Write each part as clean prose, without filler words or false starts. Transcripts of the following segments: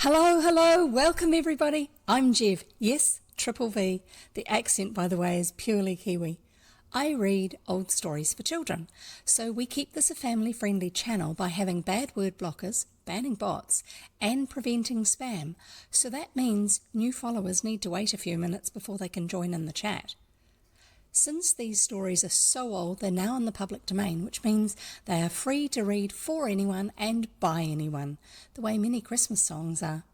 Hello, hello, welcome everybody. I'm Jev. Yes, Triple V. The accent, by the way, is purely Kiwi. I read old stories for children, so we keep this a family-friendly channel by having bad word blockers, banning bots, and preventing spam. So that means new followers need to wait a few minutes before they can join in the chat. Since these stories are so old, they're now in the public domain, which means they are free to read for anyone and by anyone, the way many Christmas songs are.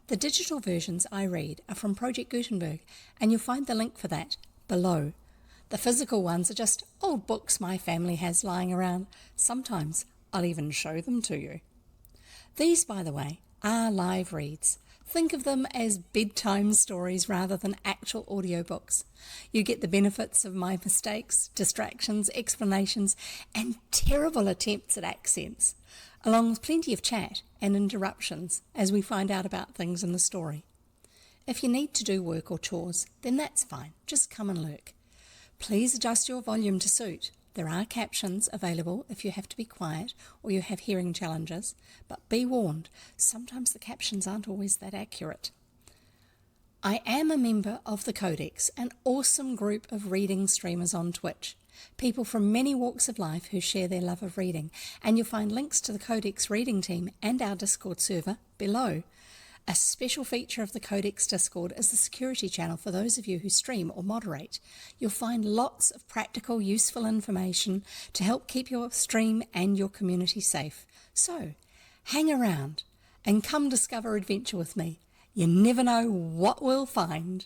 The digital versions I read are from Project Gutenberg, and you'll find the link for that below. The physical ones are just old books my family has lying around. Sometimes I'll even show them to you. These, by the way, are live reads. Think of them as bedtime stories rather than actual audiobooks. You get the benefits of my mistakes, distractions, explanations, and terrible attempts at accents, along with plenty of chat and interruptions as we find out about things in the story. If you need to do work or chores, then that's fine. Just come and lurk. Please adjust your volume to suit. There are captions available if you have to be quiet or you have hearing challenges, but be warned, sometimes the captions aren't always that accurate. I am a member of the Codex, an awesome group of reading streamers on Twitch. People from many walks of life who share their love of reading, and you'll find links to the Codex reading team and our Discord server below. A special feature of the Codex Discord is the security channel for those of you who stream or moderate. You'll find lots of practical, useful information to help keep your stream and your community safe. So, hang around and come discover adventure with me. You never know what we'll find.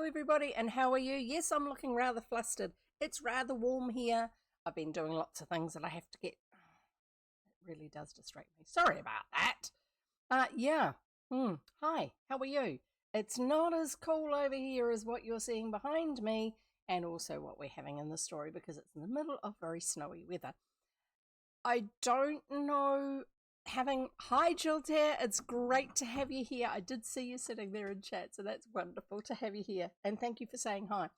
Hello everybody, and how are you? Yes, I'm looking rather flustered. It's rather warm here. I've been doing lots of things that I have to get. It really does distract me. Sorry about that. Yeah. Hi, how are you? It's not as cool over here as what you're seeing behind me, and also what we're having in the story, because it's in the middle of very snowy weather. I don't know. Hi Jilter, it's great to have you here. I did see you sitting there in chat, so that's wonderful to have you here, and thank you for saying hi.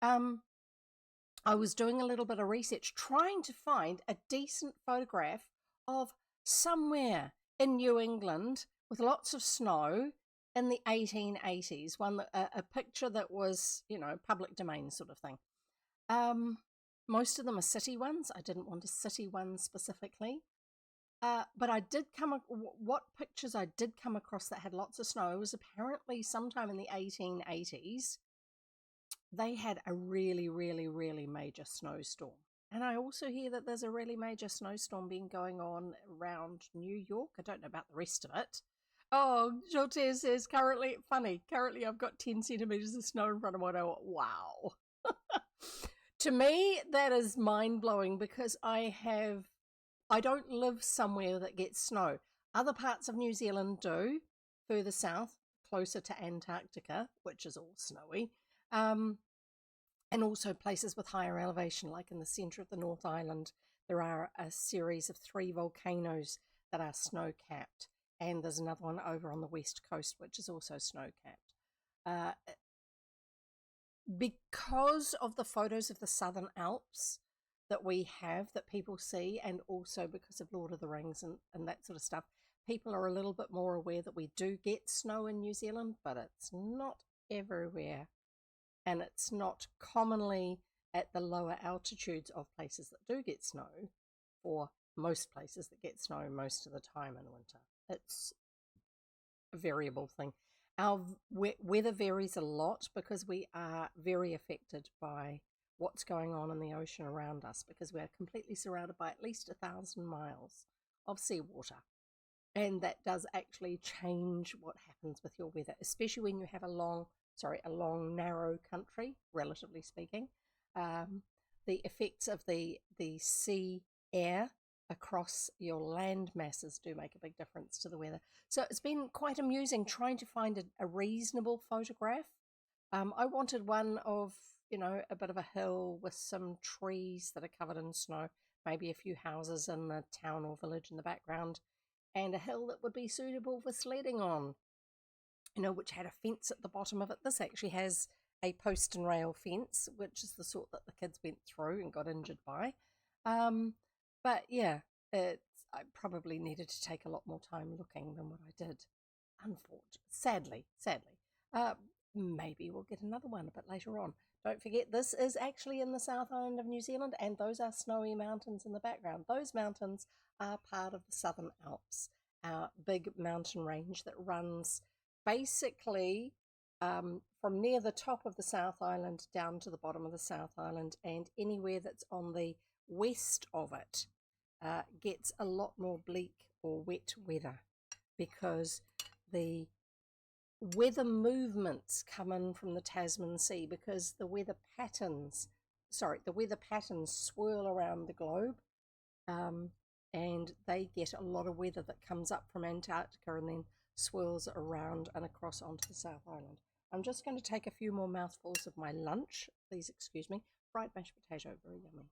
I was doing a little bit of research trying to find a decent photograph of somewhere in New England with lots of snow in the 1880s, a picture that was, public domain sort of thing. Most of them are city ones. I didn't want a city one specifically. But what pictures I did come across that had lots of snow was apparently sometime in the 1880s, they had a really, really, really major snowstorm. And I also hear that there's a really major snowstorm being going on around New York. I don't know about the rest of it. Oh, Jolte says, currently I've got 10 centimeters of snow in front of me. Wow. To me, that is mind-blowing, because I don't live somewhere that gets snow. Other parts of New Zealand do, further south, closer to Antarctica, which is all snowy, and also places with higher elevation, like in the centre of the North Island. There are a series of 3 volcanoes that are snow-capped, and there's another one over on the west coast, which is also snow-capped. Because of the photos of the Southern Alps that we have, that people see, and also because of Lord of the Rings and that sort of stuff, people are a little bit more aware that we do get snow in New Zealand, but it's not everywhere, and it's not commonly at the lower altitudes of places that do get snow, or most places that get snow most of the time in winter. It's a variable thing. Our weather varies a lot because we are very affected by what's going on in the ocean around us, because we are completely surrounded by at least 1,000 miles of seawater. And that does actually change what happens with your weather, especially when you have a long, narrow country, relatively speaking. The effects of the sea air across your land masses do make a big difference to the weather. So it's been quite amusing trying to find a reasonable photograph. I wanted one of, a bit of a hill with some trees that are covered in snow, maybe a few houses in the town or village in the background, and a hill that would be suitable for sledding on, which had a fence at the bottom of it. This actually has a post and rail fence, which is the sort that the kids went through and got injured by. But yeah, I probably needed to take a lot more time looking than what I did, unfortunately. Sadly. Maybe we'll get another one a bit later on. Don't forget, this is actually in the South Island of New Zealand, and those are snowy mountains in the background. Those mountains are part of the Southern Alps, our big mountain range that runs basically from near the top of the South Island down to the bottom of the South Island, and anywhere that's on the west of it gets a lot more bleak or wet weather, because the weather movements come in from the Tasman Sea, because the weather patterns swirl around the globe, and they get a lot of weather that comes up from Antarctica and then swirls around and across onto the South Island. I'm just going to take a few more mouthfuls of my lunch. Please excuse me. Fried mashed potato, very yummy.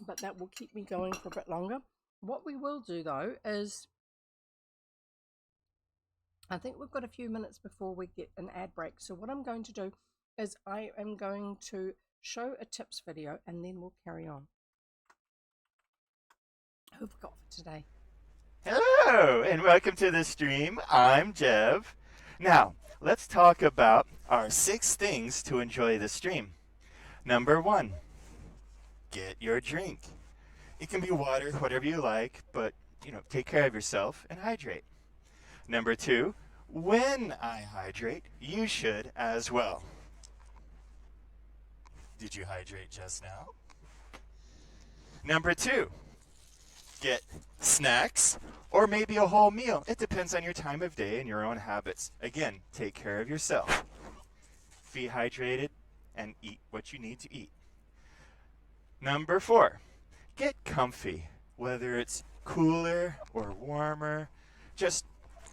But that will keep me going for a bit longer. What we will do, though, is I think we've got a few minutes before we get an ad break. So what I'm going to do is I am going to show a tips video, and then we'll carry on. Who have we got for today? Hello, and welcome to the stream. I'm Jev. Now, let's talk about our 6 things to enjoy the stream. Number 1, get your drink. It can be water, whatever you like, but, take care of yourself and hydrate. Number 2, when I hydrate, you should as well. Did you hydrate just now? Number 2, get snacks, or maybe a whole meal. It depends on your time of day and your own habits. Again, take care of yourself. Be hydrated and eat what you need to eat. Number 4, get comfy. Whether it's cooler or warmer, just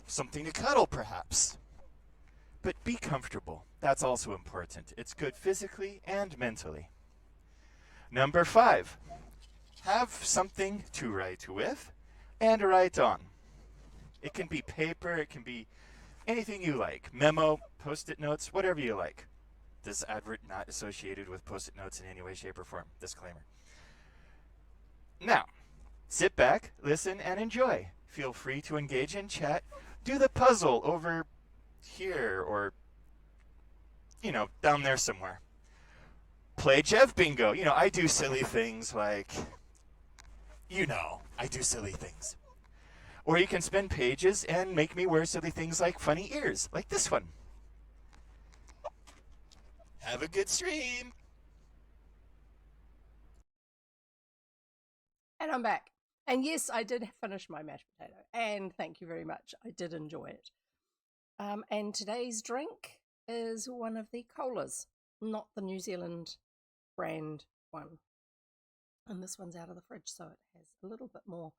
something to cuddle perhaps. But be comfortable. That's also important. It's good physically and mentally. Number 5, have something to write with and write on. It can be paper, it can be anything you like. Memo, post-it notes, whatever you like. This advert not associated with post-it notes in any way, shape, or form. Disclaimer. Now, sit back, listen, and enjoy. Feel free to engage in chat. Do the puzzle over here or, down there somewhere. Play Jeff Bingo. I do silly things like, I do silly things. Or you can spend pages and make me wear silly things like funny ears, like this one. Have a good stream. And I'm back. And yes, I did finish my mashed potato. And thank you very much. I did enjoy it. And today's drink is one of the colas, not the New Zealand brand one. And this one's out of the fridge, so it has a little bit more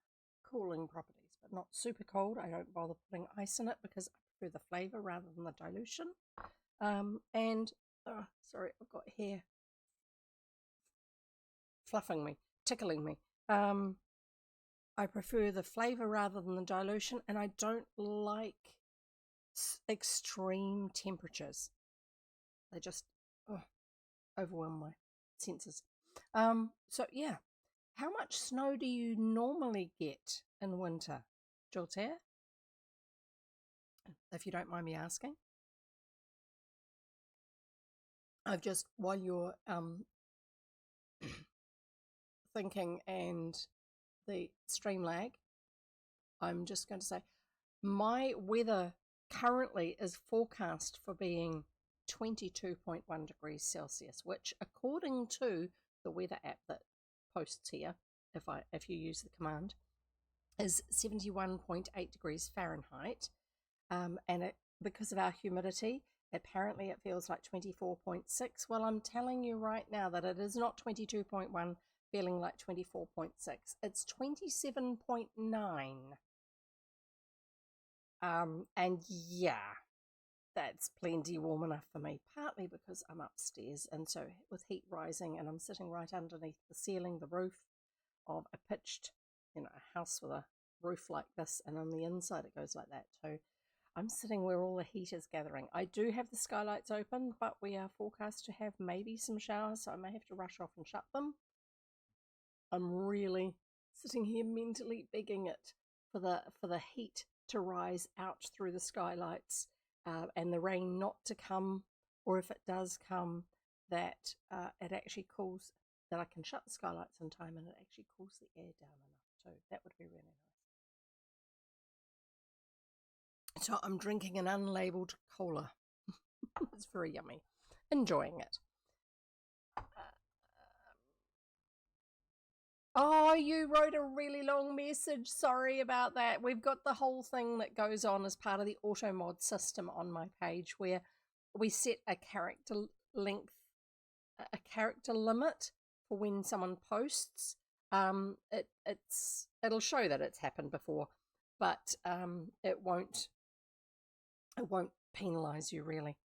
cooling properties, but not super cold. I don't bother putting ice in it because I prefer the flavour rather than the dilution. Sorry, I've got hair fluffing me, tickling me. I prefer the flavour rather than the dilution, and I don't like extreme temperatures. They just overwhelm my senses. So yeah, how much snow do you normally get in winter, Joltair? If you don't mind me asking. I've just, while you're thinking and the stream lag, I'm just going to say my weather currently is forecast for being 22.1 degrees Celsius, which according to the weather app that posts here, if you use the command, is 71.8 degrees Fahrenheit. And because of our humidity, apparently it feels like 24.6. Well, I'm telling you right now that it is not 22.1 feeling like 24.6. It's 27.9. And yeah, that's plenty warm enough for me, partly because I'm upstairs, and so with heat rising and I'm sitting right underneath the ceiling, the roof of a pitched, a house with a roof like this, and on the inside it goes like that too. I'm sitting where all the heat is gathering. I do have the skylights open, but we are forecast to have maybe some showers, so I may have to rush off and shut them. I'm really sitting here mentally begging it for the heat to rise out through the skylights and the rain not to come, or if it does come, that it actually cools, that I can shut the skylights in time and it actually cools the air down enough too. That would be really nice. So I'm drinking an unlabeled cola. It's very yummy. Enjoying it. Oh, you wrote a really long message. Sorry about that. We've got the whole thing that goes on as part of the auto mod system on my page where we set a character length, a character limit for when someone posts. It'll show that it's happened before, but it won't penalize you really.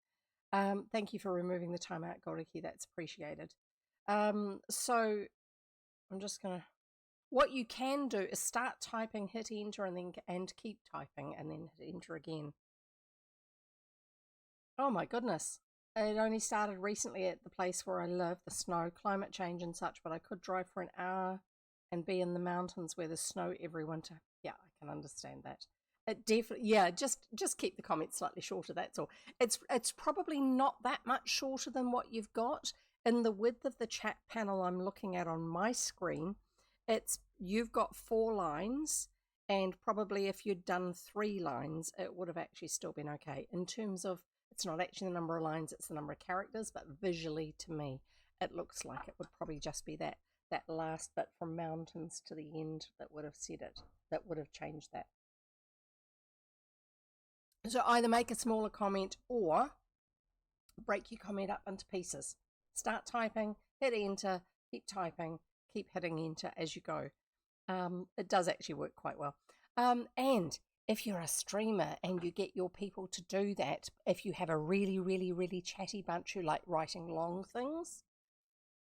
Thank you for removing the timeout, Goriki. That's appreciated. So I'm just going to, what you can do is start typing, hit enter, and keep typing, and then hit enter again. Oh my goodness. It only started recently at the place where I live, the snow, climate change and such, but I could drive for an hour and be in the mountains where there's snow every winter. Yeah, I can understand that. It definitely, yeah, just keep the comments slightly shorter, that's all. It's probably not that much shorter than what you've got. In the width of the chat panel I'm looking at on my screen, you've got 4 lines, and probably if you'd done 3 lines, it would have actually still been okay. In terms of, it's not actually the number of lines, it's the number of characters, but visually to me, it looks like it would probably just be that. that last bit from mountains to the end that would have said it, that would have changed that. So either make a smaller comment or break your comment up into pieces. Start typing, hit enter, keep typing, keep hitting enter as you go. It does actually work quite well. And if you're a streamer and you get your people to do that, if you have a really, really, really chatty bunch who like writing long things,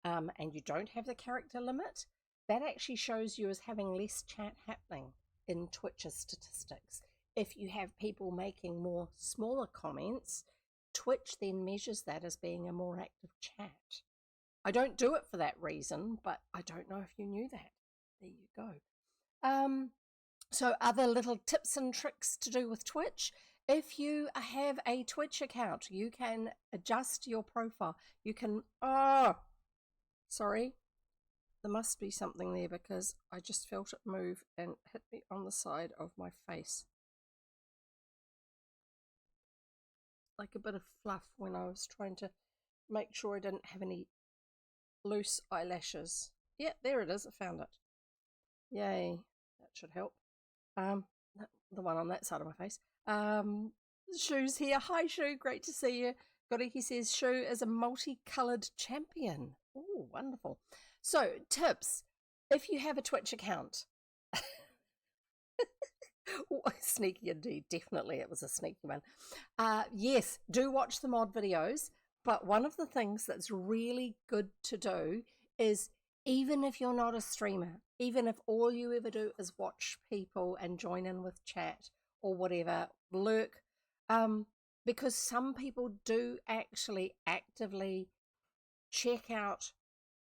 and you don't have the character limit, that actually shows you as having less chat happening in Twitch's statistics. If you have people making more smaller comments, Twitch then measures that as being a more active chat. I don't do it for that reason, but I don't know if you knew that. There you go. So other little tips and tricks to do with Twitch. If you have a Twitch account, you can adjust your profile. You can, sorry, there must be something there because I just felt it move and hit me on the side of my face. Like a bit of fluff when I was trying to make sure I didn't have any loose eyelashes. Yeah, there it is. I found it. Yay. That should help. The one on that side of my face. Shu's here. Hi, Shu. Great to see you. Goriki says Shu is a multicolored champion. Oh, wonderful. So, tips. If you have a Twitch account, sneaky indeed, definitely it was a sneaky one. Yes, do watch the mod videos, but one of the things that's really good to do is, even if you're not a streamer, even if all you ever do is watch people and join in with chat or whatever, lurk, because some people do actually actively check out,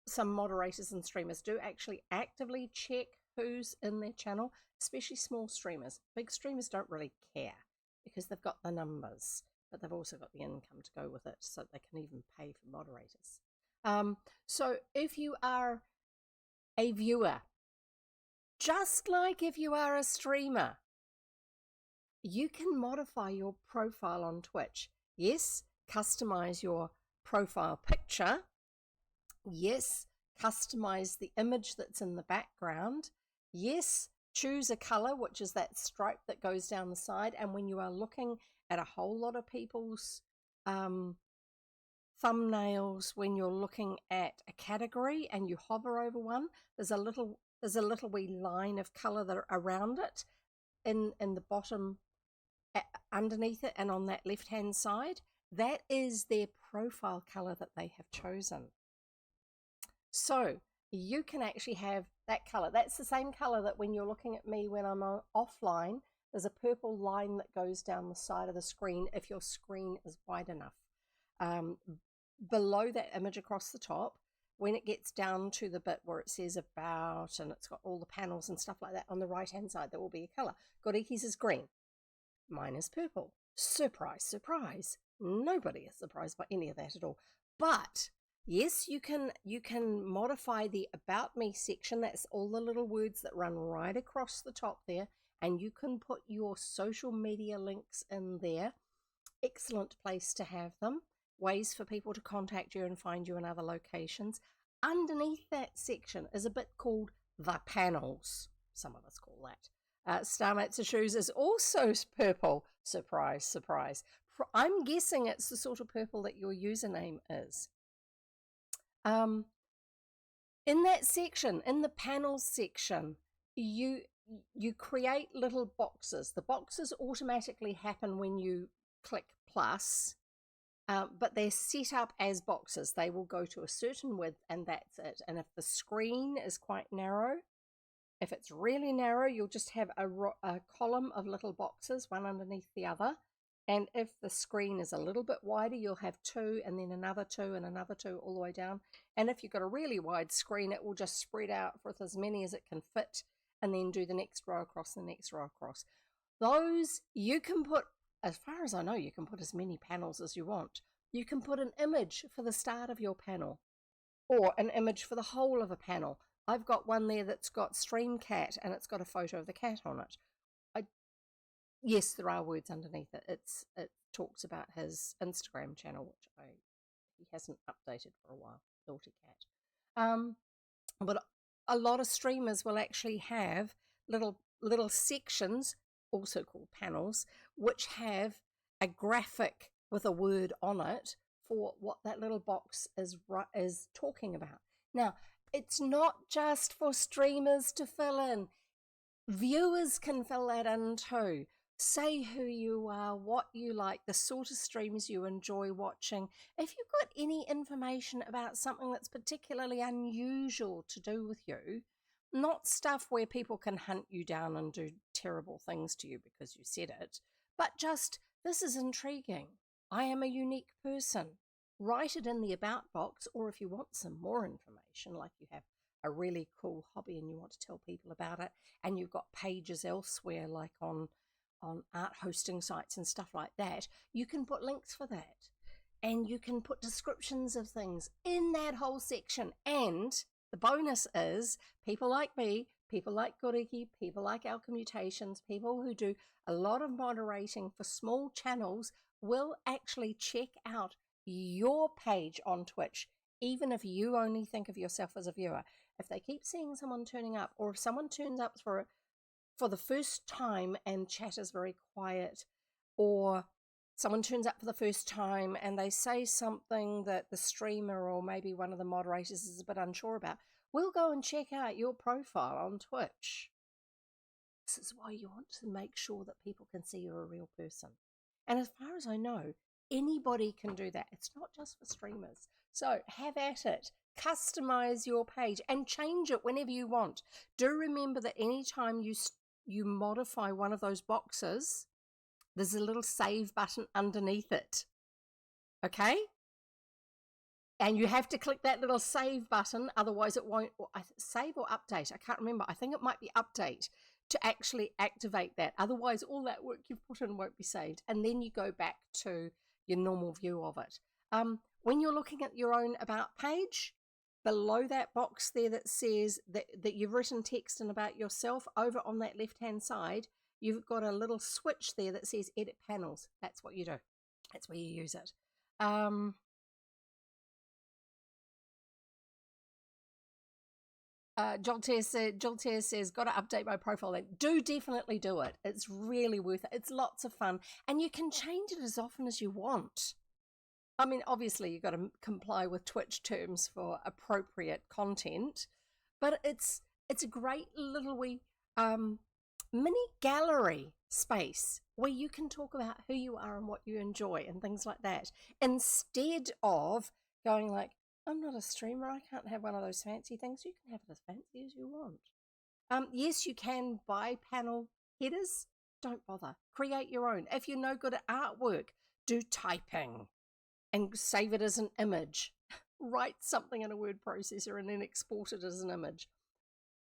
some moderators and streamers do actually actively check who's in their channel, especially small streamers. Big streamers don't really care because they've got the numbers, but they've also got the income to go with it, so they can even pay for moderators. So if you are a viewer, just like if you are a streamer, you can modify your profile on Twitch. Yes, customize your profile picture. Yes, customize the image that's in the background. Yes, choose a color, which is that stripe that goes down the side. And when you are looking at a whole lot of people's thumbnails, when you're looking at a category and you hover over one, there's a little wee line of color that around it in the bottom, underneath it, and on that left hand side. That is their profile color that they have chosen. So you can actually have that color. That's the same color that when you're looking at me when I'm offline, there's a purple line that goes down the side of the screen if your screen is wide enough. Below that image across the top, when it gets down to the bit where it says about and it's got all the panels and stuff like that, on the right hand side there will be a color. Goriki's is green. Mine is purple. Surprise, surprise. Nobody is surprised by any of that at all. But yes, you can modify the About Me section. That's all the little words that run right across the top there. And you can put your social media links in there. Excellent place to have them. Ways for people to contact you and find you in other locations. Underneath that section is a bit called the panels. Some of us call that. Star Matsushoes is also purple. Surprise, surprise. I'm guessing it's the sort of purple that your username is. In that section, in the panels section, you create little boxes. The boxes automatically happen when you click plus, but they're set up as boxes. They will go to a certain width and that's it. And if the screen is quite narrow, if it's really narrow, you'll just have a column of little boxes, one underneath the other. And if the screen is a little bit wider, you'll have two and then another two and another two all the way down. And if you've got a really wide screen, it will just spread out with as many as it can fit and then do the next row across, the next row across. Those you can put, as far as I know, you can put as many panels as you want. You can put an image for the start of your panel or an image for the whole of a panel. I've got one there that's got Stream Cat and it's got a photo of the cat on it. Yes, there are words underneath it. It talks about his Instagram channel, which he hasn't updated for a while. Naughty cat. But a lot of streamers will actually have little sections, also called panels, which have a graphic with a word on it for what that little box is talking about. Now, it's not just for streamers to fill in. Viewers can fill that in too. Say who you are, what you like, the sort of streams you enjoy watching. If you've got any information about something that's particularly unusual to do with you, not stuff where people can hunt you down and do terrible things to you because you said it, but just, this is intriguing. I am a unique person. Write it in the about box, or if you want some more information, like you have a really cool hobby and you want to tell people about it, and you've got pages elsewhere, like on art hosting sites and stuff like that, you can put links for that. And you can put descriptions of things in that whole section. And the bonus is people like me, people like Goriki, people like Alcott Mutations, people who do a lot of moderating for small channels will actually check out your page on Twitch, even if you only think of yourself as a viewer. If they keep seeing someone turning up, or if someone turns up for the first time and chat is very quiet, or someone turns up for the first time and they say something that the streamer or maybe one of the moderators is a bit unsure about, we'll go and check out your profile on Twitch. This is why you want to make sure that people can see you're a real person. And as far as I know, anybody can do that. It's not just for streamers. So have at it. Customize your page and change it whenever you want. Do remember that anytime you modify one of those boxes, there's a little save button underneath it. Okay? And you have to click that little save button, otherwise it won't, save or update, I can't remember. I think it might be update to actually activate that. Otherwise, all that work you've put in won't be saved. And then you go back to your normal view of it. When you're looking at your own about page, below that box there that says that you've written text in about yourself, over on that left-hand side, you've got a little switch there that says edit panels. That's what you do. That's where you use it. Joltair says, got to update my profile link. Do definitely do it. It's really worth it. It's lots of fun. And you can change it as often as you want. I mean, obviously, you've got to comply with Twitch terms for appropriate content. But it's a great little wee mini gallery space where you can talk about who you are and what you enjoy and things like that. Instead of going like, I'm not a streamer, I can't have one of those fancy things. You can have it as fancy as you want. Yes, you can buy panel headers. Don't bother. Create your own. If you're no good at artwork, do typing and save it as an image. Write something in a word processor and then export it as an image.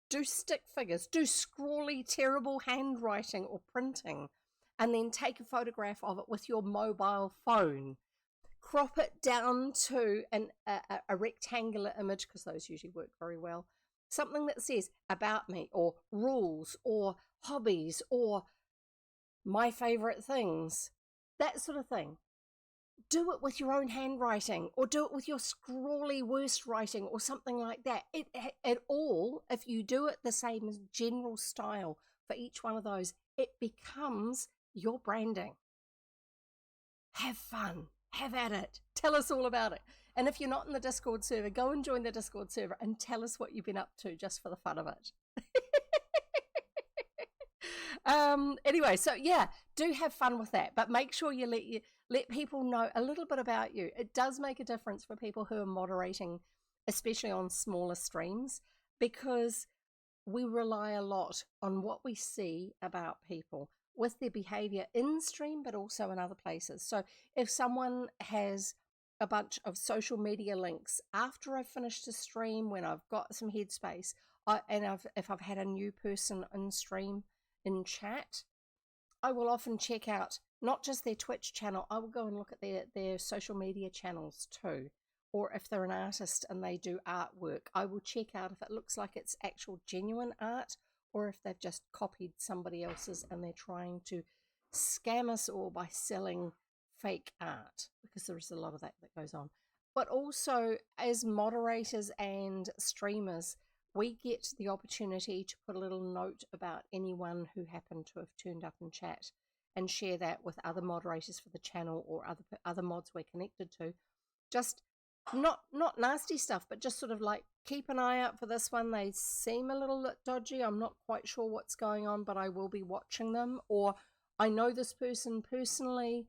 Do stick figures. Do scrawly, terrible handwriting or printing, and then take a photograph of it with your mobile phone. Crop it down to a rectangular image, because those usually work very well. Something that says about me, or rules, or hobbies, or my favorite things, that sort of thing. Do it with your own handwriting, or do it with your scrawly worst writing, or something like that. It all, if you do it the same as general style for each one of those, it becomes your branding. Have fun. Have at it. Tell us all about it. And if you're not in the Discord server, go and join the Discord server and tell us what you've been up to, just for the fun of it. Anyway, so yeah, do have fun with that, but make sure you let people know a little bit about you. It does make a difference for people who are moderating, especially on smaller streams, because we rely a lot on what we see about people with their behavior in stream, but also in other places. So if someone has a bunch of social media links after I've finished a stream, when I've got some headspace, if I've had a new person in stream, in chat, I will often check out not just their Twitch channel, I will go and look at their social media channels too. Or if they're an artist and they do artwork, I will check out if it looks like it's actual genuine art, or if they've just copied somebody else's and they're trying to scam us all by selling fake art, because there's a lot of that goes on. But also, as moderators and streamers, we get the opportunity to put a little note about anyone who happened to have turned up in chat and share that with other moderators for the channel or other mods we're connected to. Just not nasty stuff, but just sort of like keep an eye out for this one. They seem a little dodgy. I'm not quite sure what's going on, but I will be watching them. Or I know this person personally.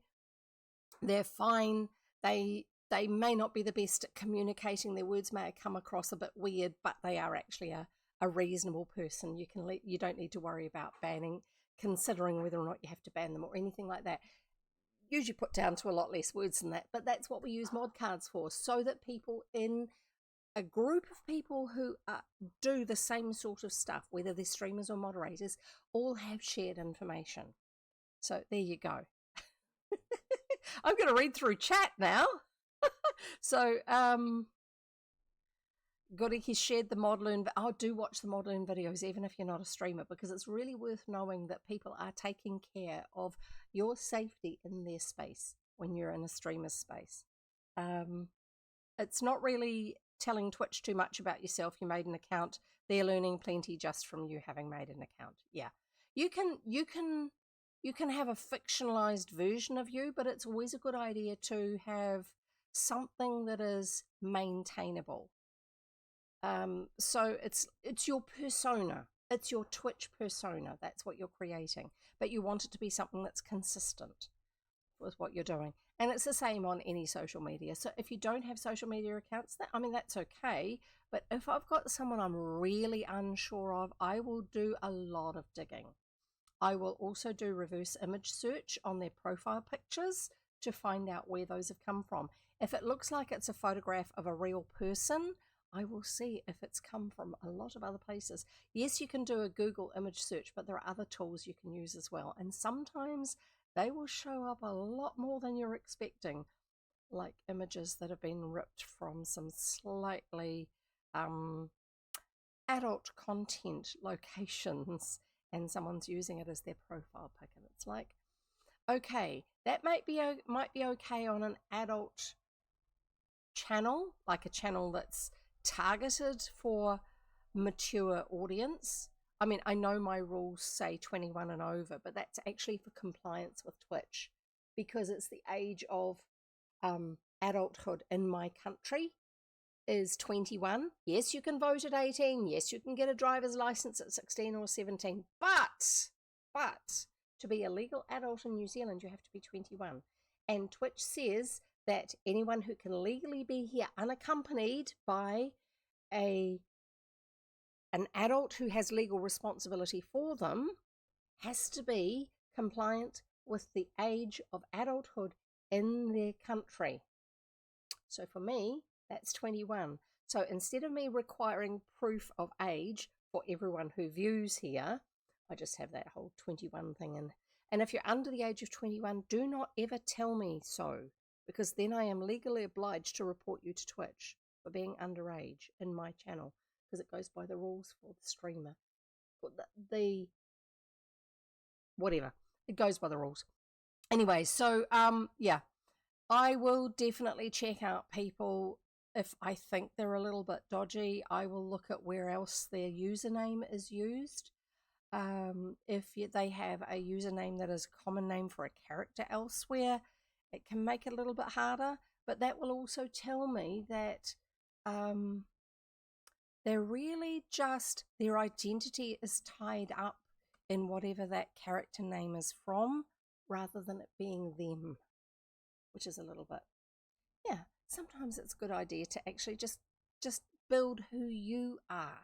They're fine. They may not be the best at communicating. Their words may come across a bit weird, but they are actually a reasonable person. You don't need to worry about banning, considering whether or not you have to ban them or anything like that. Usually put down to a lot less words than that, but that's what we use mod cards for, so that people in a group of people who do the same sort of stuff, whether they're streamers or moderators, all have shared information. So there you go. I'm going to read through chat now. So, Goriki shared the ModLearn. Do watch the ModLearn videos, even if you're not a streamer, because it's really worth knowing that people are taking care of your safety in their space when you're in a streamer's space. It's not really telling Twitch too much about yourself. You made an account. They're learning plenty just from you having made an account. Yeah, you can have a fictionalized version of you, but it's always a good idea to have something that is maintainable. So it's your persona. It's your Twitch persona. That's what you're creating. But you want it to be something that's consistent with what you're doing. And it's the same on any social media. So if you don't have social media accounts, that's okay. But if I've got someone I'm really unsure of, I will do a lot of digging. I will also do reverse image search on their profile pictures to find out where those have come from. If it looks like it's a photograph of a real person, I will see if it's come from a lot of other places. Yes, you can do a Google image search, but there are other tools you can use as well. And sometimes they will show up a lot more than you're expecting, like images that have been ripped from some slightly adult content locations, and someone's using it as their profile pic. And it's like, okay, that might be okay on an adult channel, like a channel that's targeted for mature audience. I mean, I know my rules say 21 and over, but that's actually for compliance with Twitch, because it's the age of adulthood in my country is 21. Yes, you can vote at 18. Yes, you can get a driver's license at 16 or 17. But to be a legal adult in New Zealand, you have to be 21. And Twitch says that anyone who can legally be here unaccompanied by an adult who has legal responsibility for them has to be compliant with the age of adulthood in their country. So for me, that's 21. So instead of me requiring proof of age for everyone who views here, I just have that whole 21 thing in. And if you're under the age of 21, do not ever tell me so, because then I am legally obliged to report you to Twitch for being underage in my channel, because it goes by the rules for the streamer. Whatever. It goes by the rules. Anyway, so yeah, I will definitely check out people. If I think they're a little bit dodgy, I will look at where else their username is used. If they have a username that is a common name for a character elsewhere, it can make it a little bit harder, but that will also tell me that they're really just, their identity is tied up in whatever that character name is from, rather than it being them, which is a little bit, yeah, sometimes it's a good idea to actually just build who you are,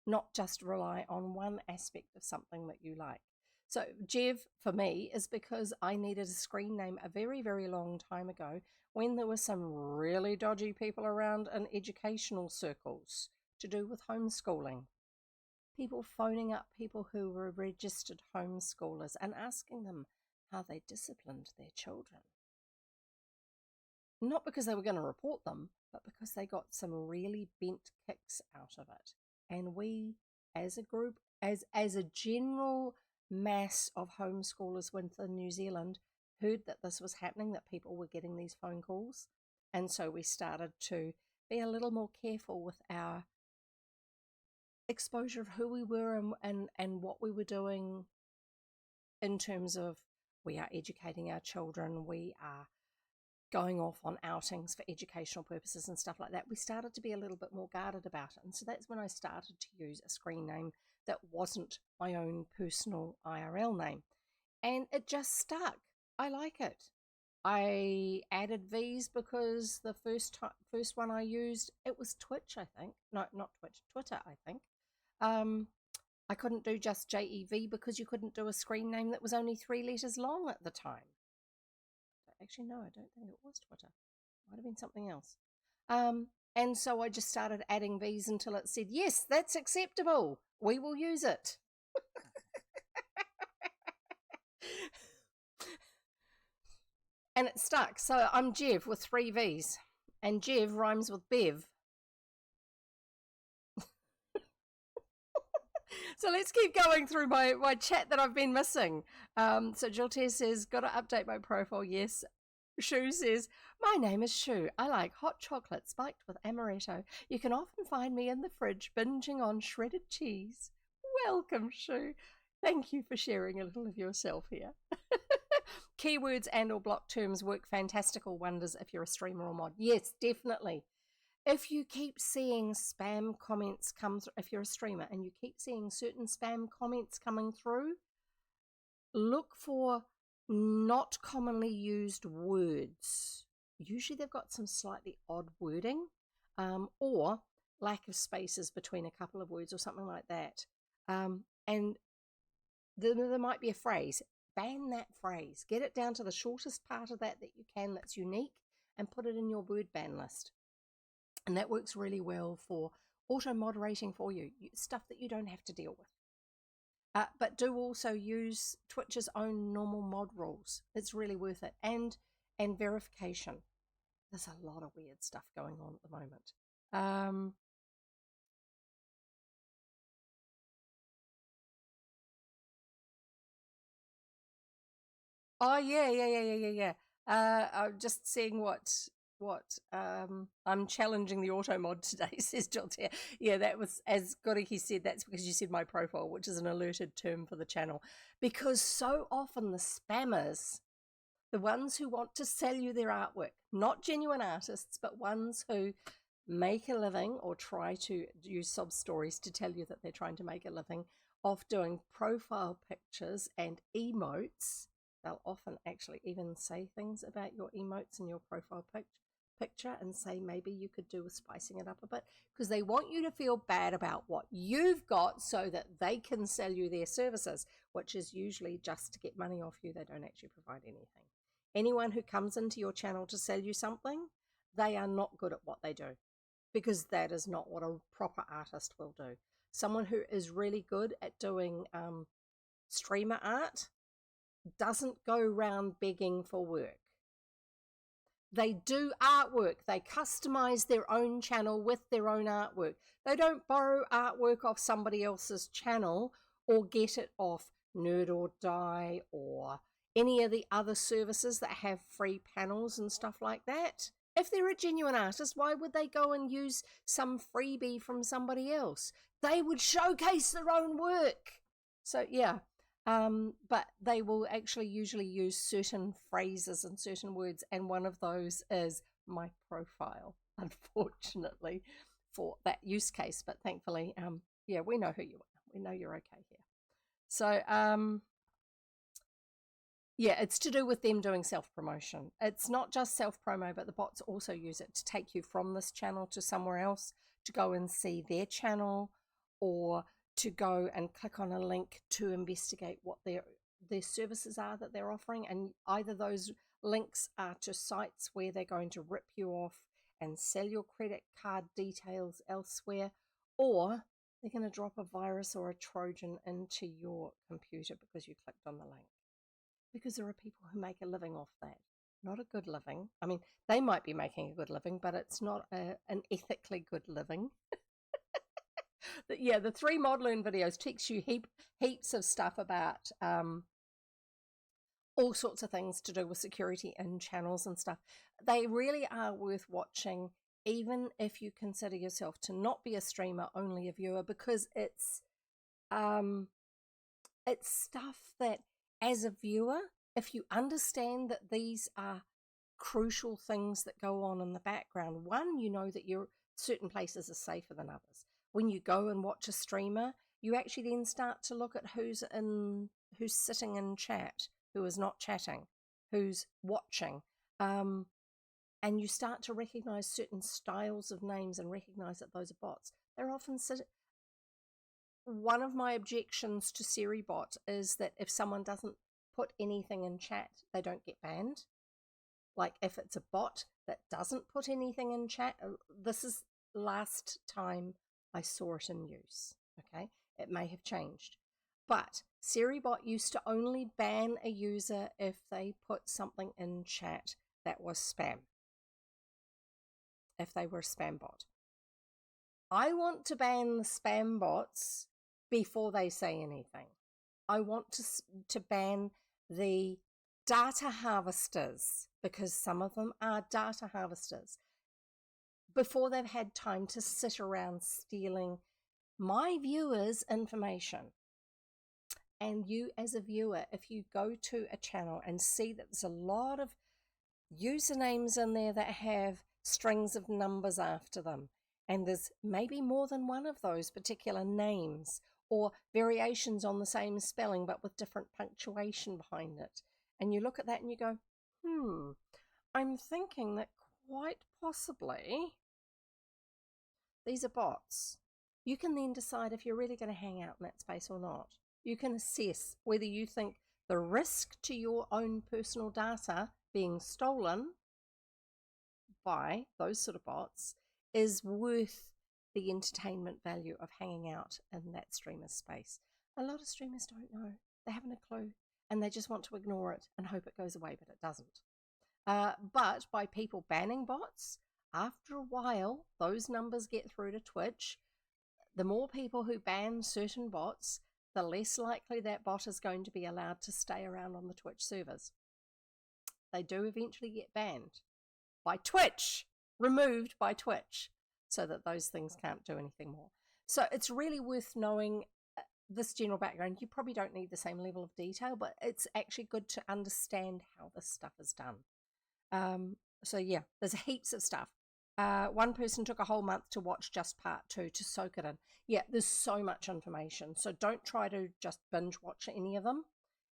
not just rely on one aspect of something that you like. So Jev, for me, is because I needed a screen name a very, very long time ago when there were some really dodgy people around in educational circles to do with homeschooling. People phoning up people who were registered homeschoolers and asking them how they disciplined their children. Not because they were going to report them, but because they got some really bent kicks out of it. And we, as a group, as a general mass of homeschoolers within New Zealand, heard that this was happening, that people were getting these phone calls. And so we started to be a little more careful with our exposure of who we were and what we were doing in terms of we are educating our children, we are going off on outings for educational purposes and stuff like that, we started to be a little bit more guarded about it. And so that's when I started to use a screen name that wasn't my own personal IRL name. And it just stuck. I like it. I added V's because the first one I used, it was Twitch, I think. No, not Twitch, Twitter, I think. I couldn't do just JEV because you couldn't do a screen name that was only 3 letters long at the time. Actually, no, I don't think it was Twitter. It might have been something else. And so I just started adding V's until it said, yes, that's acceptable. We will use it. And it stuck. So I'm Jev with 3 V's. And Jev rhymes with Bev. So let's keep going through my chat that I've been missing. So Joltaire says, got to update my profile. Yes. Shu says, my name is Shu. I like hot chocolate spiked with amaretto. You can often find me in the fridge binging on shredded cheese. Welcome, Shu. Thank you for sharing a little of yourself here. Keywords and or block terms work fantastical wonders if you're a streamer or mod. Yes, definitely. If you keep seeing spam comments come through, if you're a streamer and you keep seeing certain spam comments coming through, look for not commonly used words. Usually they've got some slightly odd wording, or lack of spaces between a couple of words or something like that. And there might be a phrase. Ban that phrase. Get it down to the shortest part of that you can that's unique and put it in your word ban list. And that works really well for auto-moderating for you, stuff that you don't have to deal with. But do also use Twitch's own normal mod rules. It's really worth it. And verification. There's a lot of weird stuff going on at the moment. Oh yeah. I'm just seeing what I'm challenging the auto mod today, says Joltaire. Yeah, that was, as Goriki said, that's because you said my profile, which is an alerted term for the channel. Because so often the spammers, the ones who want to sell you their artwork, not genuine artists, but ones who make a living or try to use sob stories to tell you that they're trying to make a living off doing profile pictures and emotes. They'll often actually even say things about your emotes and your profile picture and say maybe you could do with spicing it up a bit, because they want you to feel bad about what you've got so that they can sell you their services, which is usually just to get money off you. They don't actually provide anything. Anyone who comes into your channel to sell you something, they are not good at what they do, because that is not what a proper artist will do. Someone who is really good at doing streamer art doesn't go around begging for work. They do artwork. They customize their own channel with their own artwork. They don't borrow artwork off somebody else's channel or get it off Nerd or Die or any of the other services that have free panels and stuff like that. If they're a genuine artist, why would they go and use some freebie from somebody else? They would showcase their own work. So yeah, but they will actually usually use certain phrases and certain words, and one of those is my profile, unfortunately, for that use case. But thankfully, yeah, we know who you are. We know you're okay here. So, yeah, it's to do with them doing self-promotion. It's not just self-promo, but the bots also use it to take you from this channel to somewhere else, to go and see their channel, or to go and click on a link to investigate what their services are that they're offering. And either those links are to sites where they're going to rip you off and sell your credit card details elsewhere, or they're going to drop a virus or a Trojan into your computer because you clicked on the link. Because there are people who make a living off that. Not a good living. I mean, they might be making a good living, but it's not an ethically good living. Yeah, the 3 Mod Learn videos teach you heaps of stuff about all sorts of things to do with security in channels and stuff. They really are worth watching even if you consider yourself to not be a streamer, only a viewer, because it's stuff that, as a viewer, if you understand that these are crucial things that go on in the background, one, you know that certain places are safer than others. When you go and watch a streamer, you actually then start to look at who's sitting in chat, who is not chatting, who's watching, and you start to recognize certain styles of names and recognize that those are bots. They're often one of my objections to SiriBot is that if someone doesn't put anything in chat, they don't get banned. Like if it's a bot that doesn't put anything in chat, this is last time I saw it in use. Okay, it may have changed, but SiriBot used to only ban a user if they put something in chat that was spam, if they were a spam bot. I want to ban the spam bots before they say anything. I want to ban the data harvesters, because some of them are data harvesters, before they've had time to sit around stealing my viewers' information. And you as a viewer, if you go to a channel and see that there's a lot of usernames in there that have strings of numbers after them, and there's maybe more than one of those particular names, or variations on the same spelling but with different punctuation behind it, and you look at that and you go, I'm thinking that quite possibly these are bots. You can then decide if you're really going to hang out in that space or not. You can assess whether you think the risk to your own personal data being stolen by those sort of bots is worth the entertainment value of hanging out in that streamer space. A lot of streamers don't know. They haven't a clue, and they just want to ignore it and hope it goes away, but it doesn't. But by people banning bots, after a while, those numbers get through to Twitch. The more people who ban certain bots, the less likely that bot is going to be allowed to stay around on the Twitch servers. They do eventually get banned by Twitch, removed by Twitch, so that those things can't do anything more. So it's really worth knowing this general background. You probably don't need the same level of detail, but it's actually good to understand how this stuff is done. So yeah, there's heaps of stuff. One person took a whole month to watch just part 2 to soak it in. Yeah, there's so much information. So don't try to just binge watch any of them,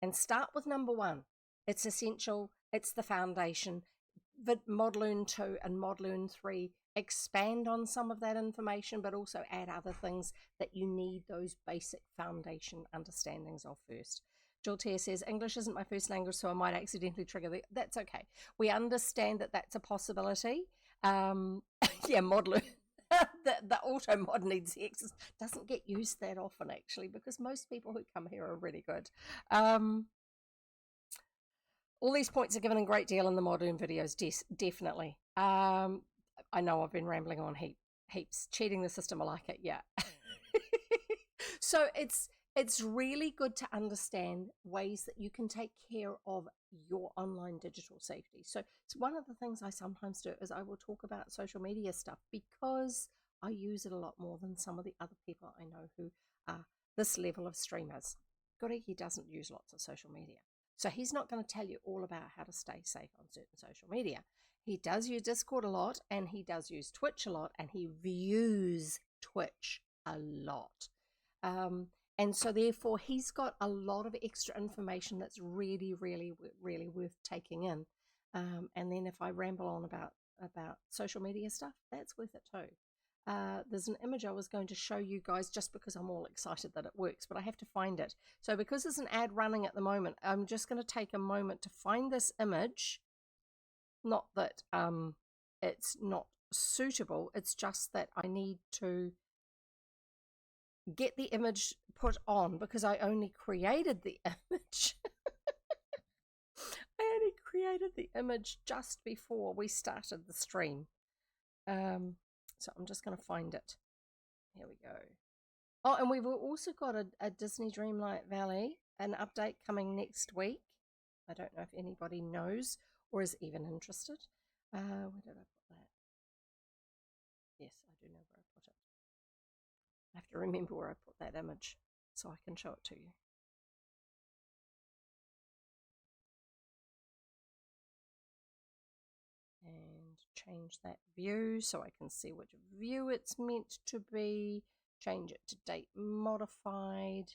and start with number 1. It's essential. It's the foundation. Modlearn 2 and Modlearn 3 expand on some of that information, but also add other things that you need those basic foundation understandings of first. Joltaire says, English isn't my first language, so I might accidentally trigger That's okay. We understand that that's a possibility. Yeah, Modlearn. the auto mod needs X doesn't get used that often, actually, because most people who come here are really good. All these points are given in great deal in the Modlearn videos, definitely. I know I've been rambling on heaps. Cheating the system, I like it, yeah. So it's really good to understand ways that you can take care of your online digital safety. So it's one of the things I sometimes do is I will talk about social media stuff, because I use it a lot more than some of the other people I know who are this level of streamers. He doesn't use lots of social media. So he's not going to tell you all about how to stay safe on certain social media. He does use Discord a lot, and he does use Twitch a lot, and he views Twitch a lot. And so therefore he's got a lot of extra information that's really, really, really worth taking in. And then if I ramble on about social media stuff, that's worth it too. There's an image I was going to show you guys just because I'm all excited that it works, but I have to find it. So because there's an ad running at the moment, I'm just going to take a moment to find this image. Not that it's not suitable, it's just that I need to get the image put on, because I only created the image. I only created the image just before we started the stream. So I'm just going to find it. Here we go. Oh, and we've also got a Disney Dreamlight Valley, an update coming next week. I don't know if anybody knows or is even interested. Where did I put that? Yes, I do know where I put it. I have to remember where I put that image so I can show it to you. And change that view so I can see which view it's meant to be. Change it to date modified.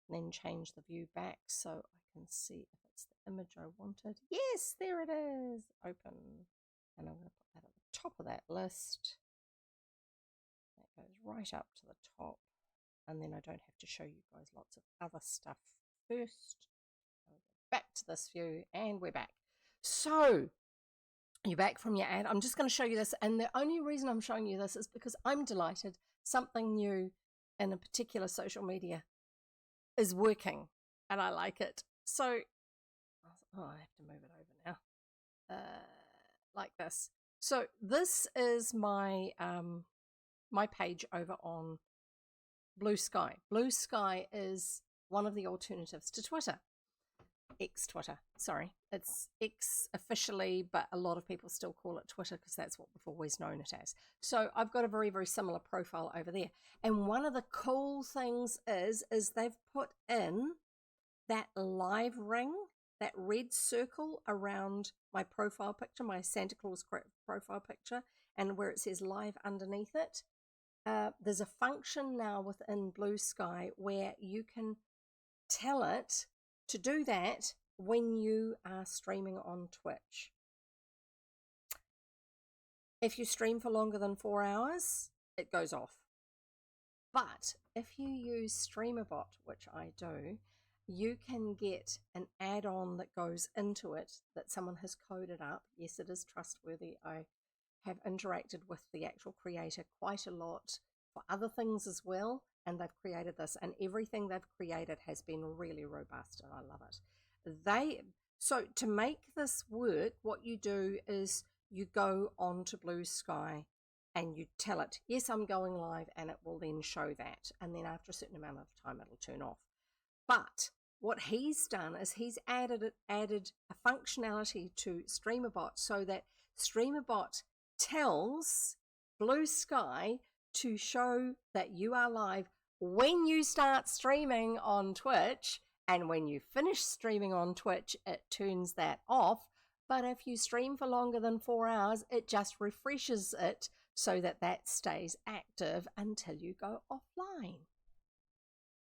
Then change the view back so I can see if it's the image I wanted. Yes, there it is. Open. And I'm going to put that at the top of that list. That goes right up to the top. And then I don't have to show you guys lots of other stuff first. I'll go back to this view and we're back. So you're back from your ad. I'm just going to show you this. And the only reason I'm showing you this is because I'm delighted something new in a particular social media is working and I like it. So, I have to move it over now. Like this. So this is my my page over on Blue Sky. Blue Sky is one of the alternatives to Twitter. Twitter, sorry. It's X officially, but a lot of people still call it Twitter because that's what we've always known it as. So I've got a very, very similar profile over there. And one of the cool things is they've put in that live ring, that red circle around my profile picture, my Santa Claus profile picture, and where it says live underneath it. There's a function now within Blue Sky where you can tell it to do that when you are streaming on Twitch. If you stream for longer than 4 hours, it goes off. But if you use StreamerBot, which I do, you can get an add-on that goes into it that someone has coded up. Yes, it is trustworthy. I have interacted with the actual creator quite a lot for other things as well, and they've created this, and everything they've created has been really robust, and I love it. So to make this work, what you do is you go on to Blue Sky and you tell it, yes, I'm going live, and it will then show that, and then after a certain amount of time it'll turn off. But what he's done is he's added a functionality to StreamerBot so that StreamerBot tells Blue Sky to show that you are live when you start streaming on Twitch, and when you finish streaming on Twitch, it turns that off. But if you stream for longer than 4 hours, it just refreshes it so that that stays active until you go offline.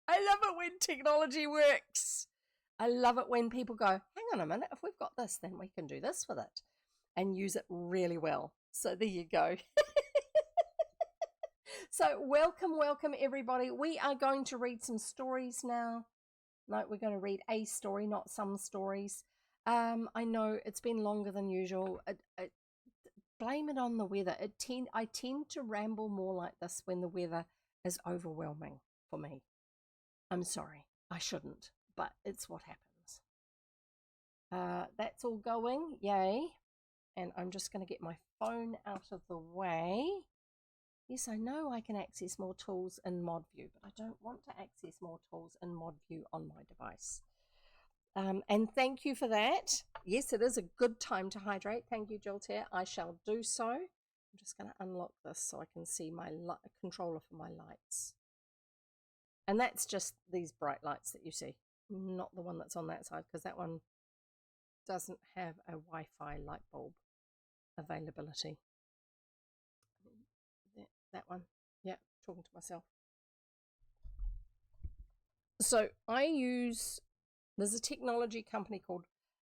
I love it when technology works. I love it when people go, hang on a minute, if we've got this, then we can do this with it and use it really well. So there you go. So welcome everybody. We are going to read some stories now. No, we're going to read a story, not some stories. I know it's been longer than usual. Blame it on the weather. I tend to ramble more like this when the weather is overwhelming for me. I'm sorry, I shouldn't, but it's what happens. That's all going, yay. And I'm just going to get my phone out of the way. Yes, I know I can access more tools in Mod View, but I don't want to access more tools in Mod View on my device. And thank you for that. Yes, it is a good time to hydrate. Thank you, Joltair. I shall do so. I'm just going to unlock this so I can see my controller for my lights. And that's just these bright lights that you see, not the one that's on that side, because that one doesn't have a Wi-Fi light bulb availability. That one. Yeah, talking to myself. So there's a technology company called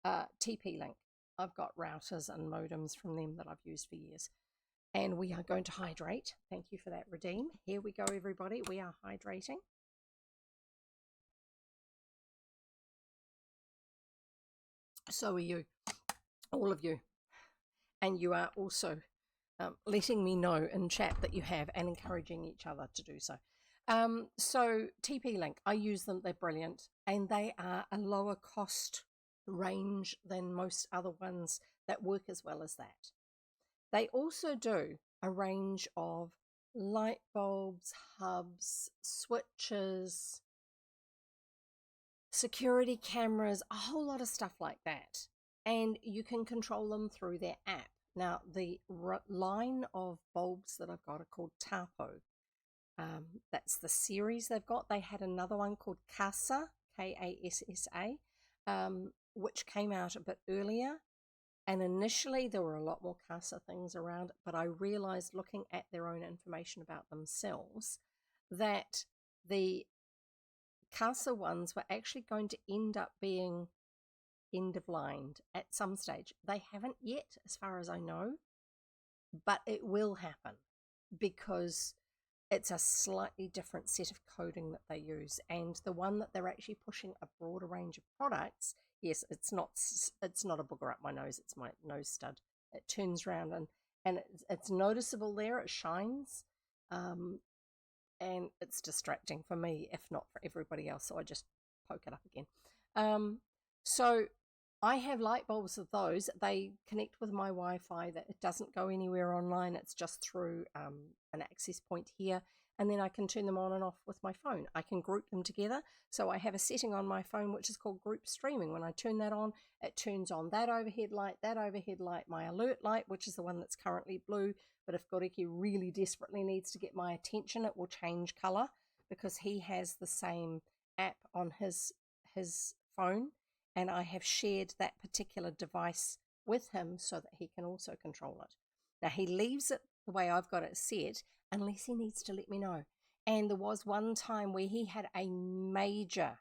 TP-Link. I've got routers and modems from them that I've used for years. And we are going to hydrate. Thank you for that, Redeem. Here we go, everybody. We are hydrating. So are you, all of you. And you are also letting me know in chat that you have and encouraging each other to do so. So TP-Link, I use them, they're brilliant, and they are a lower cost range than most other ones that work as well as that. They also do a range of light bulbs, hubs, switches, security cameras, a whole lot of stuff like that. And you can control them through their app. Now, the line of bulbs that I've got are called Tapo. That's the series they've got. They had another one called Casa, Kassa, which came out a bit earlier. And initially, there were a lot more Casa things around, but I realized looking at their own information about themselves that the Casa ones were actually going to end up being end of line at some stage. They haven't yet, as far as I know, but it will happen because it's a slightly different set of coding that they use. And the one that they're actually pushing a broader range of products, yes, it's not a booger up my nose, it's my nose stud. It turns around and it's noticeable there, it shines. And it's distracting for me, if not for everybody else, so I just poke it up again. So I have light bulbs of those. They connect with my Wi-Fi, that it doesn't go anywhere online. It's just through an access point here, and then I can turn them on and off with my phone. I can group them together. So I have a setting on my phone which is called group streaming. When I turn that on, it turns on that overhead light, my alert light, which is the one that's currently blue. But if Goreki really desperately needs to get my attention, it will change color because he has the same app on his phone, and I have shared that particular device with him so that he can also control it. Now, he leaves it the way I've got it set unless he needs to let me know. And there was one time where he had a major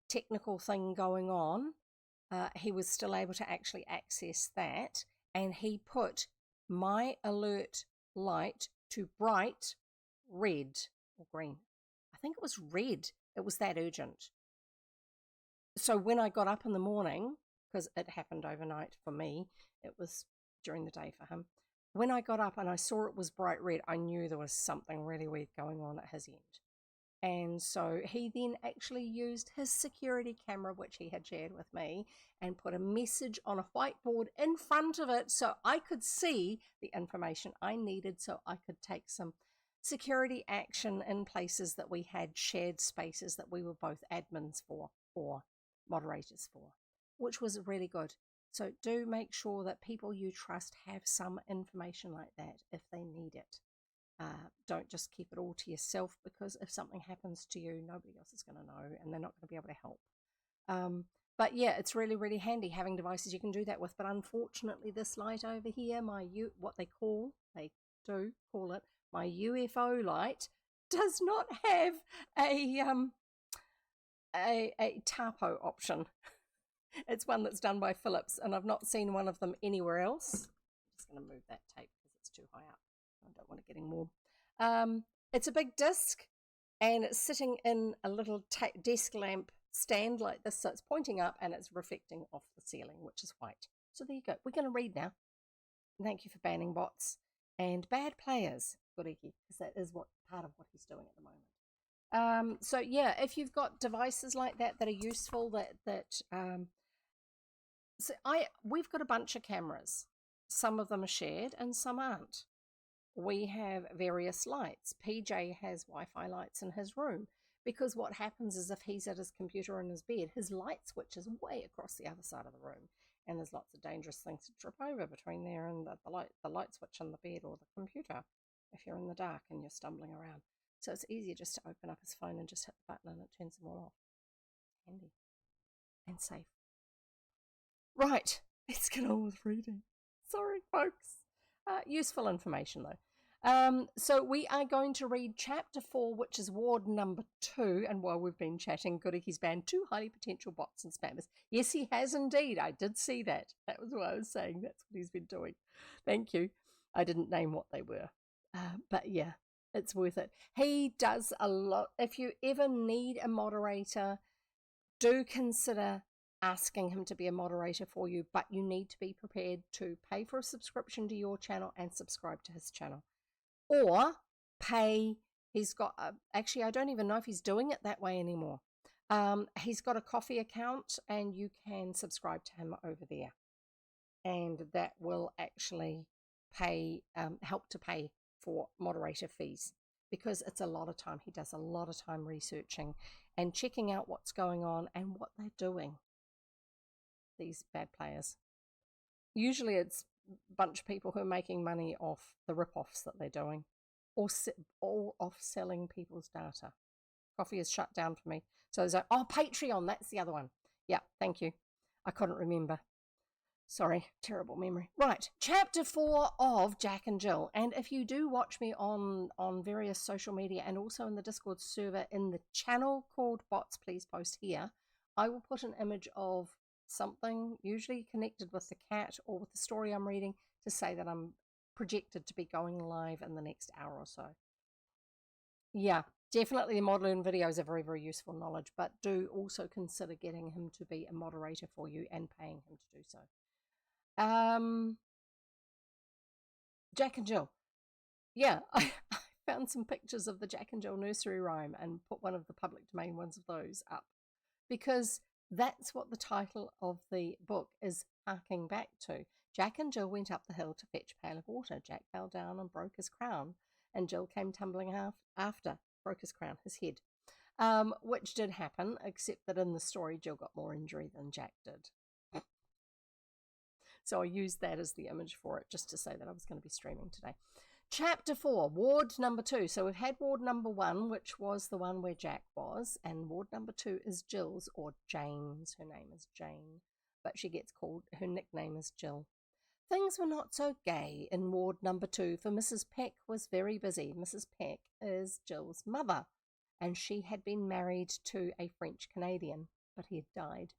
technical thing going on. He was still able to actually access that, and he put my alert light to bright red or green. I think it was red. It was that urgent. So when I got up in the morning, because it happened overnight for me, it was during the day for him. When I got up and I saw it was bright red, I knew there was something really weird going on at his end. And so he then actually used his security camera, which he had shared with me, and put a message on a whiteboard in front of it so I could see the information I needed so I could take some security action in places that we had shared spaces that we were both admins for or moderators for, which was really good. So do make sure that people you trust have some information like that if they need it. Don't just keep it all to yourself, because if something happens to you, nobody else is going to know and they're not going to be able to help. But yeah, it's really, really handy having devices you can do that with. But unfortunately, this light over here, what they do call it, my UFO light, does not have a tapo option. It's one that's done by Philips, and I've not seen one of them anywhere else. I'm just going to move that tape because it's too high up. I don't want it getting warm. It's a big disc, and it's sitting in a little desk lamp stand like this, so it's pointing up and it's reflecting off the ceiling, which is white. So there you go. We're going to read now. Thank you for banning bots and bad players, Goreki, because that is part of what he's doing at the moment. So yeah, if you've got devices like that that are useful, we've got a bunch of cameras. Some of them are shared and some aren't. We have various lights. PJ has Wi-Fi lights in his room, because what happens is if he's at his computer in his bed, his light switch is way across the other side of the room, and there's lots of dangerous things to trip over between there and the light switch on the bed or the computer if you're in the dark and you're stumbling around. So it's easier just to open up his phone and just hit the button and it turns them all off. Handy and safe. Right, let's get on with reading. Sorry, folks. Useful information, though. So we are going to read Chapter 4, which is Ward number 2. And while we've been chatting, Goreki's banned 2 highly potential bots and spammers. Yes, he has indeed. I did see that. That was what I was saying. That's what he's been doing. Thank you. I didn't name what they were. But yeah, it's worth it. He does a lot. If you ever need a moderator, do consider asking him to be a moderator for you, but you need to be prepared to pay for a subscription to your channel and subscribe to his channel, or pay. He's got actually, I don't even know if he's doing it that way anymore. He's got a coffee account and you can subscribe to him over there, and that will actually help to pay for moderator fees, because it's a lot of time. He does a lot of time researching and checking out what's going on and what they're doing, these bad players. Usually it's a bunch of people who are making money off the rip-offs that they're doing, or off selling people's data. Coffee is shut down for me. So there's Patreon, that's the other one. Yeah, thank you. I couldn't remember. Sorry, terrible memory. Right, chapter 4 of Jack and Jill. And if you do watch me on various social media and also in the Discord server in the channel called Bots Please Post Here, I will put an image of something, usually connected with the cat or with the story I'm reading, to say that I'm projected to be going live in the next hour or so. Yeah, definitely the Modern videos are very, very useful knowledge, but do also consider getting him to be a moderator for you and paying him to do so. Jack and Jill. Yeah, I found some pictures of the Jack and Jill nursery rhyme and put one of the public domain ones of those up, because that's what the title of the book is harking back to. Jack and Jill went up the hill to fetch a pail of water. Jack fell down and broke his crown, and Jill came tumbling after, broke his crown, his head, which did happen, except that in the story Jill got more injury than Jack did. So I used that as the image for it, just to say that I was going to be streaming today. Chapter 4, ward number 2. So we've had ward number 1, which was the one where Jack was, and ward number 2 is Jill's, or Jane's. Her name is Jane, but she gets called, her nickname is Jill. Things were not so gay in ward number 2, for Mrs. Peck was very busy. Mrs. Peck is Jill's mother, and she had been married to a French Canadian, but he had died.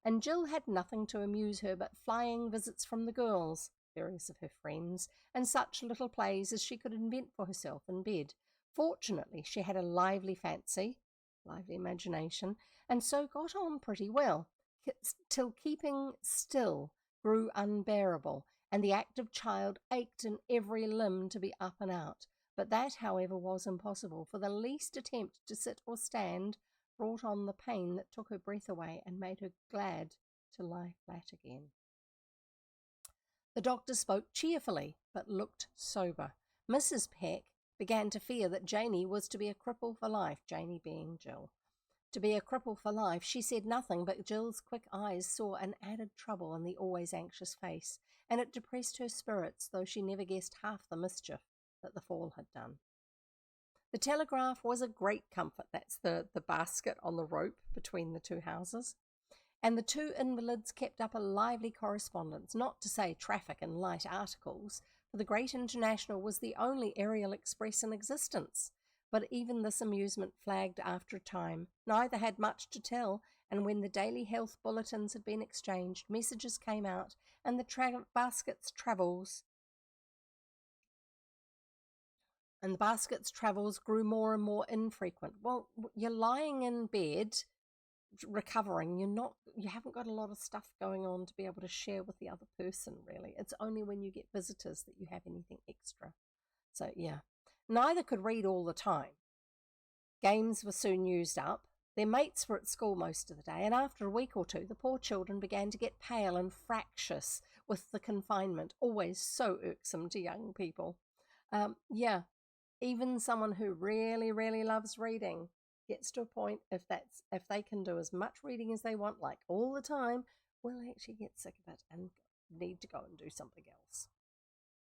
And Jill had nothing to amuse her but flying visits from the girls, various of her friends, and such little plays as she could invent for herself in bed. Fortunately, she had a lively fancy, lively imagination, and so got on pretty well, till keeping still grew unbearable, and the active child ached in every limb to be up and out. But that, however, was impossible, for the least attempt to sit or stand brought on the pain that took her breath away and made her glad to lie flat again. The doctor spoke cheerfully, but looked sober. Mrs. Peck began to fear that Janey was to be a cripple for life, Janey being Jill. To be a cripple for life, she said nothing, but Jill's quick eyes saw an added trouble in the always anxious face, and it depressed her spirits, though she never guessed half the mischief that the fall had done. The telegraph was a great comfort. That's the basket on the rope between the two houses. And the two invalids kept up a lively correspondence, not to say traffic and light articles, for the Great International was the only aerial express in existence. But even this amusement flagged after a time. Neither had much to tell, and when the daily health bulletins had been exchanged, messages came out, and the basket's travels grew more and more infrequent. Well, you're lying in bed recovering, you haven't got a lot of stuff going on to be able to share with the other person, really. It's only when you get visitors that you have anything extra. So yeah, neither could read all the time. Games were soon used up. Their mates were at school most of the day, and after a week or two the poor children began to get pale and fractious with the confinement, always so irksome to young people. Even someone who really, really loves reading gets to a point, if they can do as much reading as they want, like all the time, will actually get sick of it and need to go and do something else.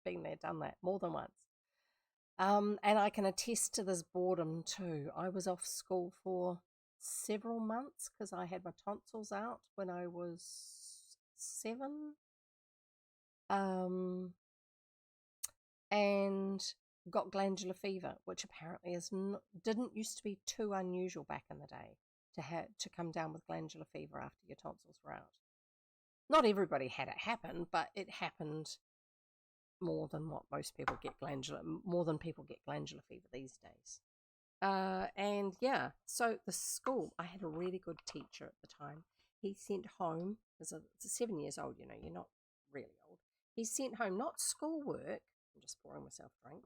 Been there, done that, more than once. And I can attest to this boredom too. I was off school for several months because I had my tonsils out when I was 7. And got glandular fever, which apparently didn't used to be too unusual back in the day to come down with glandular fever after your tonsils were out. Not everybody had it happen, but it happened more than what most people get more than people get glandular fever these days. And yeah, so the school, I had a really good teacher at the time. He sent home, it's 7 years old, you're not really old. He sent home not schoolwork, I'm just pouring myself a drink,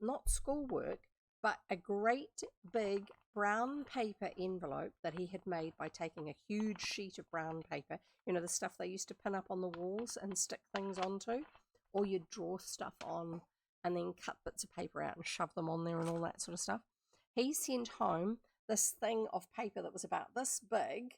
not schoolwork, but a great big brown paper envelope that he had made by taking a huge sheet of brown paper, the stuff they used to pin up on the walls and stick things onto, or you'd draw stuff on and then cut bits of paper out and shove them on there and all that sort of stuff. He sent home this thing of paper that was about this big,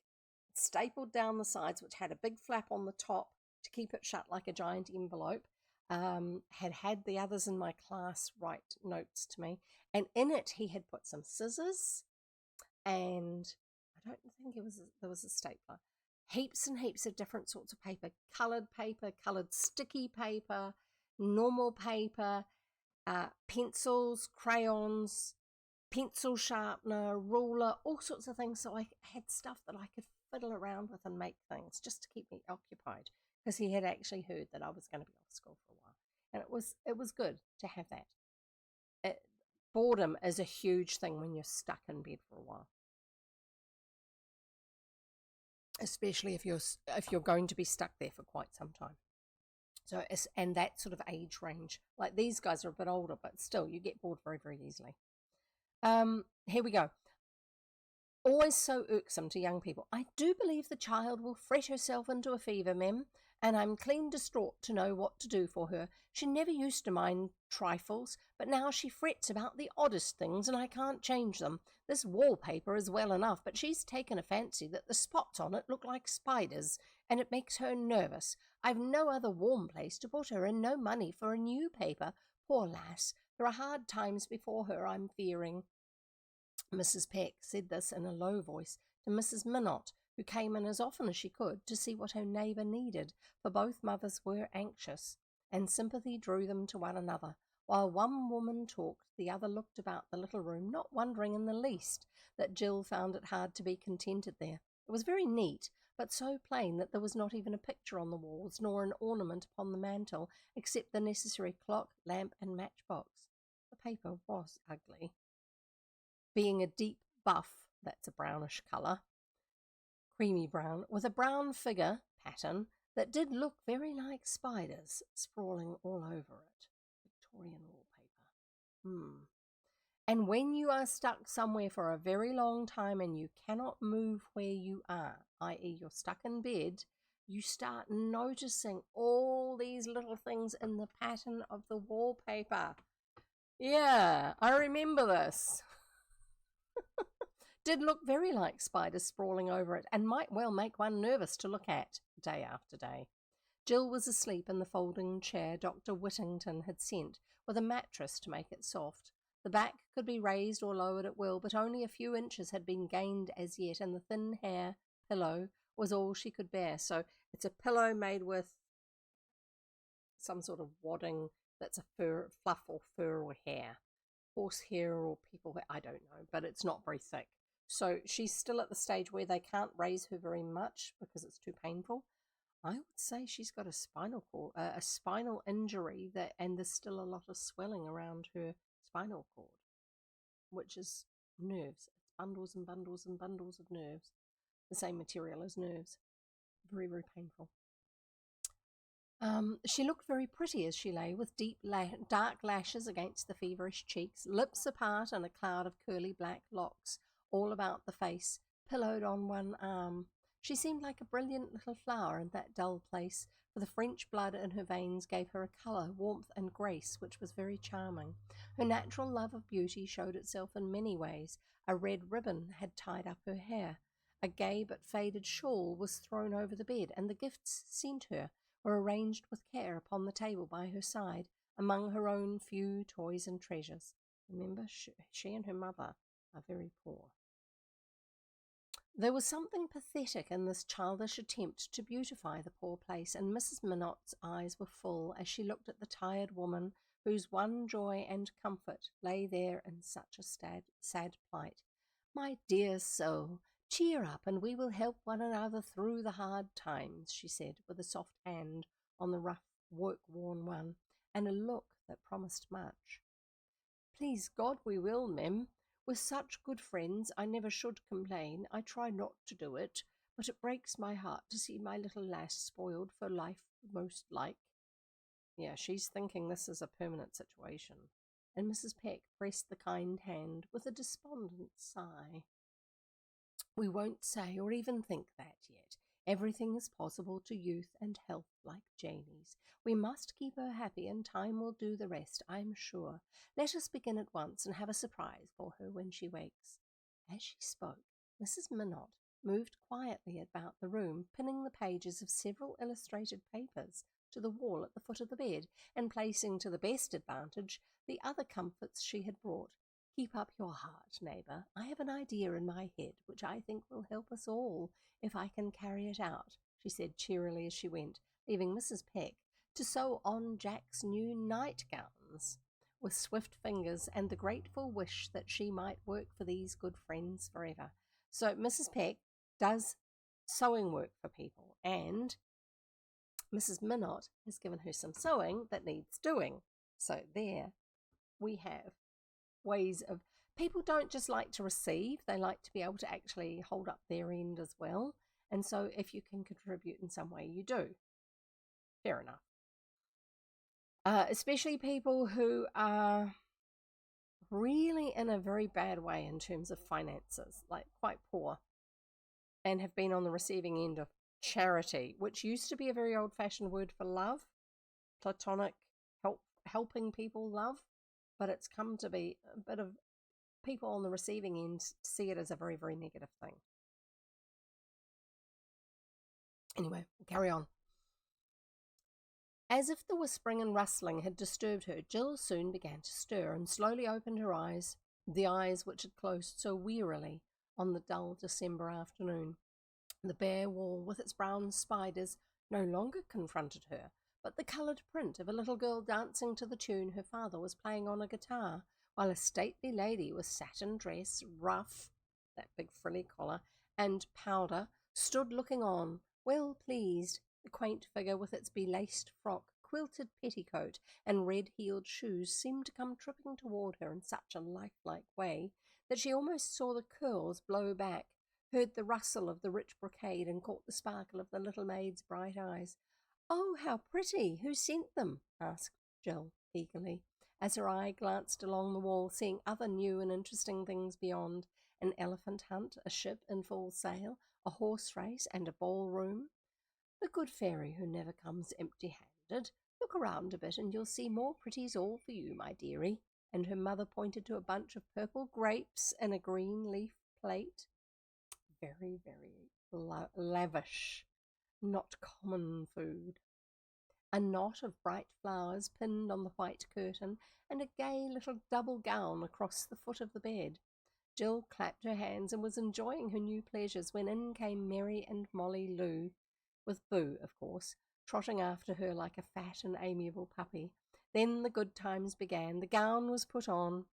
stapled down the sides, which had a big flap on the top to keep it shut like a giant envelope. Had the others in my class write notes to me, and in it he had put some scissors, and I don't think there was a stapler, heaps and heaps of different sorts of paper, coloured sticky paper, normal paper, pencils, crayons, pencil sharpener, ruler, all sorts of things. So I had stuff that I could fiddle around with and make things just to keep me occupied, because he had actually heard that I was going to be off school for a while, and it was good to have that. Boredom is a huge thing when you're stuck in bed for a while, especially if you're going to be stuck there for quite some time. So and that sort of age range, like these guys are a bit older, but still you get bored very, very easily. Here we go. Always so irksome to young people. I do believe the child will fret herself into a fever, Mem, and I'm clean distraught to know what to do for her. She never used to mind trifles, but now she frets about the oddest things, and I can't change them. This wallpaper is well enough, but she's taken a fancy that the spots on it look like spiders, and it makes her nervous. I've no other warm place to put her, and no money for a new paper. Poor lass, there are hard times before her, I'm fearing. Mrs. Peck said this in a low voice to Mrs. Minot, who came in as often as she could to see what her neighbour needed, for both mothers were anxious, and sympathy drew them to one another. While one woman talked, the other looked about the little room, not wondering in the least that Jill found it hard to be contented there. It was very neat, but so plain that there was not even a picture on the walls, nor an ornament upon the mantel, except the necessary clock, lamp, and matchbox. The paper was ugly, being a deep buff, that's a brownish colour, creamy brown, with a brown figure pattern that did look very like spiders sprawling all over it. Victorian wallpaper. And when you are stuck somewhere for a very long time and you cannot move where you are, i.e. you're stuck in bed, you start noticing all these little things in the pattern of the wallpaper. Yeah, I remember this. Did look very like spiders sprawling over it, and might well make one nervous to look at day after day. Jill was asleep in the folding chair Dr. Whittington had sent, with a mattress to make it soft. The back could be raised or lowered at will, but only a few inches had been gained as yet, and the thin hair pillow was all she could bear. So it's a pillow made with some sort of wadding that's a fluff or fur or hair. Horse hair or people hair, I don't know, but it's not very thick. So she's still at the stage where they can't raise her very much because it's too painful. I would say she's got a spinal cord, a spinal injury, and there's still a lot of swelling around her spinal cord, which is nerves. It's bundles and bundles and bundles of nerves, the same material as nerves. Very, very painful. She looked very pretty as she lay, with deep dark lashes against the feverish cheeks, lips apart and a cloud of curly black locks all about the face, pillowed on one arm. She seemed like a brilliant little flower in that dull place, for the French blood in her veins gave her a colour, warmth, and grace which was very charming. Her natural love of beauty showed itself in many ways. A red ribbon had tied up her hair. A gay but faded shawl was thrown over the bed, and the gifts sent her were arranged with care upon the table by her side, among her own few toys and treasures. Remember, she and her mother are very poor. There was something pathetic in this childish attempt to beautify the poor place, and Mrs. Minot's eyes were full as she looked at the tired woman whose one joy and comfort lay there in such a sad plight. My dear soul, cheer up, and we will help one another through the hard times, she said, with a soft hand on the rough, work-worn one, and a look that promised much. Please God we will, Mem. With such good friends, I never should complain. I try not to do it, but it breaks my heart to see my little lass spoiled for life most like. Yeah, she's thinking this is a permanent situation. And Mrs. Peck pressed the kind hand with a despondent sigh. We won't say or even think that yet. Everything is possible to youth and health like Janie's. We must keep her happy, and time will do the rest, I'm sure. Let us begin at once and have a surprise for her when she wakes. As she spoke, Mrs. Minot moved quietly about the room, pinning the pages of several illustrated papers to the wall at the foot of the bed, and placing to the best advantage the other comforts she had brought. Keep up your heart, neighbour. I have an idea in my head which I think will help us all if I can carry it out, she said cheerily as she went, leaving Mrs. Peck to sew on Jack's new nightgowns with swift fingers and the grateful wish that she might work for these good friends forever. So Mrs. Peck does sewing work for people, and Mrs. Minot has given her some sewing that needs doing. So there we have ways of, people don't just like to receive, they like to be able to actually hold up their end as well. And so if you can contribute in some way, you do. Fair enough. Especially people who are really in a very bad way in terms of finances, like quite poor, and have been on the receiving end of charity, which used to be a very old-fashioned word for love, platonic helping people love, but it's come to be a bit of, people on the receiving end see it as a very, very negative thing. Anyway, carry on. As if the whispering and rustling had disturbed her, Jill soon began to stir and slowly opened her eyes, the eyes which had closed so wearily on the dull December afternoon. The bare wall with its brown spiders no longer confronted her, but the coloured print of a little girl dancing to the tune her father was playing on a guitar, while a stately lady with satin dress, ruff, that big frilly collar, and powder, stood looking on, well pleased. The quaint figure with its belaced frock, quilted petticoat, and red-heeled shoes seemed to come tripping toward her in such a lifelike way that she almost saw the curls blow back, heard the rustle of the rich brocade, and caught the sparkle of the little maid's bright eyes. "Oh, how pretty! Who sent them?" asked Jill eagerly, as her eye glanced along the wall, seeing other new and interesting things beyond, an elephant hunt, a ship in full sail, a horse race, and a ballroom. "The good fairy who never comes empty-handed. Look around a bit and you'll see more pretties all for you, my dearie." And her mother pointed to a bunch of purple grapes in a green leaf plate. Very, very lavish, not common food. A knot of bright flowers pinned on the white curtain, and a gay little double gown across the foot of the bed. Jill clapped her hands and was enjoying her new pleasures when in came Mary and Molly Lou, with Boo, of course, trotting after her like a fat and amiable puppy. Then the good times began. The gown was put on,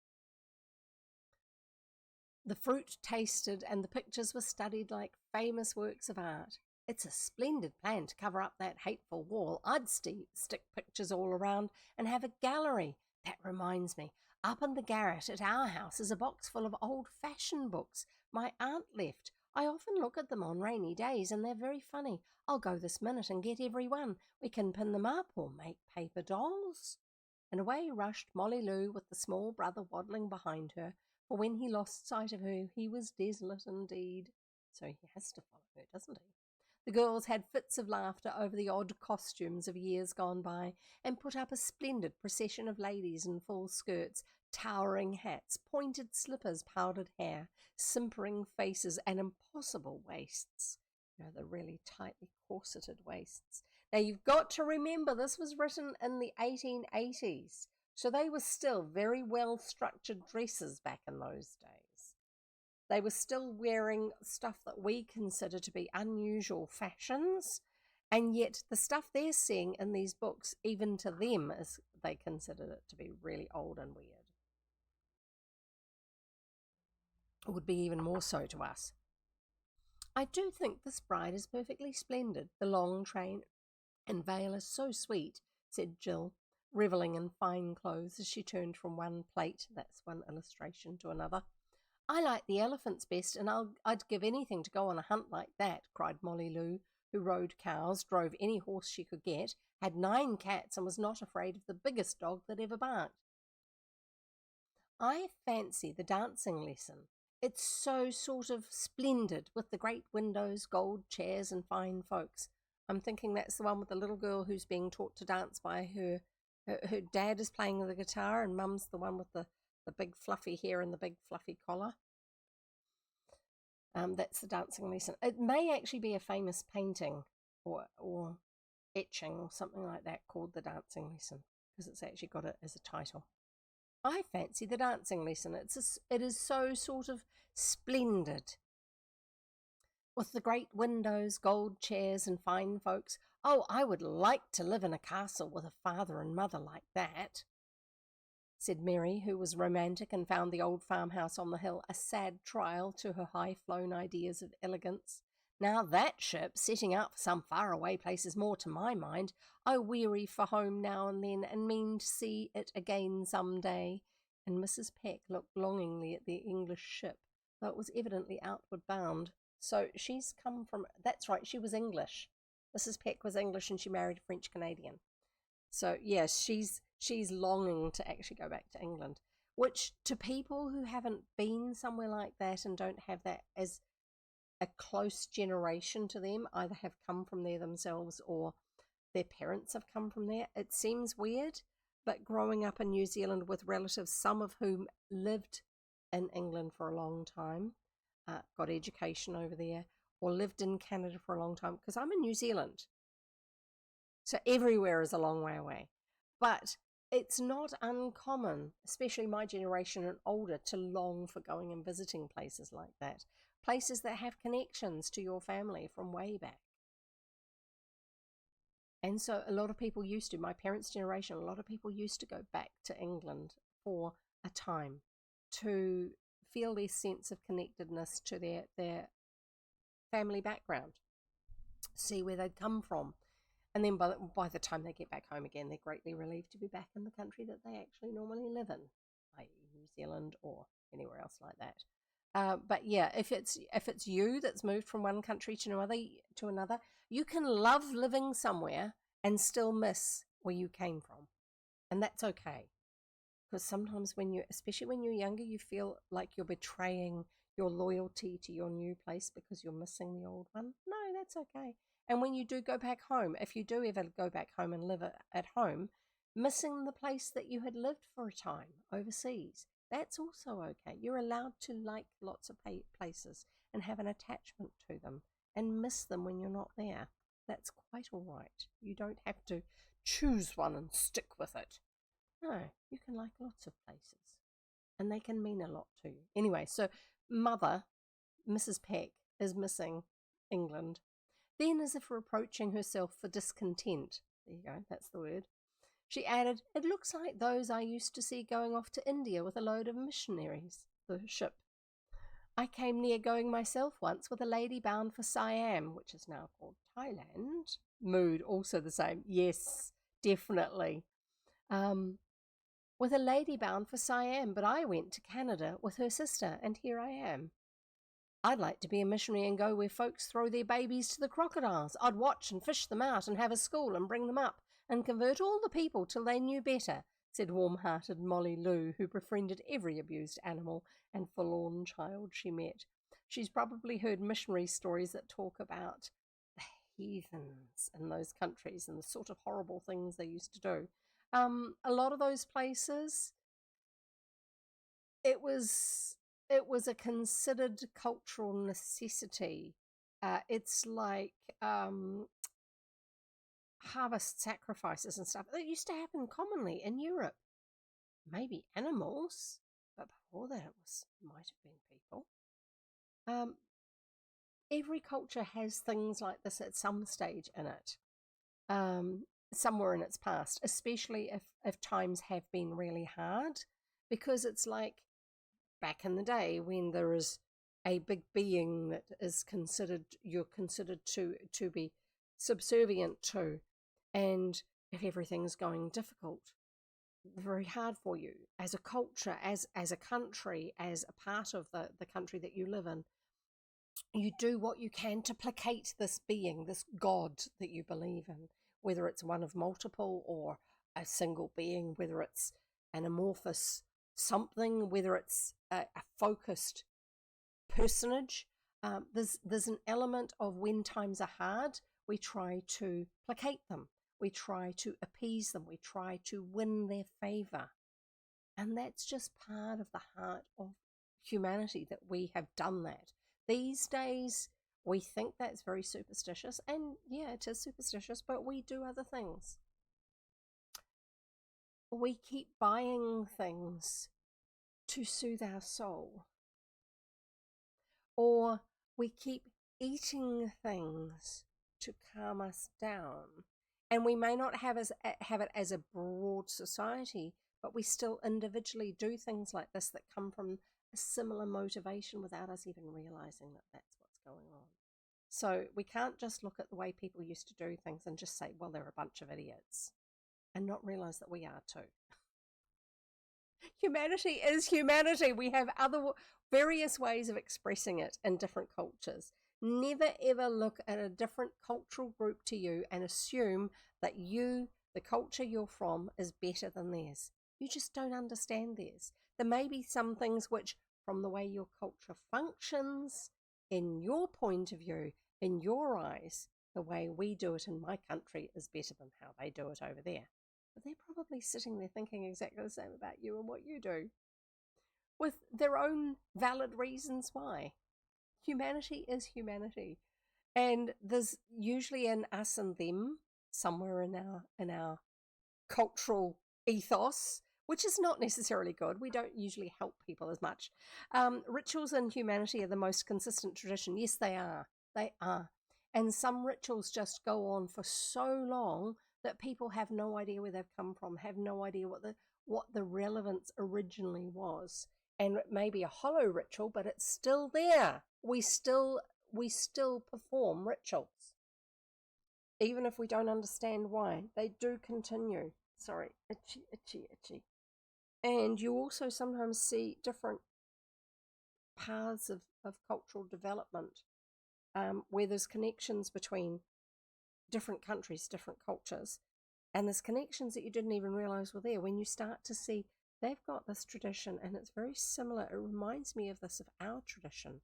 the fruit tasted, and the pictures were studied like famous works of art. "It's a splendid plan to cover up that hateful wall. I'd stick pictures all around and have a gallery. That reminds me, up in the garret at our house is a box full of old-fashioned books my aunt left. I often look at them on rainy days, and they're very funny. I'll go this minute and get every one. We can pin them up or make paper dolls." And away rushed Molly Lou with the small brother waddling behind her, for when he lost sight of her, he was desolate indeed. So he has to follow her, doesn't he? The girls had fits of laughter over the odd costumes of years gone by, and put up a splendid procession of ladies in full skirts, towering hats, pointed slippers, powdered hair, simpering faces, and impossible waists. The really tightly corseted waists. Now, you've got to remember this was written in the 1880s, so they were still very well-structured dresses back in those days. They were still wearing stuff that we consider to be unusual fashions, and yet the stuff they're seeing in these books, even to them, is they considered it to be really old and weird. It would be even more so to us. "I do think this bride is perfectly splendid. The long train and veil is so sweet," said Jill, revelling in fine clothes as she turned from one plate, that's one illustration, to another. "I like the elephants best, and I'd give anything to go on a hunt like that," cried Molly Lou, who rode cows, drove any horse she could get, had 9 cats, and was not afraid of the biggest dog that ever barked. "I fancy the dancing lesson. It's so sort of splendid, with the great windows, gold chairs, and fine folks. I'm thinking that's the one with the little girl who's being taught to dance by her dad is playing the guitar, and mum's the one with the big fluffy hair and the big fluffy collar." That's the dancing lesson. It may actually be a famous painting or etching or something like that called the dancing lesson, because it's actually got it as a title. I fancy the dancing lesson. It is so sort of splendid, with the great windows, gold chairs, and fine folks. Oh, I would like to live in a castle with a father and mother like that, said Mary, who was romantic and found the old farmhouse on the hill a sad trial to her high-flown ideas of elegance. Now that ship setting out for some far-away place is more to my mind. I weary for home now and then, and mean to see it again some day. And Mrs. Peck looked longingly at the English ship, though it was evidently outward bound. So she's come from, that's right, she was English. Mrs. Peck was English and she married a French Canadian. So yes, she's longing to actually go back to England, which to people who haven't been somewhere like that and don't have that as a close generation to them, either have come from there themselves or their parents have come from there, it seems weird. But growing up in New Zealand with relatives, some of whom lived in England for a long time, got education over there, or lived in Canada for a long time, because I'm in New Zealand. So everywhere is a long way away. But it's not uncommon, especially my generation and older, to long for going and visiting places like that. Places that have connections to your family from way back. And so a lot of people used to, my parents' generation, a lot of people used to go back to England for a time to feel their sense of connectedness to their family background, see where they'd come from. And then by the time they get back home again, they're greatly relieved to be back in the country that they actually normally live in, i.e. New Zealand or anywhere else like that. But yeah, if it's you that's moved from one country to another, you can love living somewhere and still miss where you came from, and that's okay. Because sometimes especially when you're younger, you feel like you're betraying your loyalty to your new place because you're missing the old one. No, that's okay. And when you do go back home, if you do ever go back home and live at home, missing the place that you had lived for a time overseas, that's also okay. You're allowed to like lots of places and have an attachment to them and miss them when you're not there. That's quite all right. You don't have to choose one and stick with it. No, you can like lots of places and they can mean a lot to you. Anyway, so mother, Mrs. Peck, is missing England. Then, as if reproaching herself for discontent, there you go, that's the word, she added, "It looks like those I used to see going off to India with a load of missionaries, the ship. I came near going myself once with a lady bound for Siam, which is now called Thailand." Mood, also the same. Yes, definitely. With a lady bound for Siam, but I went to Canada with her sister, and here I am. I'd like to be a missionary and go where folks throw their babies to the crocodiles. I'd watch and fish them out and have a school and bring them up and convert all the people till they knew better, said warm-hearted Molly Lou, who befriended every abused animal and forlorn child she met. She's probably heard missionary stories that talk about the heathens in those countries and the sort of horrible things they used to do. A lot of those places, it was a considered cultural necessity. It's like harvest sacrifices and stuff that used to happen commonly in Europe. Maybe animals, but before that might have been people. Every culture has things like this at some stage in it, somewhere in its past, especially if times have been really hard, because it's like back in the day when there is a big being that is you're considered to be subservient to, and if everything's going difficult, very hard for you as a culture, as a country, as a part of the country that you live in, you do what you can to placate this being, this God that you believe in, whether it's one of multiple or a single being, whether it's an amorphous something, whether it's a focused personage. There's an element of when times are hard, we try to placate them, we try to appease them, we try to win their favor. And that's just part of the heart of humanity, that we have done that. These days, we think that's very superstitious, and yeah, it is superstitious, but we do other things. We keep buying things to soothe our soul, or we keep eating things to calm us down. And we may not have it as a broad society, but we still individually do things like this that come from a similar motivation without us even realizing that that's what's going on. So we can't just look at the way people used to do things and just say, well, they're a bunch of idiots, and not realize that we are too. Humanity is humanity. We have other various ways of expressing it in different cultures. Never ever look at a different cultural group to you and assume that you, the culture you're from, is better than theirs. You just don't understand theirs. There may be some things which, from the way your culture functions, in your point of view, in your eyes, the way we do it in my country is better than how they do it over there. But they're probably sitting there thinking exactly the same about you and what you do, with their own valid reasons why. Humanity is humanity, and there's usually an us and them somewhere in our cultural ethos, which is not necessarily good. We don't usually help people as much. Rituals in humanity are the most consistent tradition. Yes, they are. They are. And some rituals just go on for so long that people have no idea where they've come from, have no idea what the relevance originally was. And it may be a hollow ritual, but it's still there. We still perform rituals, even if we don't understand why. They do continue. Sorry, itchy. And you also sometimes see different paths of cultural development, where there's connections between different countries, different cultures, and there's connections that you didn't even realize were there. When you start to see they've got this tradition and it's very similar, it reminds me of this, of our tradition.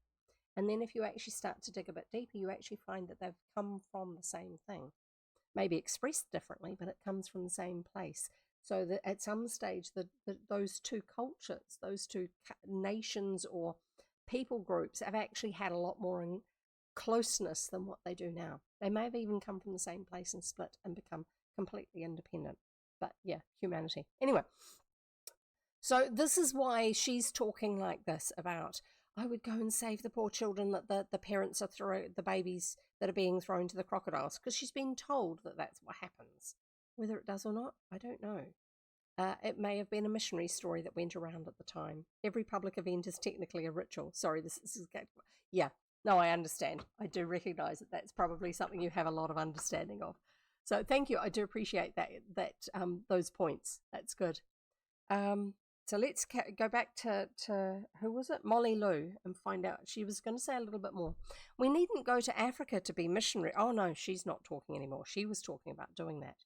And then if you actually start to dig a bit deeper, you actually find that they've come from the same thing, maybe expressed differently, but it comes from the same place. So that at some stage, those two cultures, those two nations or people groups have actually had a lot more in closeness than what they do now. They may have even come from the same place and split and become completely independent. But yeah, humanity. Anyway, so this is why she's talking like this about, I would go and save the poor children that the parents are the babies that are being thrown to the crocodiles, because she's been told that that's what happens. Whether it does or not, I don't know. It may have been a missionary story that went around at the time. Every public event is technically a ritual. Sorry, this is yeah. No, I understand. I do recognize that that's probably something you have a lot of understanding of. So thank you. I do appreciate that those points. That's good. So let's go back to who was it? Molly Lou, and find out. She was going to say a little bit more. We needn't go to Africa to be missionary. Oh no, she's not talking anymore. She was talking about doing that.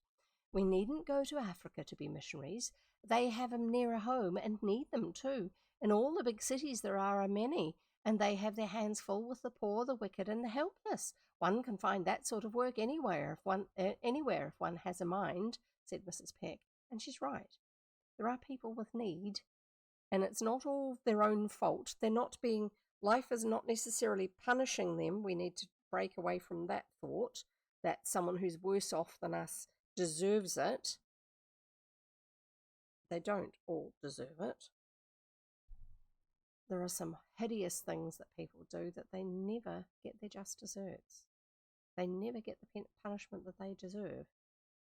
We needn't go to Africa to be missionaries. They have them nearer home and need them too. In all the big cities there are many, and they have their hands full with the poor, the wicked, and the helpless. One can find that sort of work anywhere if one has a mind, said Mrs. Peck. And she's right. There are people with need, and it's not all their own fault. Life is not necessarily punishing them. We need to break away from that thought that someone who's worse off than us deserves it. They don't all deserve it. There are some hideous things that people do that they never get their just desserts. They never get the punishment that they deserve.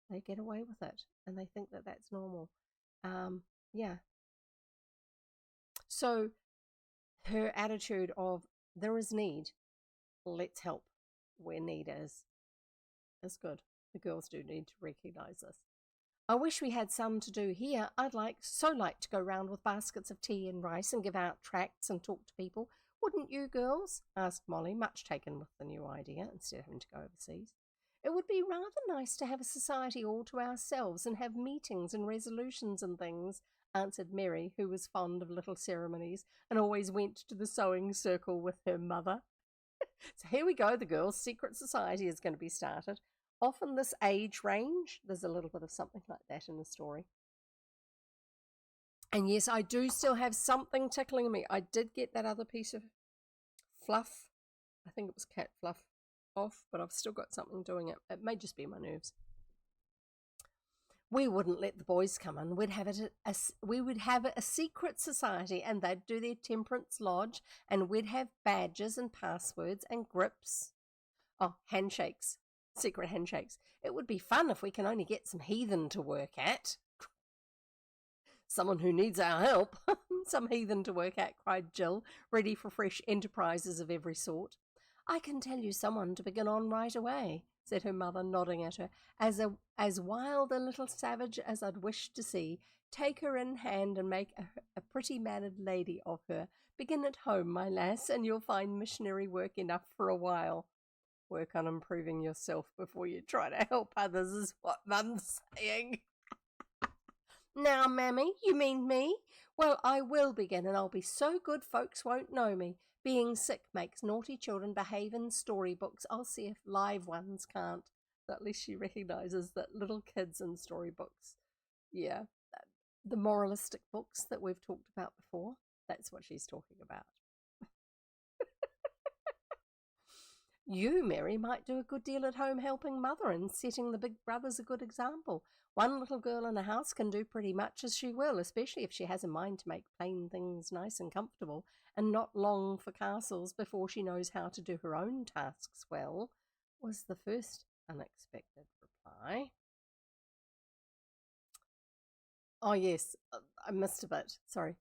They get away with it, and they think that that's normal. Yeah. So her attitude of there is need, let's help where need is good. The girls do need to recognize this. I wish we had some to do here. I'd like to go round with baskets of tea and rice and give out tracts and talk to people. Wouldn't you, girls? Asked Molly, much taken with the new idea, instead of having to go overseas. It would be rather nice to have a society all to ourselves and have meetings and resolutions and things, answered Mary, who was fond of little ceremonies and always went to the sewing circle with her mother. So here we go, the girls' secret society is going to be started. Often this age range, there's a little bit of something like that in the story. And yes, I do still have something tickling me. I did get that other piece of fluff I think it was cat fluff off, but I've still got something doing it. It may just be my nerves. We wouldn't let the boys come in. We would have a secret society, and they'd do their temperance lodge, and we'd have badges and passwords and grips. Oh, handshakes, secret handshakes. It would be fun if we can only get some heathen to work at. Someone who needs our help. Some heathen to work at, cried Jill, ready for fresh enterprises of every sort. I can tell you someone to begin on right away, said her mother, nodding at her. As wild a little savage as I'd wish to see. Take her in hand and make a pretty mannered lady of her. Begin at home, my lass, and you'll find missionary work enough for a while. Work on improving yourself before you try to help others is what Mum's saying. Now, Mammy, you mean me? Well, I will begin, and I'll be so good folks won't know me. Being sick makes naughty children behave in storybooks. I'll see if live ones can't. So at least she recognises that little kids in storybooks, yeah, the moralistic books that we've talked about before, that's what she's talking about. You, Mary, might do a good deal at home helping mother and setting the big brothers a good example. One little girl in a house can do pretty much as she will, especially if she has a mind to make plain things nice and comfortable and not long for castles before she knows how to do her own tasks well, was the first unexpected reply. Oh, yes, I missed a bit. Sorry.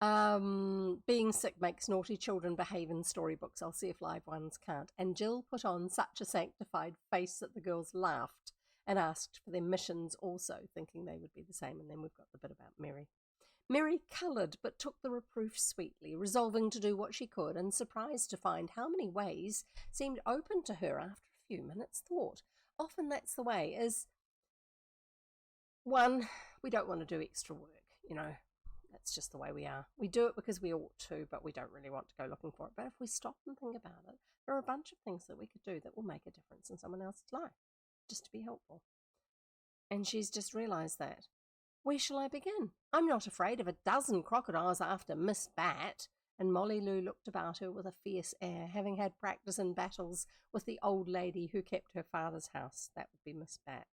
Being sick makes naughty children behave in storybooks. I'll see if live ones can't. And Jill put on such a sanctified face that the girls laughed and asked for their missions also, thinking they would be the same. And then we've got the bit about Mary. Mary coloured, but took the reproof sweetly, resolving to do what she could, and surprised to find how many ways seemed open to her after a few minutes' thought. Often that's the way, is one, we don't want to do extra work, That's just the way we are. We do it because we ought to, but we don't really want to go looking for it. But if we stop and think about it, there are a bunch of things that we could do that will make a difference in someone else's life, just to be helpful. And she's just realised that. Where shall I begin? I'm not afraid of a dozen crocodiles after Miss Bat. And Molly Lou looked about her with a fierce air, having had practice in battles with the old lady who kept her father's house. That would be Miss Bat.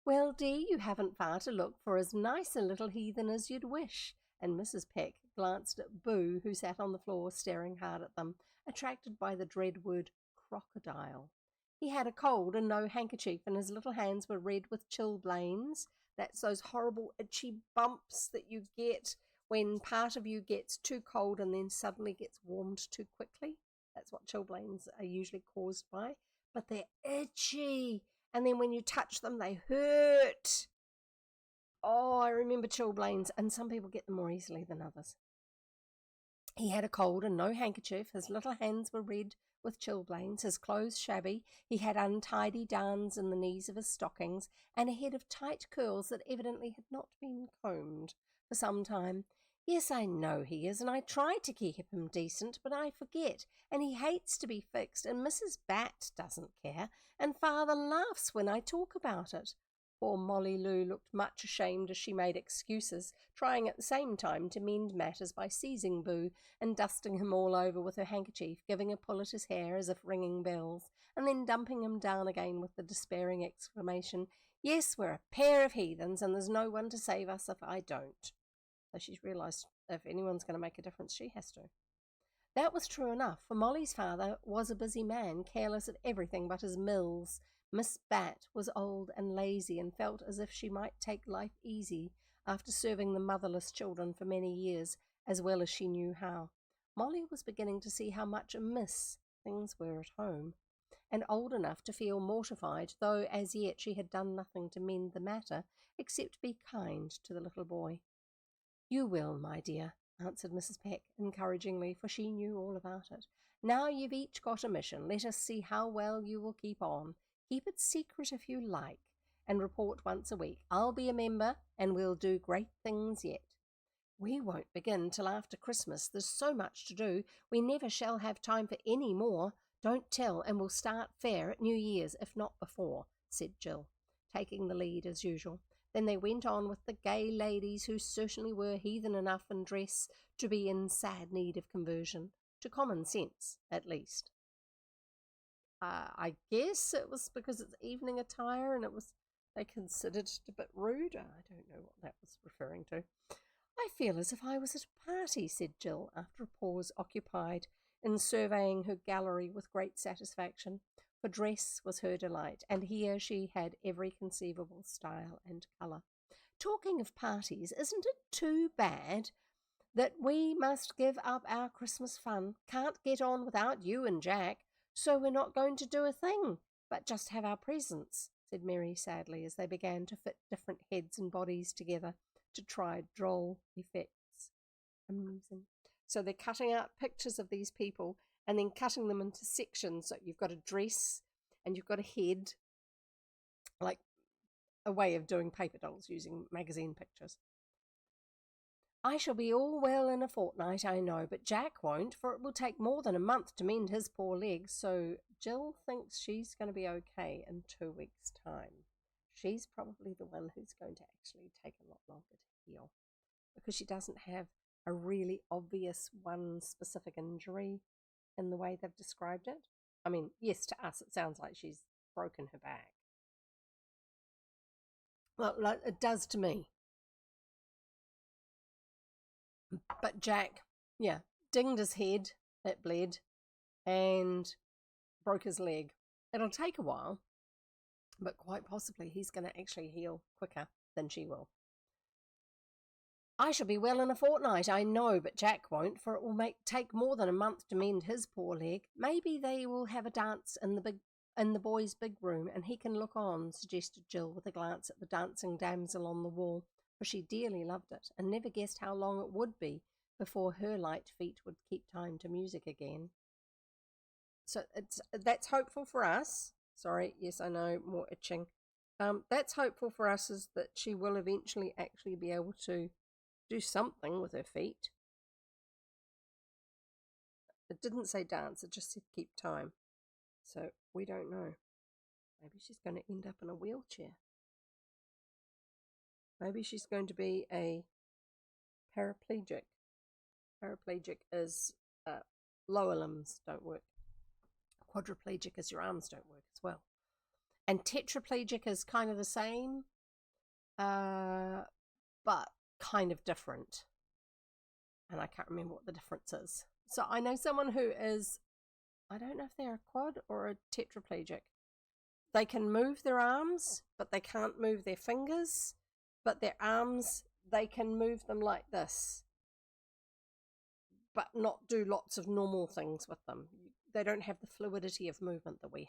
Well, dear, you haven't far to look for as nice a little heathen as you'd wish. And Mrs. Peck glanced at Boo, who sat on the floor staring hard at them, attracted by the dread word crocodile. He had a cold and no handkerchief, and his little hands were red with chilblains. That's those horrible itchy bumps that you get when part of you gets too cold and then suddenly gets warmed too quickly. That's what chilblains are usually caused by. But they're itchy, and then when you touch them, they hurt. Oh, I remember chilblains, and some people get them more easily than others. He had a cold and no handkerchief. His little hands were red with chilblains, his clothes shabby. He had untidy darns in the knees of his stockings, and a head of tight curls that evidently had not been combed for some time. Yes, I know he is, and I try to keep him decent, but I forget, and he hates to be fixed, and Mrs. Bat doesn't care, and Father laughs when I talk about it. Poor Molly Lou looked much ashamed as she made excuses, trying at the same time to mend matters by seizing Boo and dusting him all over with her handkerchief, giving a pull at his hair as if ringing bells, and then dumping him down again with the despairing exclamation, Yes, we're a pair of heathens, and there's no one to save us if I don't. So she's realised if anyone's going to make a difference, she has to. That was true enough, for Molly's father was a busy man, careless of everything but his mills. Miss Bat was old and lazy and felt as if she might take life easy after serving the motherless children for many years, as well as she knew how. Molly was beginning to see how much amiss things were at home, and old enough to feel mortified, though as yet she had done nothing to mend the matter, except be kind to the little boy. You will, my dear, answered Mrs. Peck encouragingly, for she knew all about it. Now you've each got a mission. Let us see how well you will keep on. Keep it secret if you like, and report once a week. I'll be a member, and we'll do great things yet. We won't begin till after Christmas. There's so much to do. We never shall have time for any more. Don't tell, and we'll start fair at New Year's, if not before, said Jill, taking the lead as usual. Then they went on with the gay ladies, who certainly were heathen enough in dress to be in sad need of conversion, to common sense at least. I guess it was because it's evening attire and they considered it a bit rude. I don't know what that was referring to. I feel as if I was at a party, said Jill, after a pause occupied in surveying her gallery with great satisfaction. For dress was her delight, and here she had every conceivable style and colour. Talking of parties, isn't it too bad that we must give up our Christmas fun? Can't get on without you and Jack, so we're not going to do a thing, but just have our presents, said Mary sadly as they began to fit different heads and bodies together to try droll effects. Amusing. So they're cutting out pictures of these people and then cutting them into sections. So you've got a dress and you've got a head, like a way of doing paper dolls using magazine pictures. I shall be all well in a fortnight, I know, but Jack won't, for it will take more than a month to mend his poor legs, so Jill thinks she's going to be okay in 2 weeks' time. She's probably the one who's going to actually take a lot longer to heal, because she doesn't have a really obvious one specific injury in the way they've described it. I mean, yes, to us it sounds like she's broken her back. Well, like it does to me. But Jack, yeah, dinged his head, it bled, and broke his leg. It'll take a while, but quite possibly he's going to actually heal quicker than she will. I shall be well in a fortnight, I know, but Jack won't, for it will take more than a month to mend his poor leg. Maybe they will have a dance in the boys' big room, and he can look on, suggested Jill with a glance at the dancing damsel on the wall, for she dearly loved it, and never guessed how long it would be before her light feet would keep time to music again. So that's hopeful for us. Sorry, yes, I know, more itching. That's hopeful for us, is that she will eventually actually be able to do something with her feet. It didn't say dance, it just said keep time. So we don't know. Maybe she's going to end up in a wheelchair. Maybe she's going to be a paraplegic. Paraplegic is lower limbs don't work. Quadriplegic is your arms don't work as well. And tetraplegic is kind of the same, but kind of different. And I can't remember what the difference is. So I know someone who is, I don't know if they're a quad or a tetraplegic. They can move their arms, but they can't move their fingers. But their arms, they can move them like this, but not do lots of normal things with them. They don't have the fluidity of movement that we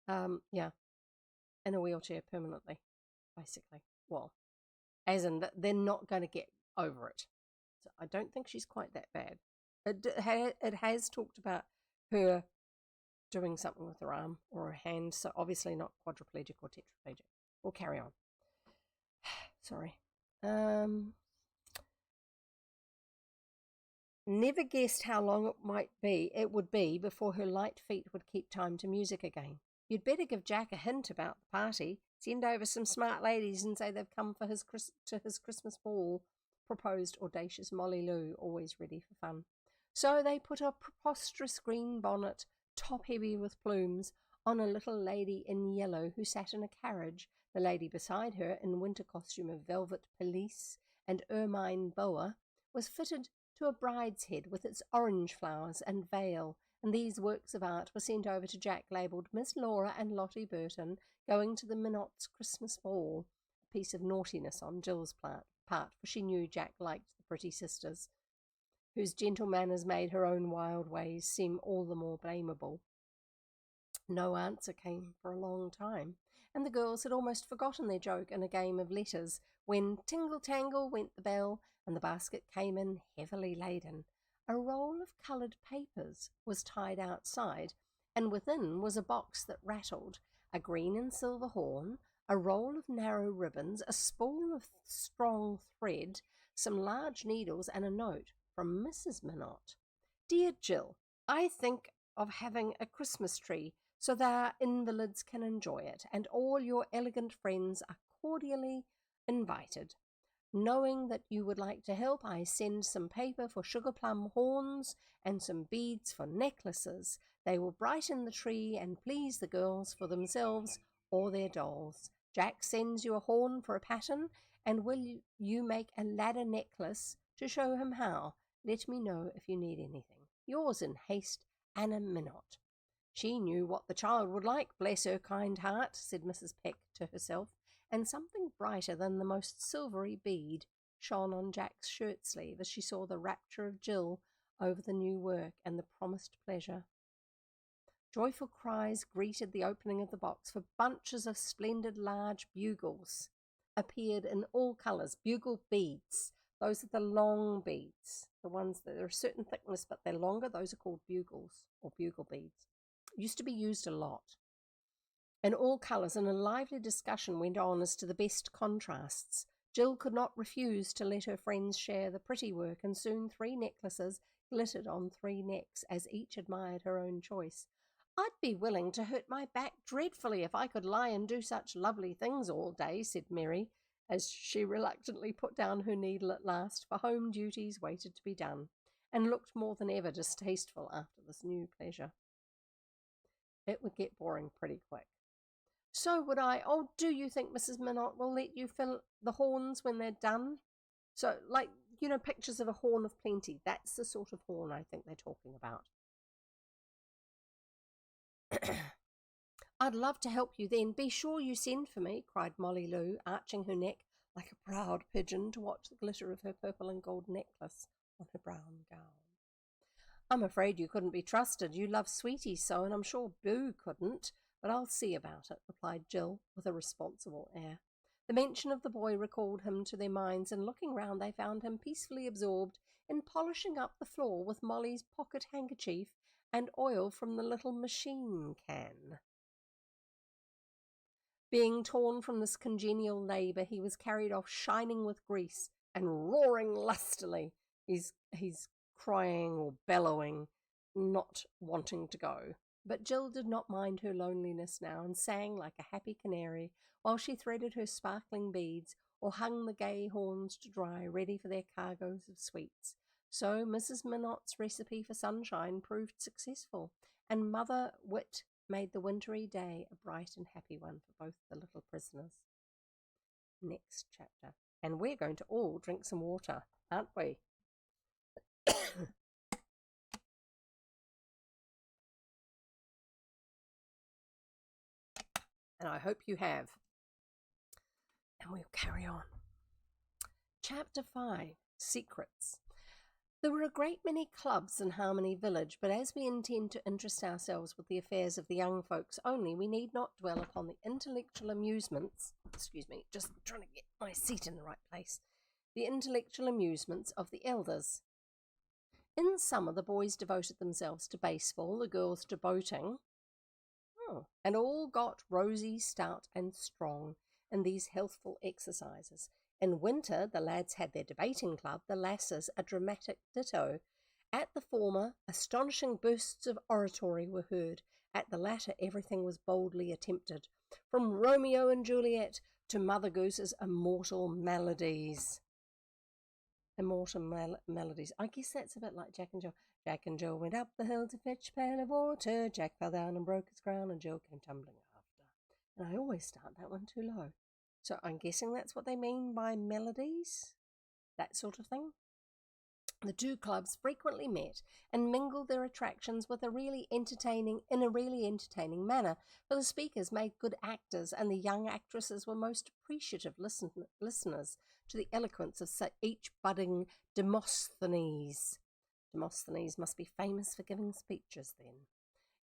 have. Yeah, in a wheelchair permanently, basically. Well, as in that they're not going to get over it. So I don't think she's quite that bad. It has talked about her doing something with her arm or her hand, so obviously not quadriplegic or tetraplegic. We'll carry on. Sorry. Never guessed how long it would be before her light feet would keep time to music again. You'd better give Jack a hint about the party. Send over some smart ladies and say they've come for his Christmas ball, proposed audacious Molly Lou, always ready for fun. So they put a preposterous green bonnet, top-heavy with plumes, on a little lady in yellow who sat in a carriage, the lady beside her, in winter costume of velvet pelisse and ermine boa, was fitted to a bride's head with its orange flowers and veil, and these works of art were sent over to Jack, labelled Miss Laura and Lottie Burton, going to the Minotts' Christmas ball, a piece of naughtiness on Jill's part, for she knew Jack liked the pretty sisters, whose gentle manners made her own wild ways seem all the more blamable. No answer came for a long time, and the girls had almost forgotten their joke in a game of letters, when tingle-tangle went the bell, and the basket came in heavily laden. A roll of coloured papers was tied outside, and within was a box that rattled, a green and silver horn, a roll of narrow ribbons, a spool of strong thread, some large needles, and a note from Mrs. Minott. Dear Jill, I think of having a Christmas tree so that our invalids can enjoy it, and all your elegant friends are cordially invited. Knowing that you would like to help, I send some paper for sugar plum horns and some beads for necklaces. They will brighten the tree and please the girls for themselves or their dolls. Jack sends you a horn for a pattern, and will you make a ladder necklace to show him how? Let me know if you need anything. Yours in haste, Anna Minot. She knew what the child would like, bless her kind heart, said Mrs. Peck to herself, and something brighter than the most silvery bead shone on Jack's shirt sleeve as she saw the rapture of Jill over the new work and the promised pleasure. Joyful cries greeted the opening of the box, for bunches of splendid large bugles appeared in all colours. Bugle beads. Those are the long beads. The ones that are a certain thickness but they're longer. Those are called bugles or bugle beads. Used to be used a lot. In all colours, and a lively discussion went on as to the best contrasts. Jill could not refuse to let her friends share the pretty work, and soon 3 necklaces glittered on 3 necks as each admired her own choice. I'd be willing to hurt my back dreadfully if I could lie and do such lovely things all day, said Mary, as she reluctantly put down her needle at last, for home duties waited to be done, and looked more than ever distasteful after this new pleasure. It would get boring pretty quick. So would I. Oh, do you think Mrs. Minot will let you fill the horns when they're done? So, like, pictures of a horn of plenty. That's the sort of horn I think they're talking about. I'd love to help you then. Be sure you send for me, cried Molly Lou, arching her neck like a proud pigeon to watch the glitter of her purple and gold necklace on her brown gown. I'm afraid you couldn't be trusted. You love sweeties so, and I'm sure Boo couldn't, but I'll see about it, replied Jill with a responsible air. The mention of the boy recalled him to their minds, and looking round they found him peacefully absorbed in polishing up the floor with Molly's pocket handkerchief and oil from the little machine can. Being torn from this congenial labour, he was carried off shining with grease and roaring lustily. He's crying or bellowing, not wanting to go. But Jill did not mind her loneliness now, and sang like a happy canary while she threaded her sparkling beads or hung the gay horns to dry, ready for their cargoes of sweets. So Mrs. Minot's recipe for sunshine proved successful, and Mother Wit made the wintry day a bright and happy one for both the little prisoners. Next chapter. And we're going to all drink some water, aren't we? And I hope you have. And we'll carry on. Chapter 5, Secrets. There were a great many clubs in Harmony Village, but as we intend to interest ourselves with the affairs of the young folks only, we need not dwell upon the intellectual amusements, just trying to get my seat in the right place, the intellectual amusements of the elders. In summer, the boys devoted themselves to baseball, the girls to boating, and all got rosy, stout, and strong in these healthful exercises. In winter, the lads had their debating club, the lasses a dramatic ditto. At the former, astonishing bursts of oratory were heard. At the latter, everything was boldly attempted, from Romeo and Juliet to Mother Goose's immortal melodies. Melodies. I guess that's a bit like Jack and Jill. Jack and Jill went up the hill to fetch a pail of water. Jack fell down and broke his crown, and Jill came tumbling after. And I always start that one too low. So I'm guessing that's what they mean by melodies, that sort of thing. The two clubs frequently met and mingled their attractions in a really entertaining manner, for the speakers made good actors, and the young actresses were most appreciative listeners to the eloquence of each budding Demosthenes. Demosthenes must be famous for giving speeches then.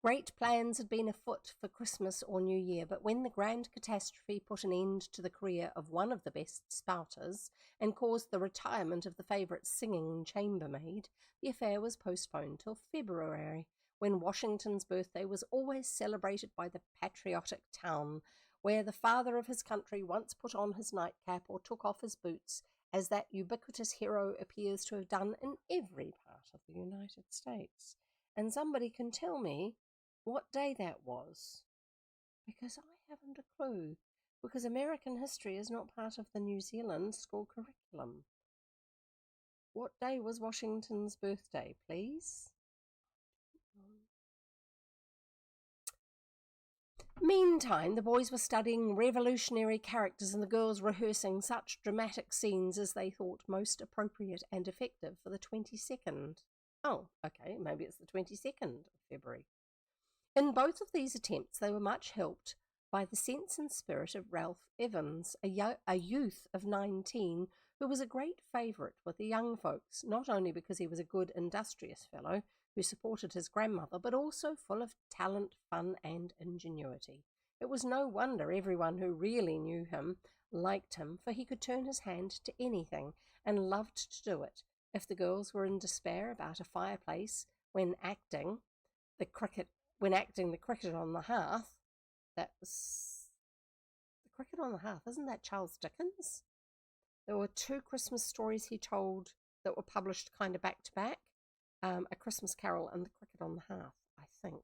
Great plans had been afoot for Christmas or New Year, but when the grand catastrophe put an end to the career of one of the best spouters and caused the retirement of the favourite singing chambermaid, the affair was postponed till February, when Washington's birthday was always celebrated by the patriotic town, where the father of his country once put on his nightcap or took off his boots, as that ubiquitous hero appears to have done in every part of the United States. And somebody can tell me what day that was, because I haven't a clue. because American history is not part of the New Zealand school curriculum. What day was Washington's birthday, please? Meantime, the boys were studying revolutionary characters and the girls rehearsing such dramatic scenes as they thought most appropriate and effective for the 22nd. Oh, okay, maybe it's the 22nd of February. In both of these attempts, they were much helped by the sense and spirit of Ralph Evans, a youth of 19 who was a great favourite with the young folks, not only because he was a good, industrious fellow who supported his grandmother, but also full of talent, fun, and ingenuity. It was no wonder everyone who really knew him liked him, for he could turn his hand to anything and loved to do it. If the girls were in despair about a fireplace when acting the cricket on the hearth, that was the cricket on the hearth. Isn't that Charles Dickens? There were 2 Christmas stories he told that were published kind of back to back. A Christmas Carol and the Cricket on the Hearth, I think.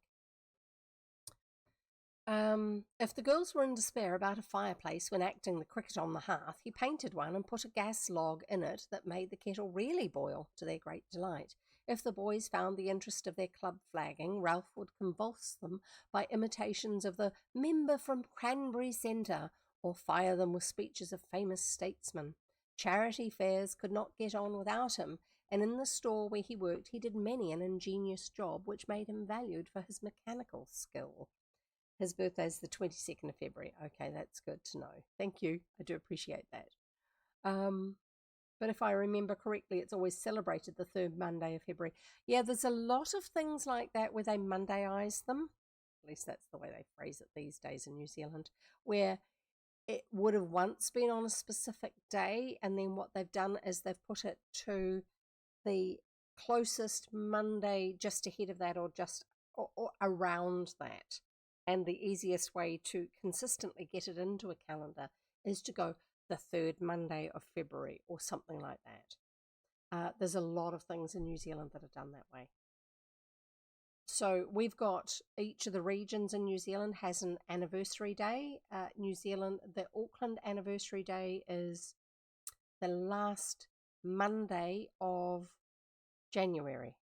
If the girls were in despair about a fireplace when acting the Cricket on the Hearth, he painted one and put a gas log in it that made the kettle really boil, to their great delight. If the boys found the interest of their club flagging, Ralph would convulse them by imitations of the member from Cranberry Centre, or fire them with speeches of famous statesmen. Charity fairs could not get on without him, and in the store where he worked he did many an ingenious job which made him valued for his mechanical skill. His birthday is the 22nd of February. Okay, that's good to know. Thank you. I do appreciate that. But if I remember correctly, it's always celebrated the 3rd Monday of February. Yeah, there's a lot of things like that where they Mondayize them. At least that's the way they phrase it these days in New Zealand, where it would have once been on a specific day, and then what they've done is they've put it to the closest Monday just ahead of that, or just or around that. And the easiest way to consistently get it into a calendar is to go the 3rd Monday of February or something like that. There's a lot of things in New Zealand that are done that way. So we've got each of the regions in New Zealand has an anniversary day. The Auckland anniversary day is the last Monday of January.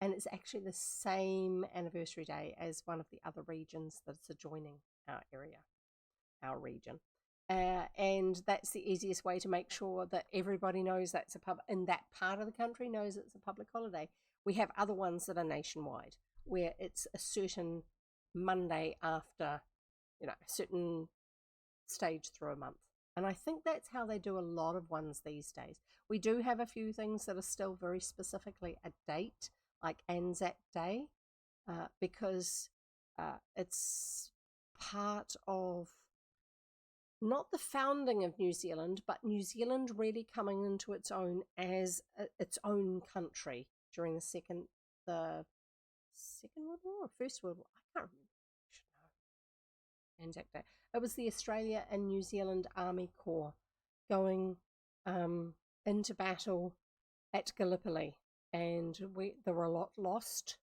And it's actually the same anniversary day as one of the other regions that's adjoining our area, our region. And that's the easiest way to make sure that everybody knows that's in that part of the country knows it's a public holiday. We have other ones that are nationwide, where it's a certain Monday after, a certain stage through a month. And I think that's how they do a lot of ones these days. We do have a few things that are still very specifically a date, like Anzac Day, because it's part of not the founding of New Zealand, but New Zealand really coming into its own as its own country during the Second World War or First World War. I can't remember. I should know. Anzac Day. It was the Australia and New Zealand Army Corps going into battle at Gallipoli, and there were a lot lost.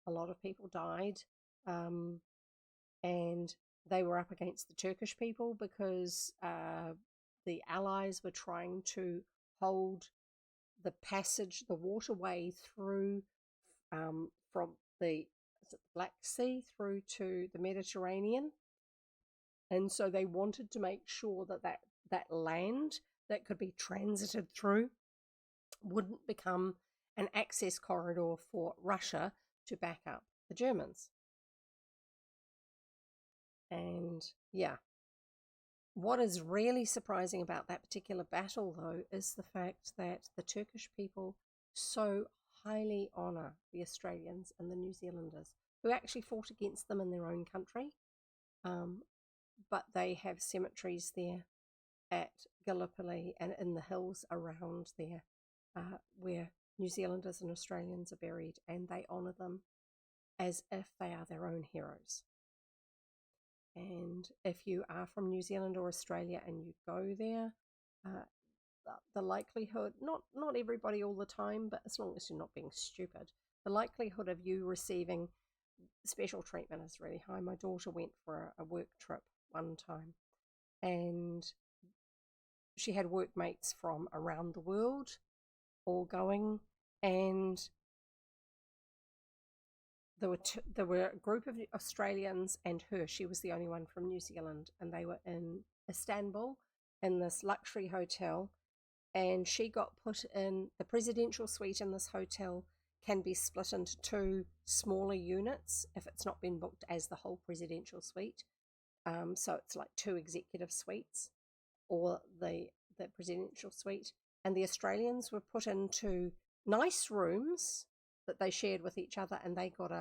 A lot of people died, and they were up against the Turkish people because the Allies were trying to hold the passage, the waterway through from the Black Sea through to the Mediterranean. And so they wanted to make sure that land that could be transited through wouldn't become an access corridor for Russia to back up the Germans. And yeah, what is really surprising about that particular battle, though, is the fact that the Turkish people so highly honour the Australians and the New Zealanders who actually fought against them in their own country. But they have cemeteries there at Gallipoli and in the hills around there where New Zealanders and Australians are buried, and they honour them as if they are their own heroes. And if you are from New Zealand or Australia and you go there, the likelihood, not everybody all the time, but as long as you're not being stupid, the likelihood of you receiving special treatment is really high. My daughter went for a work trip one time. And she had workmates from around the world all going, and there were a group of Australians and her. She was the only one from New Zealand, and they were in Istanbul in this luxury hotel. And she got put in the presidential suite in this hotel can be split into two smaller units if it's not been booked as the whole presidential suite. So it's like two executive suites or the presidential suite. And the Australians were put into nice rooms that they shared with each other, and they got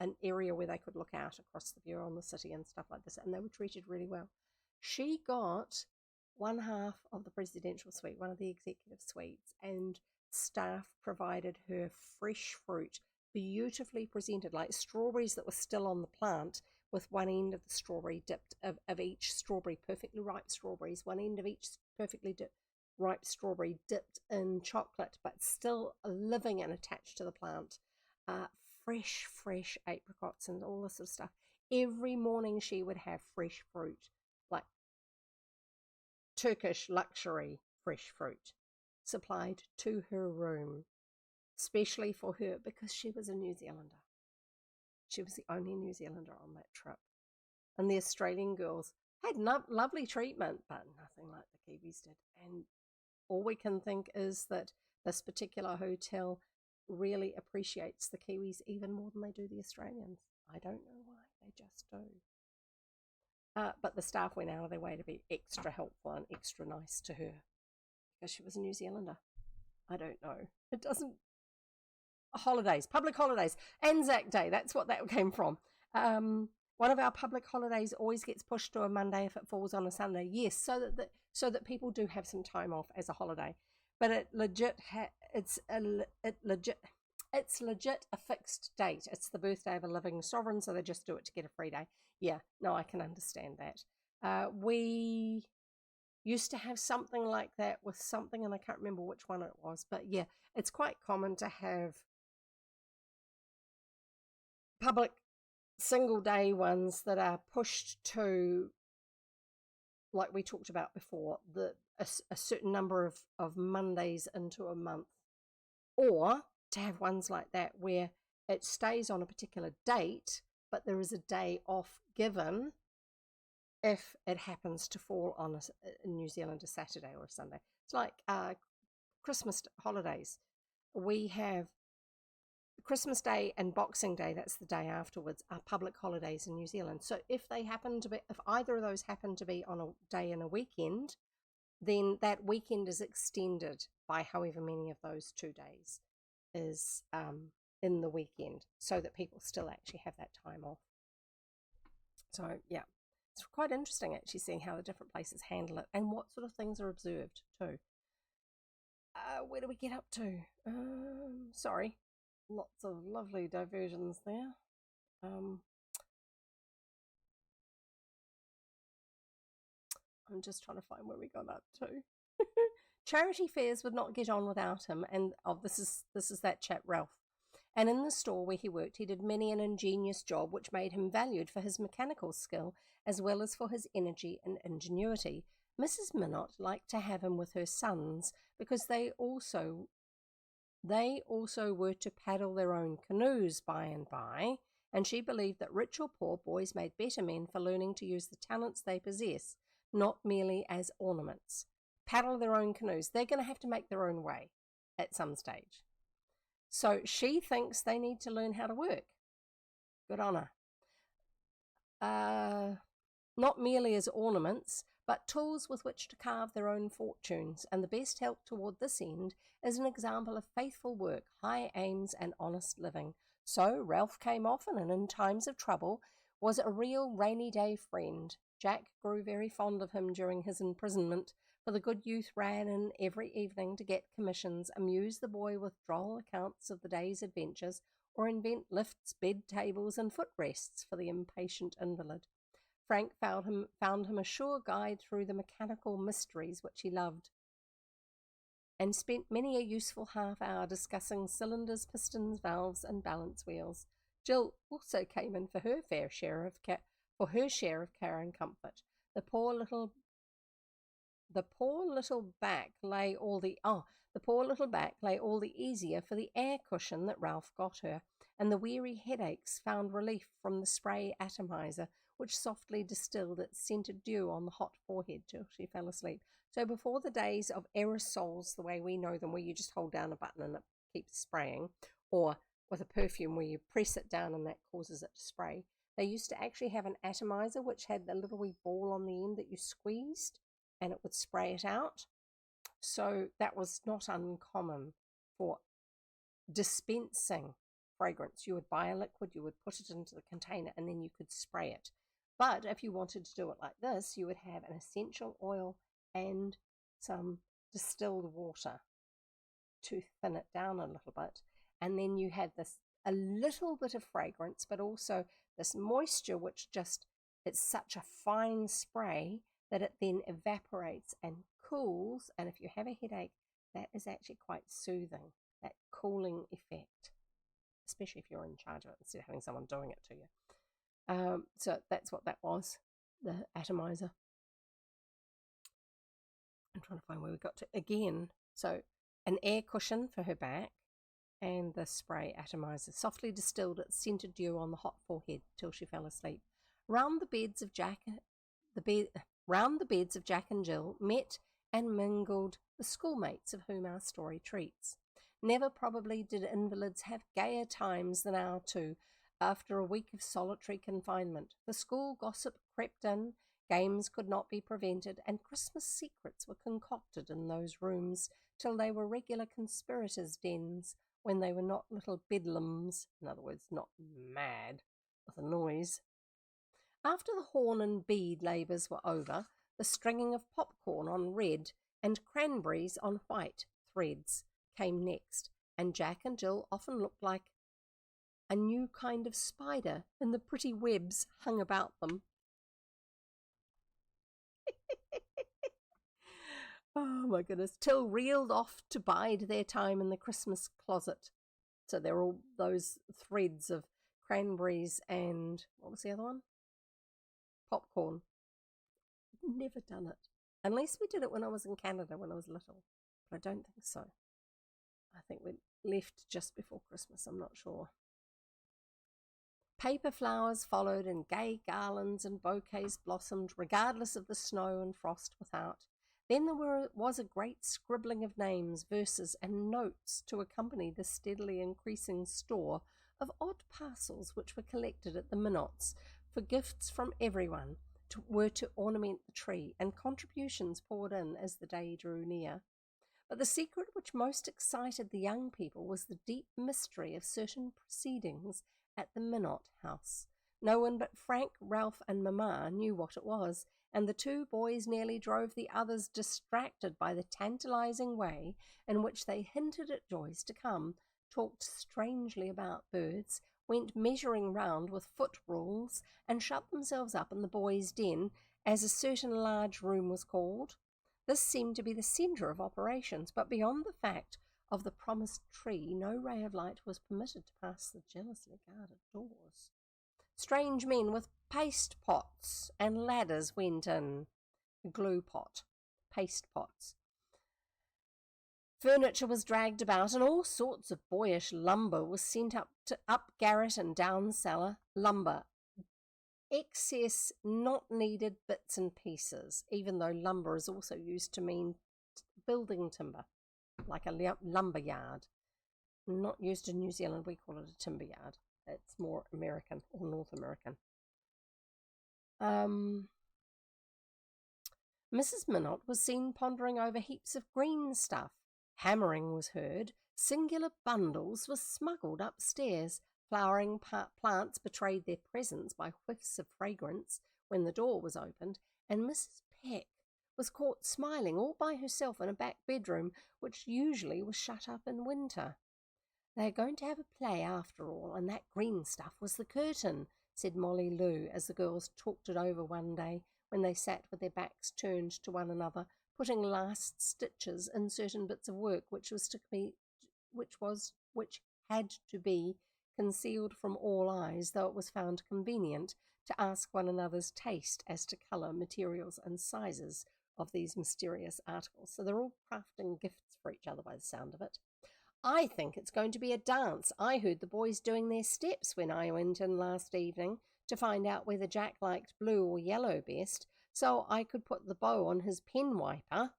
an area where they could look out across the view on the city and stuff like this, and they were treated really well. She got one half of the presidential suite, one of the executive suites, and staff provided her fresh fruit, beautifully presented, like strawberries that were still on the plant, with one end of the strawberry dipped, of each strawberry, perfectly ripe strawberries, one end of each perfectly ripe strawberry dipped in chocolate, but still living and attached to the plant. Fresh apricots and all this sort of stuff. Every morning she would have fresh fruit, like Turkish luxury fresh fruit, supplied to her room, especially for her, because she was a New Zealander. She was the only New Zealander on that trip. And the Australian girls had lovely treatment, but nothing like the Kiwis did. And all we can think is that this particular hotel really appreciates the Kiwis even more than they do the Australians. I don't know why, they just do. But the staff went out of their way to be extra helpful and extra nice to her because she was a New Zealander. I don't know. It doesn't... Holidays, public holidays. Anzac Day, that's what that came from. One of our public holidays always gets pushed to a Monday if it falls on a Sunday. Yes, so that people do have some time off as a holiday. But it's legit a fixed date. It's the birthday of a living sovereign, so they just do it to get a free day. Yeah, no, I can understand that. We used to have something like that with something, and I can't remember which one it was. But yeah, it's quite common to have public single day ones that are pushed to, like we talked about before, a certain number of Mondays into a month, or to have ones like that where it stays on a particular date, but there is a day off given if it happens to fall on a New Zealand a Saturday or a Sunday. It's like Christmas holidays. We have Christmas Day and Boxing Day, that's the day afterwards, are public holidays in New Zealand. So if either of those happen to be on a day and a weekend, then that weekend is extended by however many of those 2 days is in the weekend, so that people still actually have that time off. So yeah, it's quite interesting actually seeing how the different places handle it and what sort of things are observed too. Where do we get up to? Sorry. Lots of lovely diversions there. I'm just trying to find where we got up to. Charity fairs would not get on without him, and this is that chap Ralph. And in the store where he worked, he did many an ingenious job which made him valued for his mechanical skill as well as for his energy and ingenuity. Mrs. Minot liked to have him with her sons because they also were to paddle their own canoes by and by, and she believed that rich or poor boys made better men for learning to use the talents they possess, not merely as ornaments. Paddle their own canoes. They're going to have to make their own way at some stage. So she thinks they need to learn how to work. Good on her. Not merely as ornaments, but tools with which to carve their own fortunes, and the best help toward this end is an example of faithful work, high aims, and honest living. So Ralph came often, and in times of trouble was a real rainy day friend. Jack grew very fond of him during his imprisonment, for the good youth ran in every evening to get commissions, amuse the boy with droll accounts of the day's adventures, or invent lifts, bed tables, and footrests for the impatient invalid. Frank found him a sure guide through the mechanical mysteries which he loved, and spent many a useful half-hour discussing cylinders, pistons, valves, and balance wheels. Jill also came in for her fair share of for her share of care and comfort. The poor little the poor little back lay all the easier for the air cushion that Ralph got her, and the weary headaches found relief from the spray atomizer, which softly distilled its scented dew on the hot forehead till she fell asleep. So before the days of aerosols, the way we know them, where you just hold down a button and it keeps spraying, or with a perfume where you press it down and that causes it to spray, they used to actually have an atomizer which had the little wee ball on the end that you squeezed and it would spray it out. So that was not uncommon for dispensing fragrance. You would buy a liquid, you would put it into the container, and then you could spray it. But if you wanted to do it like this, you would have an essential oil and some distilled water to thin it down a little bit. And then you had this a little bit of fragrance, but also this moisture, which just, it's such a fine spray that it then evaporates and cools. And if you have a headache, that is actually quite soothing, that cooling effect, especially if you're in charge of it instead of having someone doing it to you. So that's what that was, the atomizer. I'm trying to find where we got to again. So an air cushion for her back, and the spray atomizer softly distilled its scented dew on the hot forehead till she fell asleep. Round the beds of Jack and Jill met and mingled the schoolmates of whom our story treats. Never probably did invalids have gayer times than our two after a week of solitary confinement. The school gossip crept in, games could not be prevented, and Christmas secrets were concocted in those rooms till they were regular conspirators' dens, when they were not little bedlams, in other words, not mad with a noise. After the horn and bead labours were over, the stringing of popcorn on red and cranberries on white threads came next, and Jack and Jill often looked like a new kind of spider in the pretty webs hung about them. Oh my goodness, till reeled off to bide their time in the Christmas closet. So they're all those threads of cranberries and, what was the other one? Popcorn. Never done it. Unless we did it when I was in Canada when I was little. But I don't think so. I think we left just before Christmas, I'm not sure. Paper flowers followed, and gay garlands and bouquets blossomed, regardless of the snow and frost without. Then there was a great scribbling of names, verses, and notes to accompany the steadily increasing store of odd parcels which were collected at the Minotts, for gifts from everyone were to ornament the tree, and contributions poured in as the day drew near. But the secret which most excited the young people was the deep mystery of certain proceedings at the Minott house. No one but Frank, Ralph, and Mamma knew what it was, and the two boys nearly drove the others distracted by the tantalizing way in which they hinted at joys to come, talked strangely about birds, went measuring round with foot rules, and shut themselves up in the boys' den, as a certain large room was called. This seemed to be the centre of operations, but beyond the fact of the promised tree, no ray of light was permitted to pass the jealously guarded doors. Strange men with paste pots and ladders went in. Glue pot, paste pots. Furniture was dragged about, and all sorts of boyish lumber was sent up garret and down cellar. Lumber, excess, not needed bits and pieces, even though lumber is also used to mean building timber, like a lumber yard. Not used in New Zealand, we call it a timber yard. It's more American or North American. Mrs. Minott was seen pondering over heaps of green stuff. Hammering was heard. Singular bundles were smuggled upstairs. Flowering plants betrayed their presence by whiffs of fragrance when the door was opened, and Mrs. Peck was caught smiling all by herself in a back bedroom, which usually was shut up in winter. "They are going to have a play after all, and that green stuff was the curtain," said Molly Lou, as the girls talked it over one day when they sat with their backs turned to one another, putting last stitches in certain bits of work which had to be concealed from all eyes, though it was found convenient to ask one another's taste as to colour, materials, and sizes of these mysterious articles. So they're all crafting gifts for each other by the sound of it. I think it's going to be a dance. I heard the boys doing their steps when I went in last evening to find out whether Jack liked blue or yellow best, so I could put the bow on his pen wiper,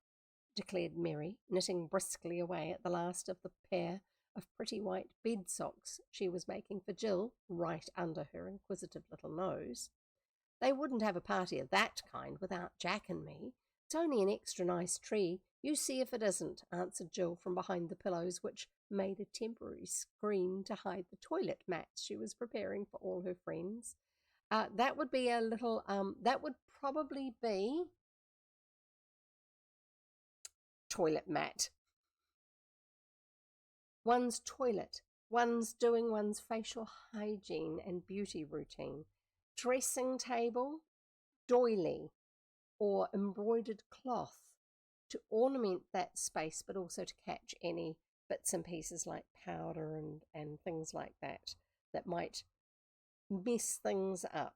declared Mary, knitting briskly away at the last of the pair of pretty white bed socks she was making for Jill, right under her inquisitive little nose. They wouldn't have a party of that kind without Jack and me. It's only an extra nice tree. You see if it isn't, answered Jill from behind the pillows, which made a temporary screen to hide the toilet mats she was preparing for all her friends. That would be a little, that would probably be toilet mat. One's toilet, one's doing one's facial hygiene and beauty routine, dressing table, doily, or embroidered cloth to ornament that space, but also to catch any bits and pieces like powder and things like that that might mess things up.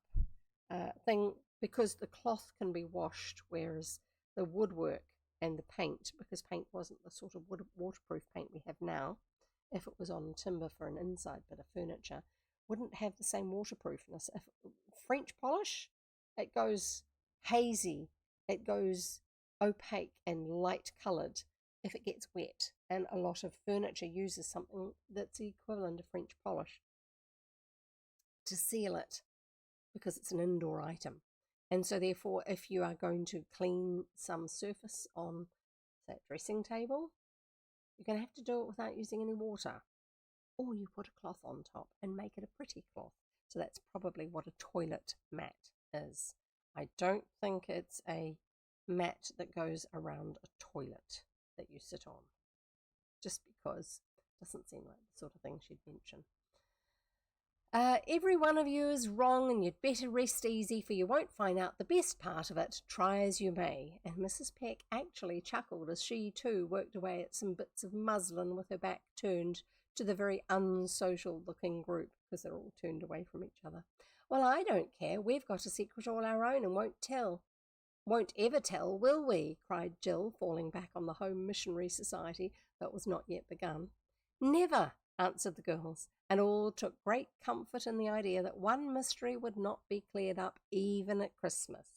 Because the cloth can be washed, whereas the woodwork and the paint, because paint wasn't the sort of waterproof paint we have now, if it was on timber for an inside bit of furniture, wouldn't have the same waterproofness. If French polish, it goes hazy, it goes opaque and light coloured if it gets wet, and a lot of furniture uses something that's the equivalent of French polish to seal it because it's an indoor item. And so therefore, if you are going to clean some surface on that dressing table, you're going to have to do it without using any water. Or you put a cloth on top and make it a pretty cloth. So that's probably what a toilet mat is. I don't think it's a mat that goes around a toilet that you sit on, just because it doesn't seem like the sort of thing she'd mention. Every one of you is wrong, and you'd better rest easy, for you won't find out the best part of it, try as you may. And Mrs. Peck actually chuckled as she too worked away at some bits of muslin with her back turned to the very unsocial looking group, because they're all turned away from each other. Well, I don't care. We've got a secret all our own and won't ever tell, will we? Cried Jill, falling back on the Home Missionary Society that was not yet begun. Never, answered the girls, and all took great comfort in the idea that one mystery would not be cleared up even at Christmas.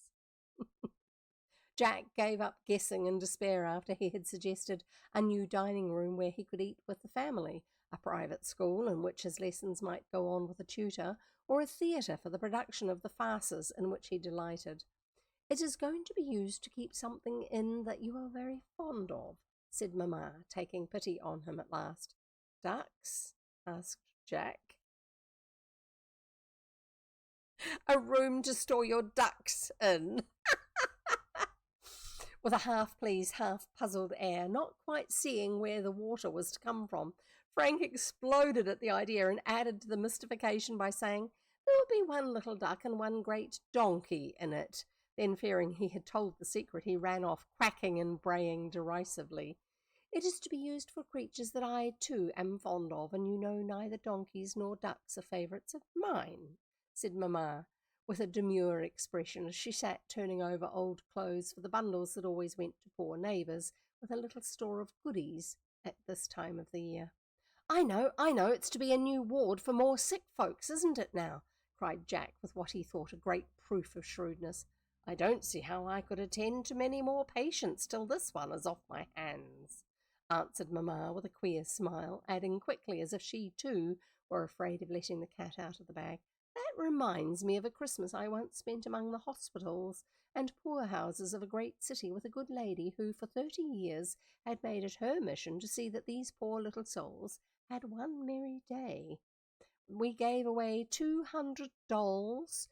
Jack gave up guessing in despair after he had suggested a new dining room where he could eat with the family, a private school in which his lessons might go on with a tutor, or a theatre for the production of the farces in which he delighted. It is going to be used to keep something in that you are very fond of, said Mamma, taking pity on him at last. Ducks? Asked Jack. A room to store your ducks in. With a half-pleased, half-puzzled air, not quite seeing where the water was to come from, Frank exploded at the idea and added to the mystification by saying, there will be one little duck and one great donkey in it. Then, fearing he had told the secret, he ran off, quacking and braying derisively. It is to be used for creatures that I, too, am fond of, and you know neither donkeys nor ducks are favourites of mine, said Mamma, with a demure expression as she sat turning over old clothes for the bundles that always went to poor neighbours with a little store of goodies at this time of the year. I know, it's to be a new ward for more sick folks, isn't it now? Cried Jack with what he thought a great proof of shrewdness. I don't see how I could attend to many more patients till this one is off my hands, answered Mamma with a queer smile, adding quickly, as if she too were afraid of letting the cat out of the bag, that reminds me of a Christmas I once spent among the hospitals and poorhouses of a great city with a good lady who for 30 years had made it her mission to see that these poor little souls had one merry day. We gave away 200 dolls,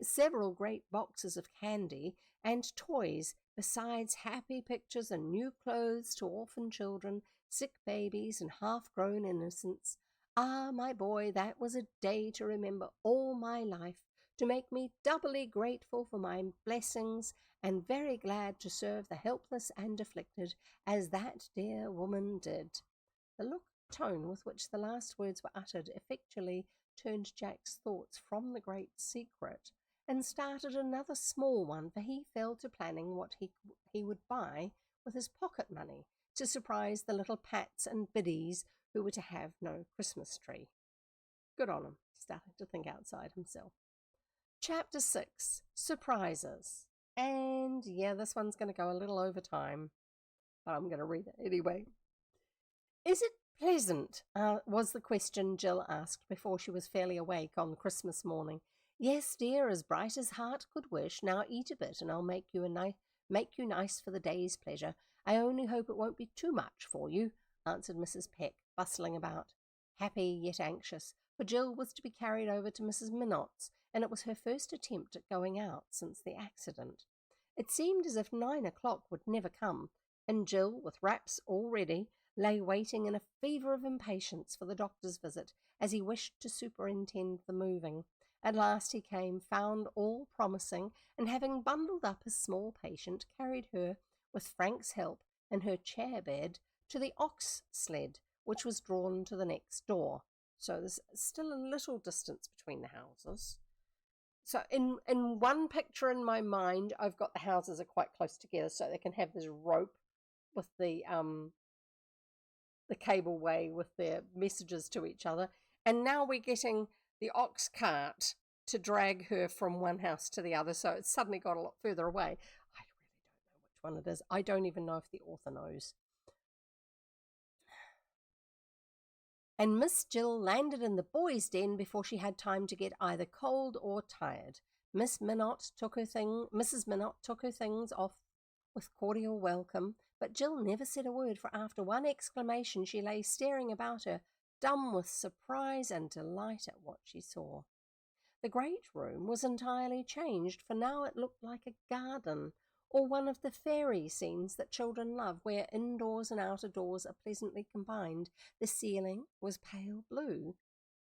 several great boxes of candy and toys, besides happy pictures and new clothes to orphan children, sick babies, and half-grown innocents. Ah, my boy, that was a day to remember all my life, to make me doubly grateful for my blessings and very glad to serve the helpless and afflicted, as that dear woman did. The look tone with which the last words were uttered effectually turned Jack's thoughts from the great secret and started another small one, for he fell to planning what he would buy with his pocket money to surprise the little Pats and Biddies who were to have no Christmas tree. Good on him, starting to think outside himself. Chapter 6, Surprises. And yeah, this one's going to go a little over time, but I'm going to read it anyway. Is it pleasant? Was the question Jill asked before she was fairly awake on Christmas morning. Yes, dear, as bright as heart could wish. Now eat a bit, and I'll make you nice for the day's pleasure. I only hope it won't be too much for you, answered Mrs. Peck, bustling about, happy yet anxious, for Jill was to be carried over to Mrs. Minott's, and it was her first attempt at going out since the accident. It seemed as if 9 o'clock would never come, and Jill, with wraps all ready, lay waiting in a fever of impatience for the doctor's visit, as he wished to superintend the moving. At last he came, found all promising, and having bundled up his small patient, carried her, with Frank's help and her chair bed, to the ox sled, which was drawn to the next door. So there's still a little distance between the houses. So in one picture in my mind, I've got the houses are quite close together, so they can have this rope with the cableway with their messages to each other. And now we're getting the ox cart to drag her from one house to the other, so it's suddenly got a lot further away. I really don't know which one it is. I don't even know if the author knows. And Miss Jill landed in the boys' den before she had time to get either cold or tired. Mrs. Minott took her things off with cordial welcome, but Jill never said a word, for after one exclamation she lay staring about her, dumb with surprise and delight at what she saw. The great room was entirely changed, for now it looked like a garden, or one of the fairy scenes that children love, where indoors and out of doors are pleasantly combined. The ceiling was pale blue,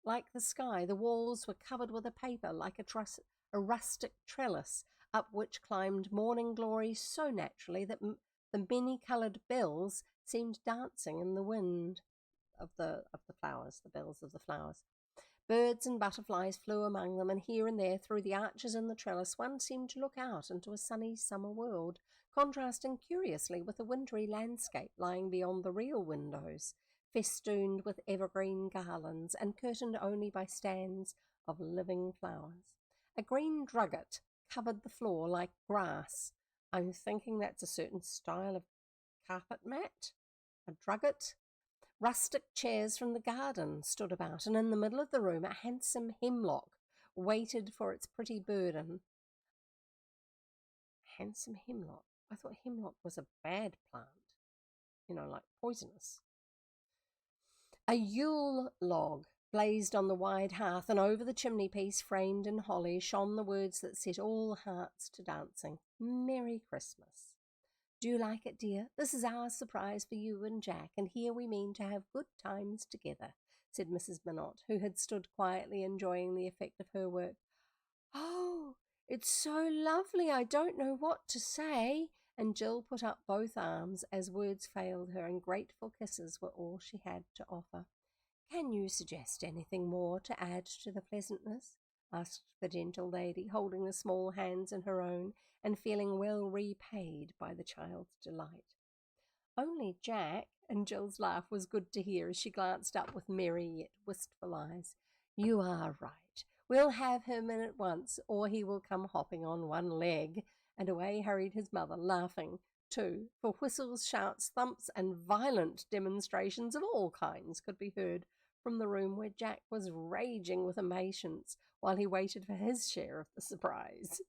like the sky. The walls were covered with a paper, like a rustic trellis, up which climbed morning glories so naturally that the many-coloured bells seemed dancing in the wind of the flowers, the bells of the flowers. Birds and butterflies flew among them, and here and there through the arches in the trellis one seemed to look out into a sunny summer world, contrasting curiously with the wintry landscape lying beyond the real windows, festooned with evergreen garlands and curtained only by stands of living flowers. A green drugget covered the floor like grass. I'm thinking that's a certain style of carpet mat. A drugget. Rustic chairs from the garden stood about, and in the middle of the room a handsome hemlock waited for its pretty burden. Handsome hemlock? I thought hemlock was a bad plant, like poisonous. A Yule log blazed on the wide hearth, and over the chimney-piece, framed in holly, shone the words that set all hearts to dancing. Merry Christmas. Do you like it, dear? This is our surprise for you and Jack, and here we mean to have good times together, said Mrs. Minott, who had stood quietly enjoying the effect of her work. Oh, it's so lovely, I don't know what to say. And Jill put up both arms as words failed her, and grateful kisses were all she had to offer. Can you suggest anything more to add to the pleasantness? Asked the gentle lady, holding the small hands in her own and feeling well repaid by the child's delight. Only Jack, and Jill's laugh was good to hear as she glanced up with merry yet wistful eyes. You are right. We'll have him in at once, or he will come hopping on one leg. And away hurried his mother, laughing too, for whistles, shouts, thumps, and violent demonstrations of all kinds could be heard from the room where Jack was raging with impatience while he waited for his share of the surprise.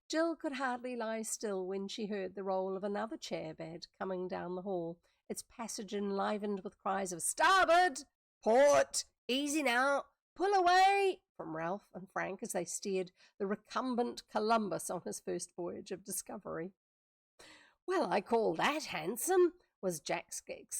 Jill could hardly lie still when she heard the roll of another chair bed coming down the hall, its passage enlivened with cries of "Starboard! Port! Easy now! Pull away!" from Ralph and Frank as they steered the recumbent Columbus on his first voyage of discovery. "Well, I call that handsome," was Jack's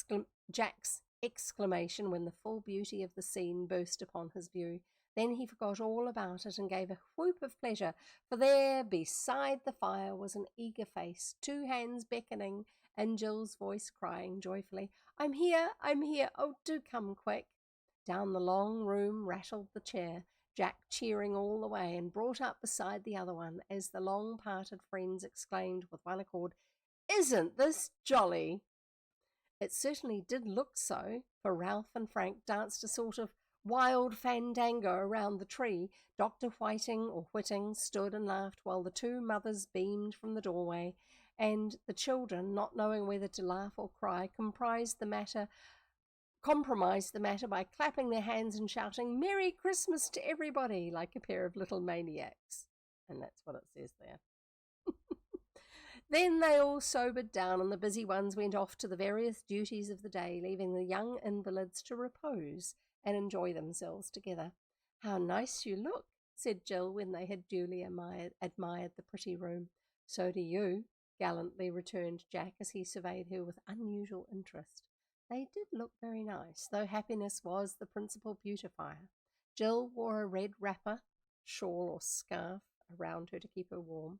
exclamation when the full beauty of the scene burst upon his view. Then he forgot all about it and gave a whoop of pleasure, for there beside the fire was an eager face, two hands beckoning, and Jill's voice crying joyfully, I'm here, oh do come quick. Down the long room rattled the chair, Jack cheering all the way, and brought up beside the other one as the long-parted friends exclaimed with one accord, Isn't this jolly? It certainly did look so, for Ralph and Frank danced a sort of wild fandango around the tree. Dr. Whiting stood and laughed while the two mothers beamed from the doorway, and the children, not knowing whether to laugh or cry, compromised the matter by clapping their hands and shouting, Merry Christmas to everybody, like a pair of little maniacs. And that's what it says there. Then they all sobered down, and the busy ones went off to the various duties of the day, leaving the young invalids to repose and enjoy themselves together. How nice you look, said Jill when they had duly admired the pretty room. So do you, gallantly returned Jack as he surveyed her with unusual interest. They did look very nice, though happiness was the principal beautifier. Jill wore a red wrapper, shawl or scarf around her to keep her warm,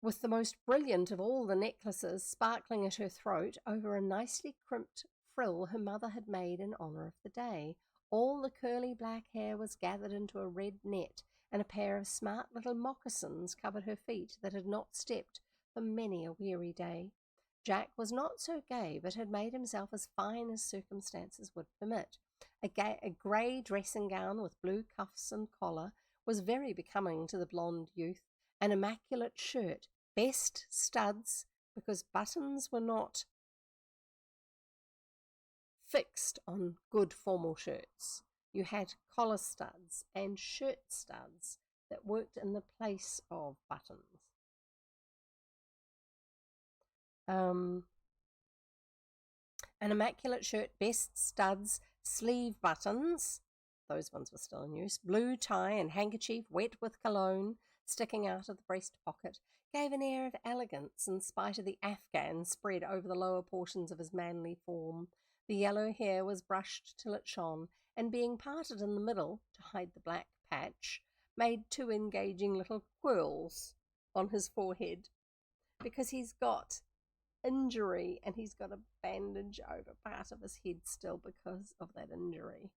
with the most brilliant of all the necklaces sparkling at her throat over a nicely crimped frill her mother had made in honour of the day. All the curly black hair was gathered into a red net, and a pair of smart little moccasins covered her feet that had not stepped for many a weary day. Jack was not so gay, but had made himself as fine as circumstances would permit. A grey dressing gown with blue cuffs and collar was very becoming to the blonde youth, an immaculate shirt, best studs, because buttons were not fixed on good formal shirts. You had collar studs and shirt studs that worked in the place of buttons. An immaculate shirt, best studs, sleeve buttons, those ones were still in use, blue tie and handkerchief wet with cologne sticking out of the breast pocket, gave an air of elegance in spite of the afghan spread over the lower portions of his manly form. The yellow hair was brushed till it shone, and being parted in the middle to hide the black patch, made two engaging little quirls on his forehead, because he's got injury and he's got a bandage over part of his head still because of that injury.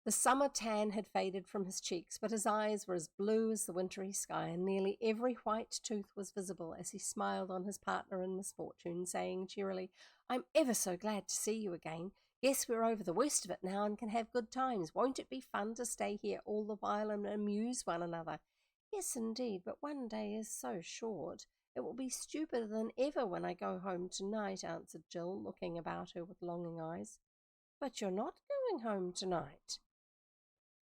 The summer tan had faded from his cheeks, but his eyes were as blue as the wintry sky, and nearly every white tooth was visible as he smiled on his partner in misfortune, saying cheerily, I'm ever so glad to see you again. Guess we're over the worst of it now and can have good times. Won't it be fun to stay here all the while and amuse one another? Yes, indeed, but one day is so short. It will be stupider than ever when I go home tonight, answered Jill, looking about her with longing eyes. But you're not going home tonight.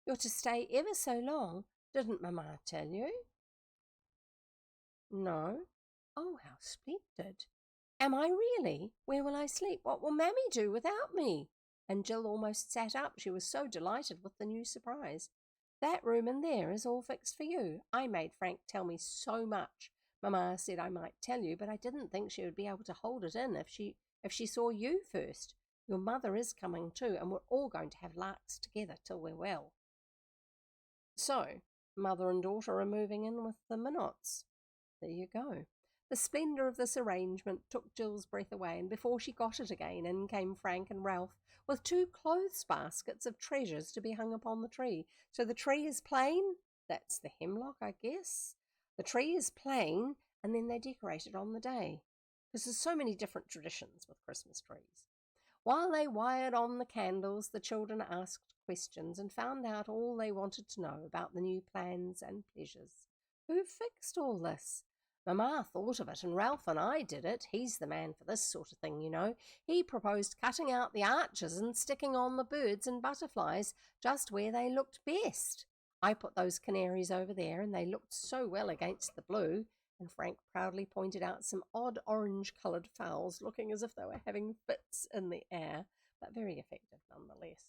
You're to stay ever so long. Didn't Mamma tell you? No. Oh, how splendid. Am I really? Where will I sleep? What will Mammy do without me? And Jill almost sat up. She was so delighted with the new surprise. That room in there is all fixed for you. I made Frank tell me so much. Mamma said I might tell you, but I didn't think she would be able to hold it in if she saw you first. Your mother is coming too, and we're all going to have larks together till we're well. So, mother and daughter are moving in with the Minotts. There you go. The splendour of this arrangement took Jill's breath away, and before she got it again, in came Frank and Ralph with 2 clothes baskets of treasures to be hung upon the tree. So the tree is plain. That's the hemlock, I guess. The tree is plain, and then they decorate it on the day, because there's so many different traditions with Christmas trees. While they wired on the candles, the children asked questions and found out all they wanted to know about the new plans and pleasures. Who fixed all this? Mamma thought of it, and Ralph and I did it. He's the man for this sort of thing, you know. He proposed cutting out the arches and sticking on the birds and butterflies just where they looked best. I put those canaries over there, and they looked so well against the blue, and Frank proudly pointed out some odd orange-coloured fowls looking as if they were having fits in the air, but very effective nonetheless.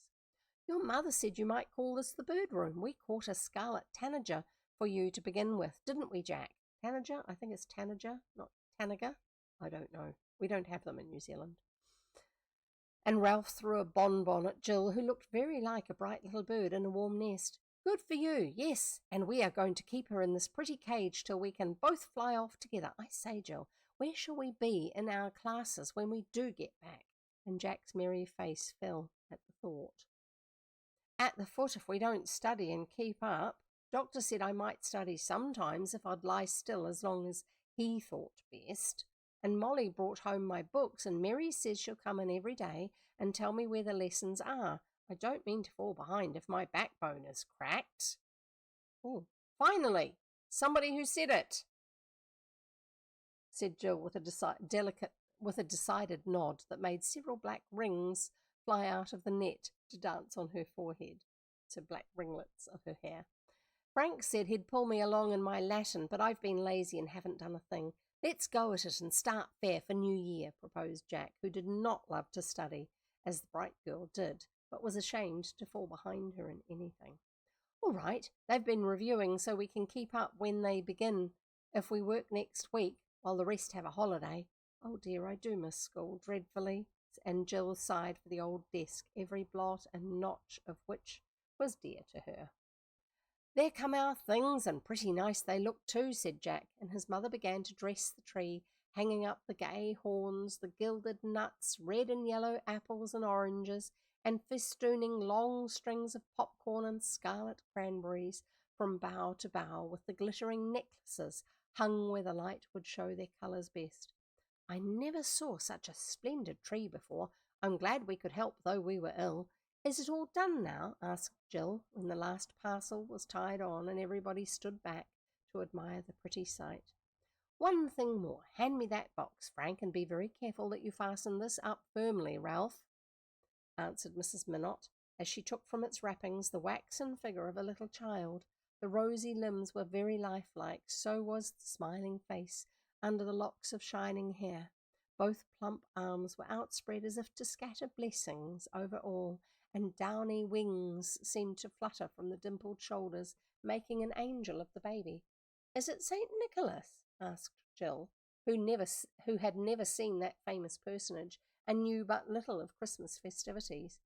Your mother said you might call this the bird room. We caught a scarlet tanager for you to begin with, didn't we, Jack? Tanager? I think it's tanager, not tanager. I don't know. We don't have them in New Zealand. And Ralph threw a bonbon at Jill, who looked very like a bright little bird in a warm nest. Good for you, yes, and we are going to keep her in this pretty cage till we can both fly off together. I say, Jill, where shall we be in our classes when we do get back? And Jack's merry face fell at the thought. At the foot if we don't study and keep up. Doctor said I might study sometimes if I'd lie still as long as he thought best. And Molly brought home my books, and Mary says she'll come in every day and tell me where the lessons are. I don't mean to fall behind if my backbone is cracked. Oh, finally, somebody who said it, said Jill with a decided nod that made several black rings fly out of the net to dance on her forehead, to black ringlets of her hair. Frank said he'd pull me along in my Latin, but I've been lazy and haven't done a thing. Let's go at it and start fair for New Year, proposed Jack, who did not love to study, as the bright girl did, but was ashamed to fall behind her in anything. All right, they've been reviewing so we can keep up when they begin if we work next week, while the rest have a holiday. Oh dear, I do miss school dreadfully. And Jill sighed for the old desk, every blot and notch of which was dear to her. There come our things, and pretty nice they look too, said Jack, and his mother began to dress the tree, hanging up the gay horns, the gilded nuts, red and yellow apples and oranges, and festooning long strings of popcorn and scarlet cranberries from bough to bough, with the glittering necklaces hung where the light would show their colours best. I never saw such a splendid tree before. I'm glad we could help, though we were ill. Is it all done now? Asked Jill, when the last parcel was tied on and everybody stood back to admire the pretty sight. One thing more. Hand me that box, Frank, and be very careful that you fasten this up firmly, Ralph, answered Mrs. Minot, as she took from its wrappings the waxen figure of a little child. The rosy limbs were very lifelike, so was the smiling face under the locks of shining hair. Both plump arms were outspread as if to scatter blessings over all, and downy wings seemed to flutter from the dimpled shoulders, making an angel of the baby. Is it St. Nicholas? Asked Jill, who had never seen that famous personage and knew but little of Christmas festivities.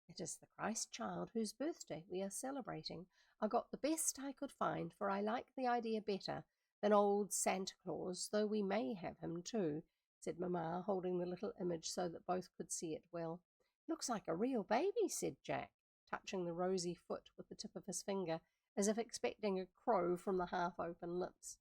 It is the Christ child whose birthday we are celebrating. I got the best I could find, for I like the idea better than old Santa Claus, though we may have him too, said Mamma, holding the little image so that both could see it well. Looks like a real baby, said Jack, touching the rosy foot with the tip of his finger, as if expecting a crow from the half-open lips.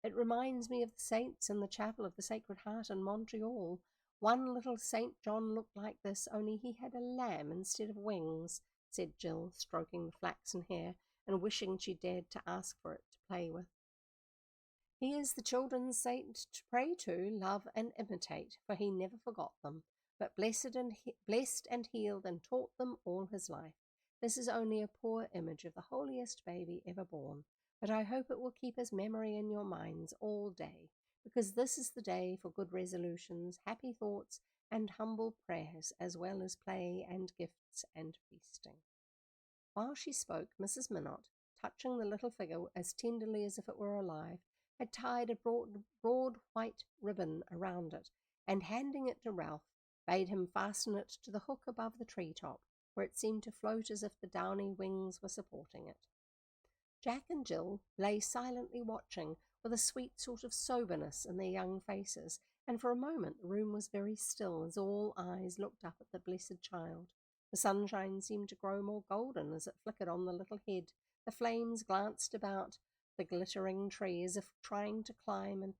It reminds me of the saints in the chapel of the Sacred Heart in Montreal. One little St. John looked like this, only he had a lamb instead of wings, said Jill, stroking the flaxen hair and wishing she dared to ask for it to play with. He is the children's saint to pray to, love and imitate, for he never forgot them, but blessed and healed and taught them all his life. This is only a poor image of the holiest baby ever born, but I hope it will keep his memory in your minds all day, because this is the day for good resolutions, happy thoughts, and humble prayers, as well as play and gifts and feasting. While she spoke, Mrs. Minot, touching the little figure as tenderly as if it were alive, had tied a broad white ribbon around it, and handing it to Ralph, bade him fasten it to the hook above the tree-top, where it seemed to float as if the downy wings were supporting it. Jack and Jill lay silently watching, with a sweet sort of soberness in their young faces, and for a moment the room was very still as all eyes looked up at the blessed child. The sunshine seemed to grow more golden as it flickered on the little head. The flames glanced about the glittering tree as if trying to climb and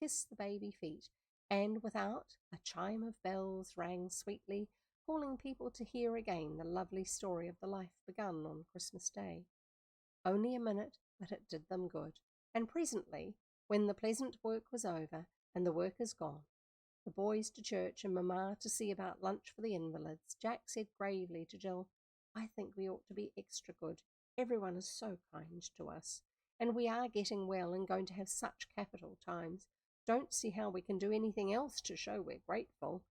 kiss the baby feet, and without, a chime of bells rang sweetly, calling people to hear again the lovely story of the life begun on Christmas Day. Only a minute, but it did them good, and presently, when the pleasant work was over and the workers gone, the boys to church and Mamma to see about lunch for the invalids, Jack said gravely to Jill, I think we ought to be extra good. Everyone is so kind to us, and we are getting well and going to have such capital times. Don't see how we can do anything else to show we're grateful.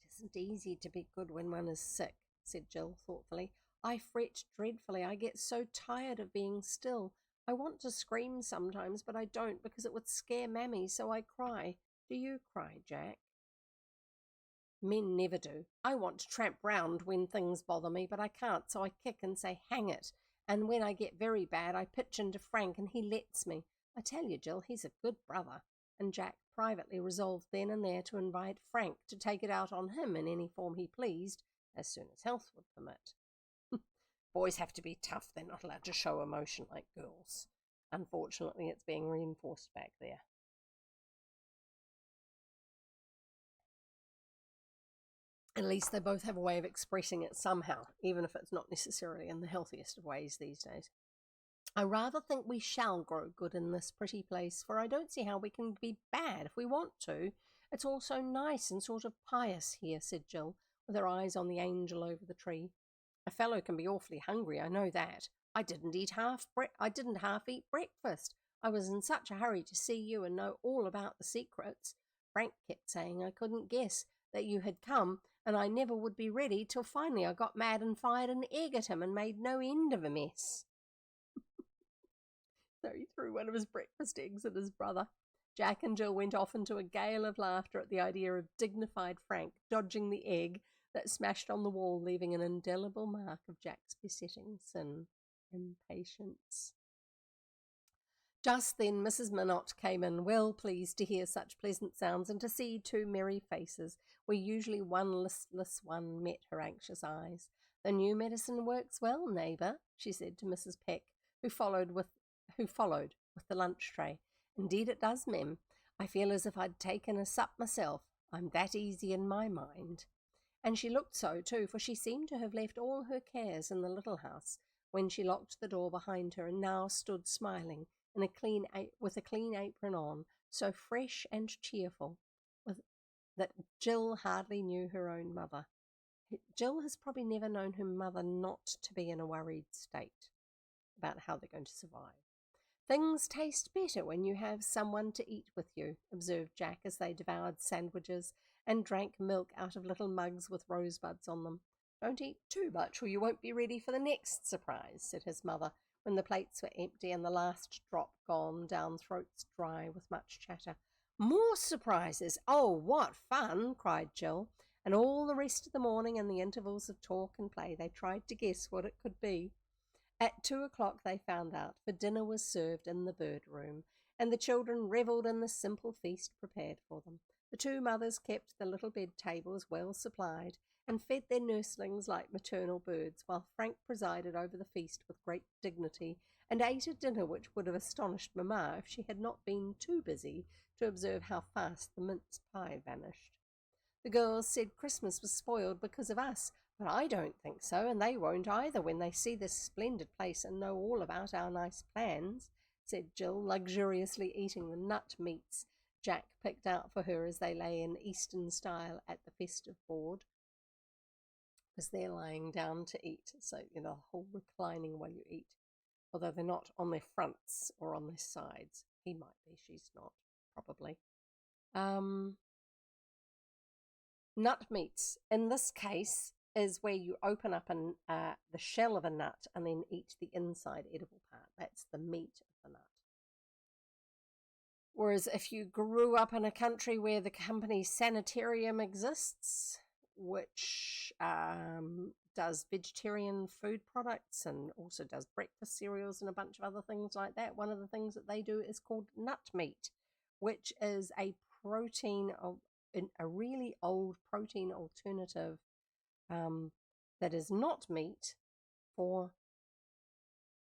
It isn't easy to be good when one is sick, said Jill thoughtfully. I fret dreadfully. I get so tired of being still. I want to scream sometimes, but I don't, because it would scare Mammy, so I cry. Do you cry, Jack? Men never do. I want to tramp round when things bother me, but I can't, so I kick and say, hang it, And when I get very bad, I pitch into Frank and he lets me. I tell you, Jill, he's a good brother. And Jack privately resolved then and there to invite Frank to take it out on him in any form he pleased, as soon as health would permit. Boys have to be tough. They're not allowed to show emotion like girls. Unfortunately, it's being reinforced back there. At least they both have a way of expressing it somehow, even if it's not necessarily in the healthiest of ways these days. I rather think we shall grow good in this pretty place, for I don't see how we can be bad if we want to. It's all so nice and sort of pious here, said Jill, with her eyes on the angel over the tree. A fellow can be awfully hungry, I know that. I didn't half eat breakfast. I was in such a hurry to see you and know all about the secrets. Frank kept saying I couldn't guess that you had come, and I never would be ready till finally I got mad and fired an egg at him and made no end of a mess. So he threw one of his breakfast eggs at his brother. Jack and Jill went off into a gale of laughter at the idea of dignified Frank dodging the egg that smashed on the wall, leaving an indelible mark of Jack's besetting sin, impatience. Just then Mrs. Minot came in, well pleased to hear such pleasant sounds and to see two merry faces, where usually one listless one met her anxious eyes. The new medicine works well, neighbour, she said to Mrs. Peck, who followed with the lunch tray. Indeed it does, mem. I feel as if I'd taken a sup myself. I'm that easy in my mind. And she looked so too, for she seemed to have left all her cares in the little house when she locked the door behind her, and now stood smiling with a clean apron on, so fresh and cheerful that Jill hardly knew her own mother. Jill has probably never known her mother not to be in a worried state about how they're going to survive. Things taste better when you have someone to eat with you, observed Jack as they devoured sandwiches and drank milk out of little mugs with rosebuds on them. Don't eat too much or you won't be ready for the next surprise, said his mother, when the plates were empty and the last drop gone down throats dry with much chatter. More surprises! Oh, what fun! Cried Jill, and all the rest of the morning and the intervals of talk and play they tried to guess what it could be. At 2:00 they found out, for dinner was served in the bird room, and the children revelled in the simple feast prepared for them. The two mothers kept the little bed tables well supplied, and fed their nurslings like maternal birds, while Frank presided over the feast with great dignity, and ate a dinner which would have astonished Mamma if she had not been too busy to observe how fast the mince pie vanished. The girls said Christmas was spoiled because of us, but I don't think so, and they won't either when they see this splendid place and know all about our nice plans, said Jill, luxuriously eating the nut meats Jack picked out for her as they lay in Eastern style at the festive board, as they're lying down to eat, so, the whole reclining while you eat, although they're not on their fronts or on their sides. He might be, she's not, probably. Nut meats, in this case, is where you open up the shell of a nut and then eat the inside edible part. That's the meat of the nut. Whereas if you grew up in a country where the company Sanitarium exists, which does vegetarian food products and also does breakfast cereals and a bunch of other things like that, one of the things that they do is called nut meat, which is a really old protein alternative that is not meat for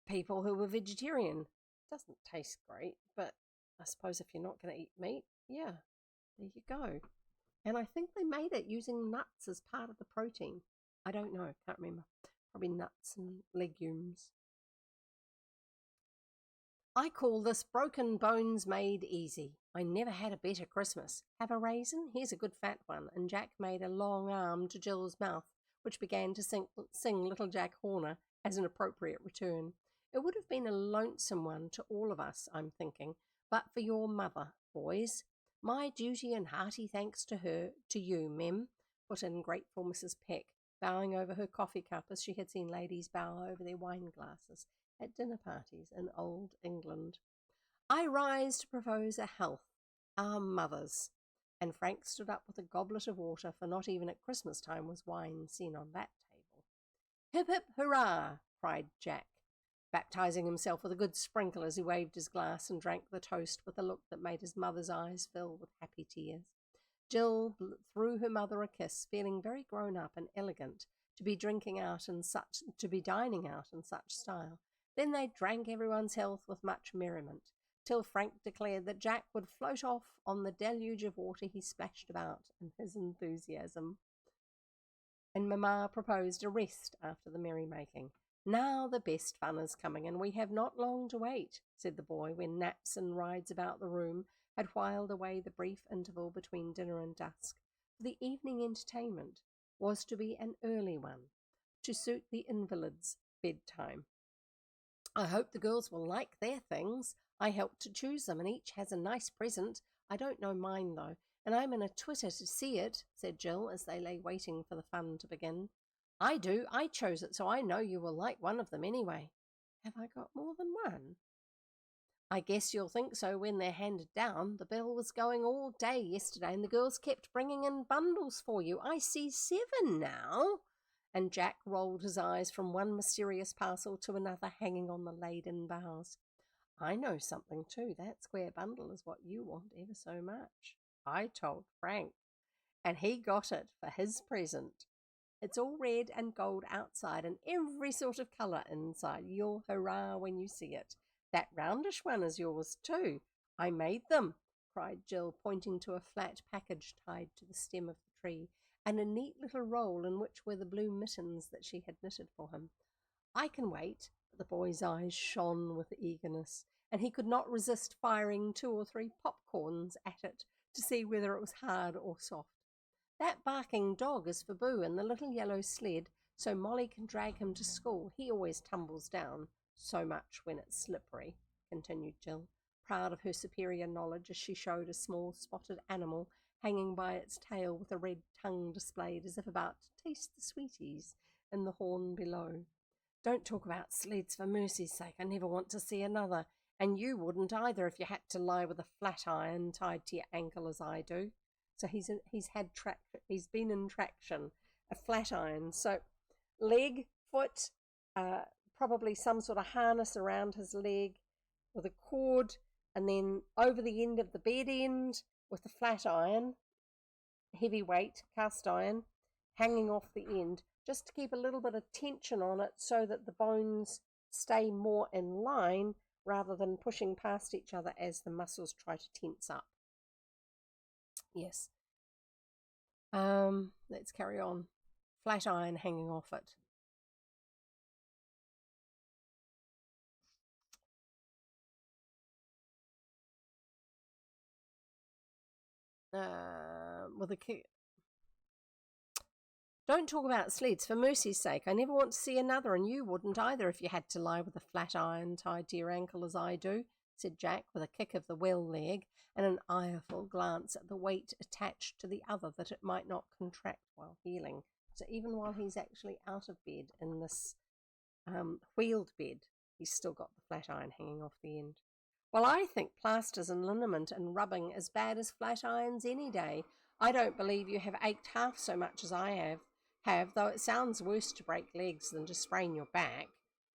people who are vegetarian. Doesn't taste great, but I suppose if you're not going to eat meat, yeah, there you go. And I think they made it using nuts as part of the protein. I don't know, can't remember. Probably nuts and legumes. I call this broken bones made easy. I never had a better Christmas. Have a raisin? Here's a good fat one. And Jack made a long arm to Jill's mouth, which began to sing Little Jack Horner as an appropriate return. It would have been a lonesome one to all of us, I'm thinking, but for your mother, boys. My duty and hearty thanks to you, Mem, put in grateful Mrs. Peck, bowing over her coffee cup as she had seen ladies bow over their wine glasses at dinner parties in old England. I rise to propose a health, our mothers. And Frank stood up with a goblet of water, for not even at Christmas time was wine seen on that table. Hip, hip, hurrah, cried Jack. baptizing himself with a good sprinkle as he waved his glass and drank the toast with a look that made his mother's eyes fill with happy tears. Jill threw her mother a kiss, feeling very grown up and elegant to be dining out in such style. Then they drank everyone's health with much merriment, till Frank declared that Jack would float off on the deluge of water he splashed about in his enthusiasm. And Mamma proposed a rest after the merrymaking. Now the best fun is coming, and we have not long to wait, said the boy, when naps and rides about the room had whiled away the brief interval between dinner and dusk. For the evening entertainment was to be an early one, to suit the invalid's bedtime. I hope the girls will like their things. I helped to choose them, and each has a nice present. I don't know mine, though, and I'm in a twitter to see it, said Jill, as they lay waiting for the fun to begin. I do. I chose it, so I know you will like one of them anyway. Have I got more than one? I guess you'll think so when they're handed down. The bell was going all day yesterday, and the girls kept bringing in bundles for you. I see 7 now. And Jack rolled his eyes from one mysterious parcel to another hanging on the laden boughs. I know something too. That square bundle is what you want ever so much. I told Frank, and he got it for his present. It's all red and gold outside and every sort of colour inside. You'll hurrah when you see it. That roundish one is yours too. I made them, cried Jill, pointing to a flat package tied to the stem of the tree, and a neat little roll in which were the blue mittens that she had knitted for him. I can wait. The boy's eyes shone with eagerness, and he could not resist firing 2 or 3 popcorns at it to see whether it was hard or soft. That barking dog is for Boo and the little yellow sled, so Molly can drag him to school. He always tumbles down so much when it's slippery, continued Jill, proud of her superior knowledge as she showed a small spotted animal hanging by its tail with a red tongue displayed as if about to taste the sweeties in the horn below. Don't talk about sleds, for mercy's sake. I never want to see another, and you wouldn't either if you had to lie with a flat iron tied to your ankle as I do. So he's been in traction, a flat iron. So leg, foot, probably some sort of harness around his leg with a cord, and then over the end of the bed end with a flat iron, heavy weight, cast iron, hanging off the end, just to keep a little bit of tension on it so that the bones stay more in line rather than pushing past each other as the muscles try to tense up. Yes. Let's carry on. Flat iron hanging off it. With a kick. Don't talk about sleds, for mercy's sake. I never want to see another, and you wouldn't either if you had to lie with a flat iron tied to your ankle as I do, said Jack, with a kick of the well leg and an ireful glance at the weight attached to the other that it might not contract while healing. So even while he's actually out of bed in this wheeled bed, he's still got the flat iron hanging off the end. Well, I think plasters and liniment and rubbing as bad as flat irons any day. I don't believe you have ached half so much as I have, though it sounds worse to break legs than to sprain your back,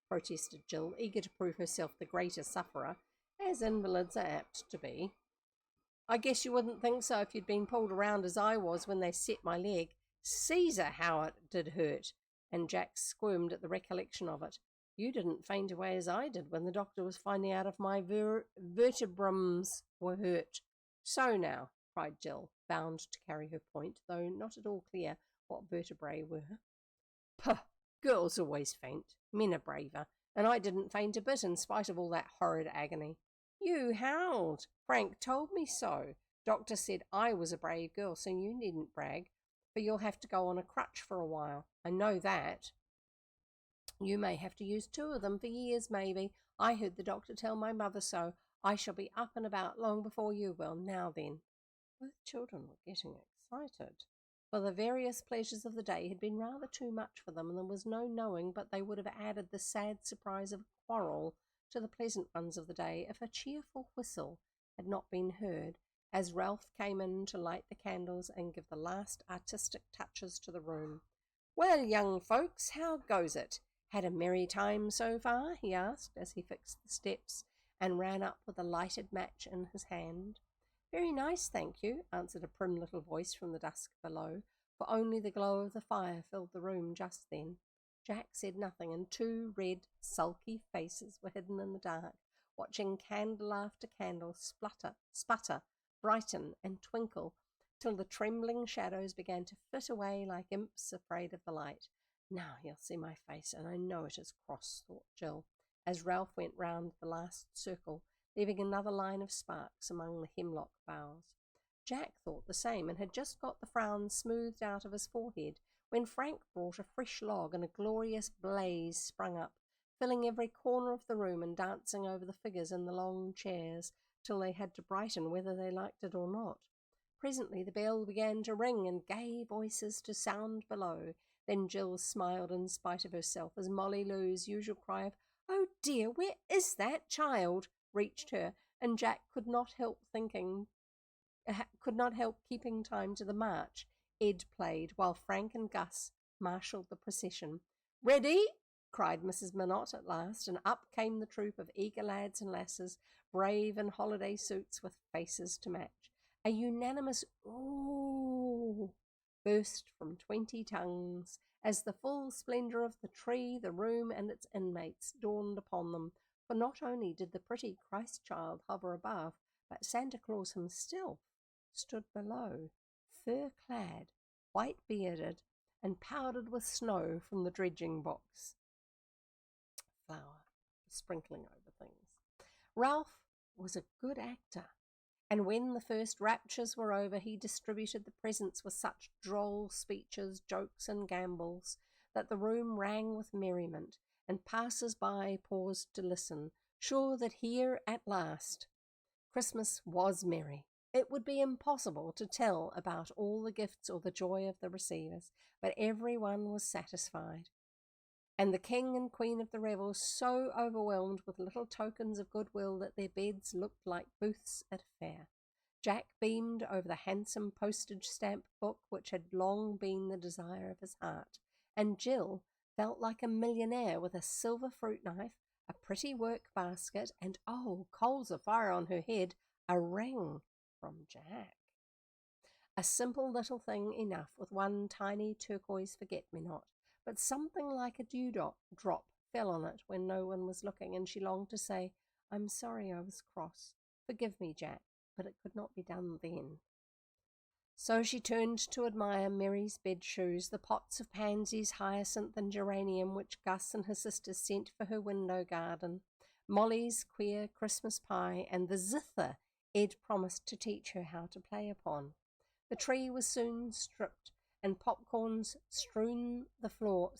protested Jill, eager to prove herself the greater sufferer, as invalids are apt to be. I guess you wouldn't think so if you'd been pulled around as I was when they set my leg. Caesar, how it did hurt! And Jack squirmed at the recollection of it. You didn't faint away as I did when the doctor was finding out if my vertebrums were hurt. So now, cried Jill, bound to carry her point, though not at all clear what vertebrae were. Puh! Girls always faint. Men are braver, and I didn't faint a bit in spite of all that horrid agony. You howled. Frank told me so. Doctor said I was a brave girl, so you needn't brag, for you'll have to go on a crutch for a while. I know that. You may have to use 2 of them for years, maybe. I heard the doctor tell my mother so. I shall be up and about long before you will. Now then. Both children were getting excited, for the various pleasures of the day had been rather too much for them, and there was no knowing but they would have added the sad surprise of a quarrel to the pleasant ones of the day if a cheerful whistle had not been heard, as Ralph came in to light the candles and give the last artistic touches to the room. Well, young folks, how goes it? Had a merry time so far? He asked as he fixed the steps and ran up with a lighted match in his hand. Very nice, thank you, answered a prim little voice from the dusk below, for only the glow of the fire filled the room just then. Jack said nothing, and two red, sulky faces were hidden in the dark, watching candle after candle sputter, brighten, and twinkle, till the trembling shadows began to flit away like imps afraid of the light. Now he'll see my face, and I know it is cross, thought Jill, as Ralph went round the last circle, leaving another line of sparks among the hemlock boughs. Jack thought the same, and had just got the frown smoothed out of his forehead, when Frank brought a fresh log, and a glorious blaze sprung up, filling every corner of the room and dancing over the figures in the long chairs, till they had to brighten whether they liked it or not. Presently the bell began to ring, and gay voices to sound below. Then Jill smiled in spite of herself, as Molly Lou's usual cry of, "Oh dear, where is that child?" reached her, and Jack could not help keeping time to the march Ed played, while Frank and Gus marshalled the procession. "Ready!" cried Mrs. Minot at last, and up came the troop of eager lads and lasses, brave in holiday suits with faces to match. A unanimous "Ooh!" burst from 20 tongues, as the full splendour of the tree, the room, and its inmates dawned upon them, for not only did the pretty Christ-child hover above, but Santa Claus himself stood below, fur-clad, white-bearded, and powdered with snow from the dredging box. Flour, sprinkling over things. Ralph was a good actor, and when the first raptures were over, he distributed the presents with such droll speeches, jokes, and gambols, that the room rang with merriment, and passers-by paused to listen, sure that here at last Christmas was merry. It would be impossible to tell about all the gifts or the joy of the receivers, but every one was satisfied, and the king and queen of the revels so overwhelmed with little tokens of goodwill that their beds looked like booths at a fair. Jack beamed over the handsome postage-stamp book which had long been the desire of his heart, and Jill felt like a millionaire with a silver fruit knife, a pretty work basket, and, oh, coals of fire on her head, a ring from Jack. A simple little thing enough, with one tiny turquoise forget-me-not, but something like a dewdrop fell on it when no one was looking, and she longed to say, "I'm sorry I was cross. Forgive me, Jack," but it could not be done then. So she turned to admire Mary's bed shoes, the pots of pansies, hyacinth, and geranium which Gus and his sisters sent for her window garden, Molly's queer Christmas pie, and the zither Ed promised to teach her how to play upon. The tree was soon stripped, and popcorns strewed the floor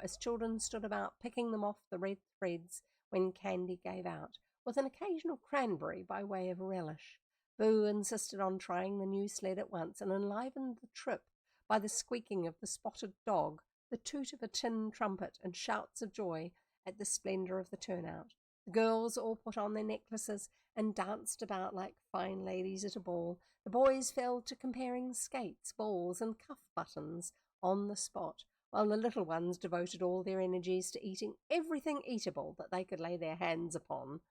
as children stood about picking them off the red threads when candy gave out, with an occasional cranberry by way of relish. Boo insisted on trying the new sled at once, and enlivened the trip by the squeaking of the spotted dog, the toot of a tin trumpet, and shouts of joy at the splendour of the turnout. The girls all put on their necklaces and danced about like fine ladies at a ball. The boys fell to comparing skates, balls, and cuff buttons on the spot, while the little ones devoted all their energies to eating everything eatable that they could lay their hands upon.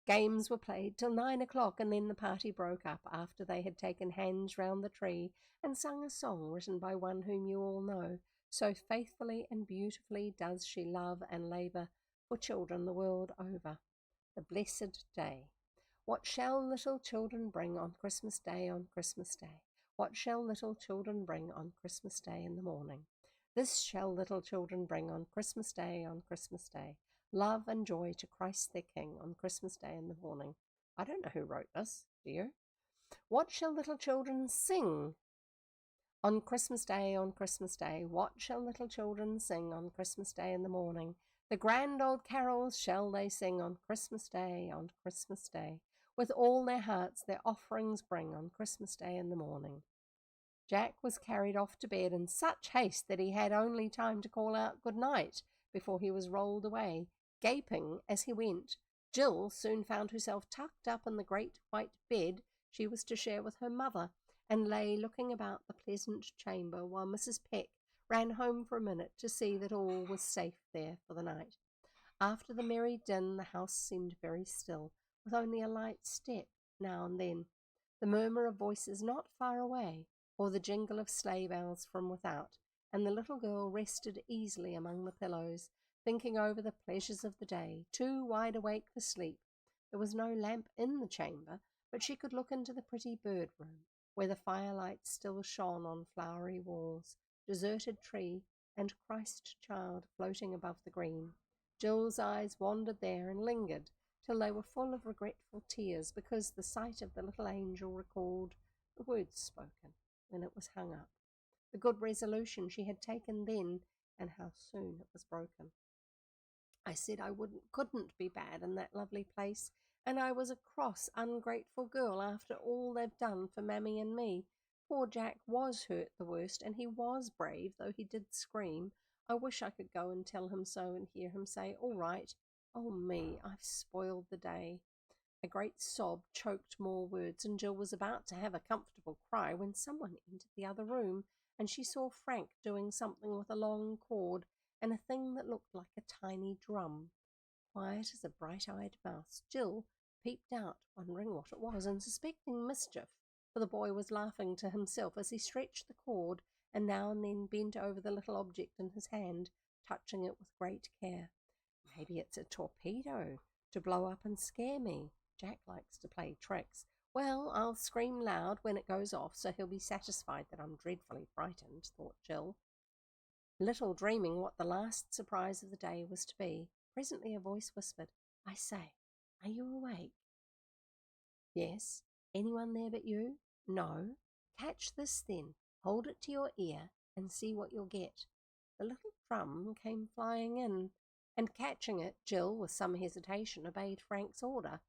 Games were played till 9 o'clock, and then the party broke up after they had taken hands round the tree and sung a song written by one whom you all know. So faithfully and beautifully does she love and labour for children the world over. The blessed day. What shall little children bring on Christmas Day, on Christmas Day? What shall little children bring on Christmas Day in the morning? This shall little children bring on Christmas Day, on Christmas Day. Love and joy to Christ their King on Christmas Day in the morning. I don't know who wrote this, do you? What shall little children sing on Christmas Day, on Christmas Day? What shall little children sing on Christmas Day in the morning? The grand old carols shall they sing on Christmas Day, on Christmas Day. With all their hearts their offerings bring on Christmas Day in the morning. Jack was carried off to bed in such haste that he had only time to call out good night before he was rolled away, gaping as he went. Jill soon found herself tucked up in the great white bed she was to share with her mother, and lay looking about the pleasant chamber, while Mrs. Peck ran home for a minute to see that all was safe there for the night. After the merry din, the house seemed very still, with only a light step now and then, the murmur of voices not far away, or the jingle of sleigh bells from without, and the little girl rested easily among the pillows, thinking over the pleasures of the day, too wide awake for sleep. There was no lamp in the chamber, but she could look into the pretty bird room, where the firelight still shone on flowery walls, deserted tree, and Christ child floating above the green. Jill's eyes wandered there and lingered till they were full of regretful tears, because the sight of the little angel recalled the words spoken when it was hung up, the good resolution she had taken then, and how soon it was broken. I said I couldn't be bad in that lovely place, and I was a cross, ungrateful girl after all they've done for Mammy and me. Poor Jack was hurt the worst, and he was brave, though he did scream. I wish I could go and tell him so and hear him say, "All right." Oh me, I've spoiled the day. A great sob choked more words, and Jill was about to have a comfortable cry when someone entered the other room, and she saw Frank doing something with a long cord and a thing that looked like a tiny drum. Quiet as a bright-eyed mouse, Jill peeped out, wondering what it was, and suspecting mischief, for the boy was laughing to himself as he stretched the cord and now and then bent over the little object in his hand, touching it with great care. Maybe it's a torpedo to blow up and scare me. Jack likes to play tricks. Well, I'll scream loud when it goes off, so he'll be satisfied that I'm dreadfully frightened, thought Jill, little dreaming what the last surprise of the day was to be. Presently a voice whispered, "I say, are you awake?" "Yes." "Anyone there but you?" "No." "Catch this then. Hold it to your ear and see what you'll get." The little drum came flying in, and catching it, Jill, with some hesitation, obeyed Frank's order.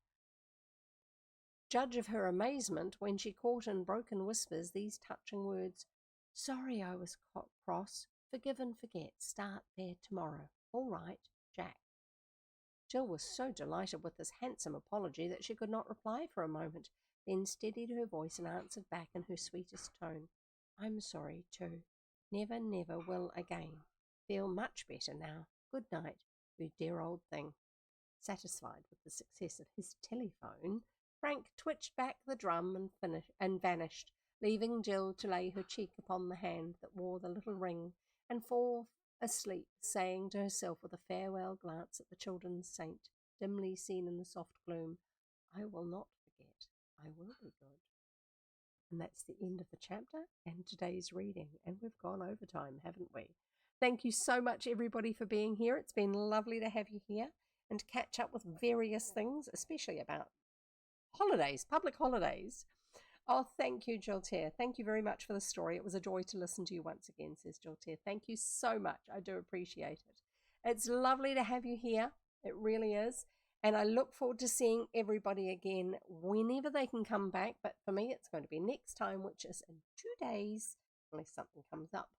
Judge of her amazement when she caught in broken whispers these touching words, "Sorry I was cross. Forgive and forget. Start there tomorrow. All right, Jack." Jill was so delighted with this handsome apology that she could not reply for a moment, then steadied her voice and answered back in her sweetest tone, "I'm sorry too. Never, never will again. Feel much better now. Good night, you dear old thing." Satisfied with the success of his telephone, Frank twitched back the drum and vanished, leaving Jill to lay her cheek upon the hand that wore the little ring and fall asleep, saying to herself with a farewell glance at the children's saint, dimly seen in the soft gloom, "I will not forget. I will be good." And that's the end of the chapter and today's reading. And we've gone over time, haven't we? Thank you so much, everybody, for being here. It's been lovely to have you here and catch up with various things, especially about holidays, public holidays. Oh, thank you, Jiltair. Thank you very much for the story. It was a joy to listen to you once again, says Jiltair. Thank you so much. I do appreciate it. It's lovely to have you here. It really is. And I look forward to seeing everybody again whenever they can come back. But for me, it's going to be next time, which is in 2 days, unless something comes up.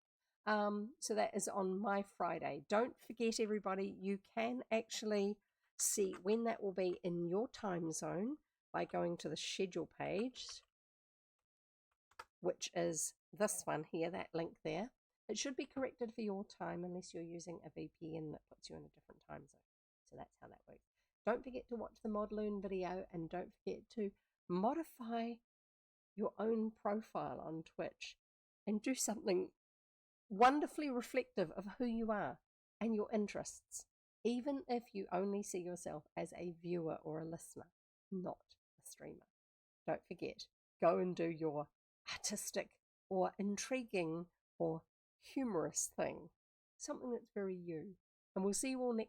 So that is on my Friday. Don't forget, everybody, you can actually see when that will be in your time zone by going to the schedule page, which is this one here, that link there. It should be corrected for your time unless you're using a VPN that puts you in a different time zone. So that's how that works. Don't forget to watch the Modloon video, and don't forget to modify your own profile on Twitch and do something wonderfully reflective of who you are and your interests, even if you only see yourself as a viewer or a listener, not a streamer. Don't forget, go and do your artistic or intriguing or humorous thing, something that's very you. And we'll see you all next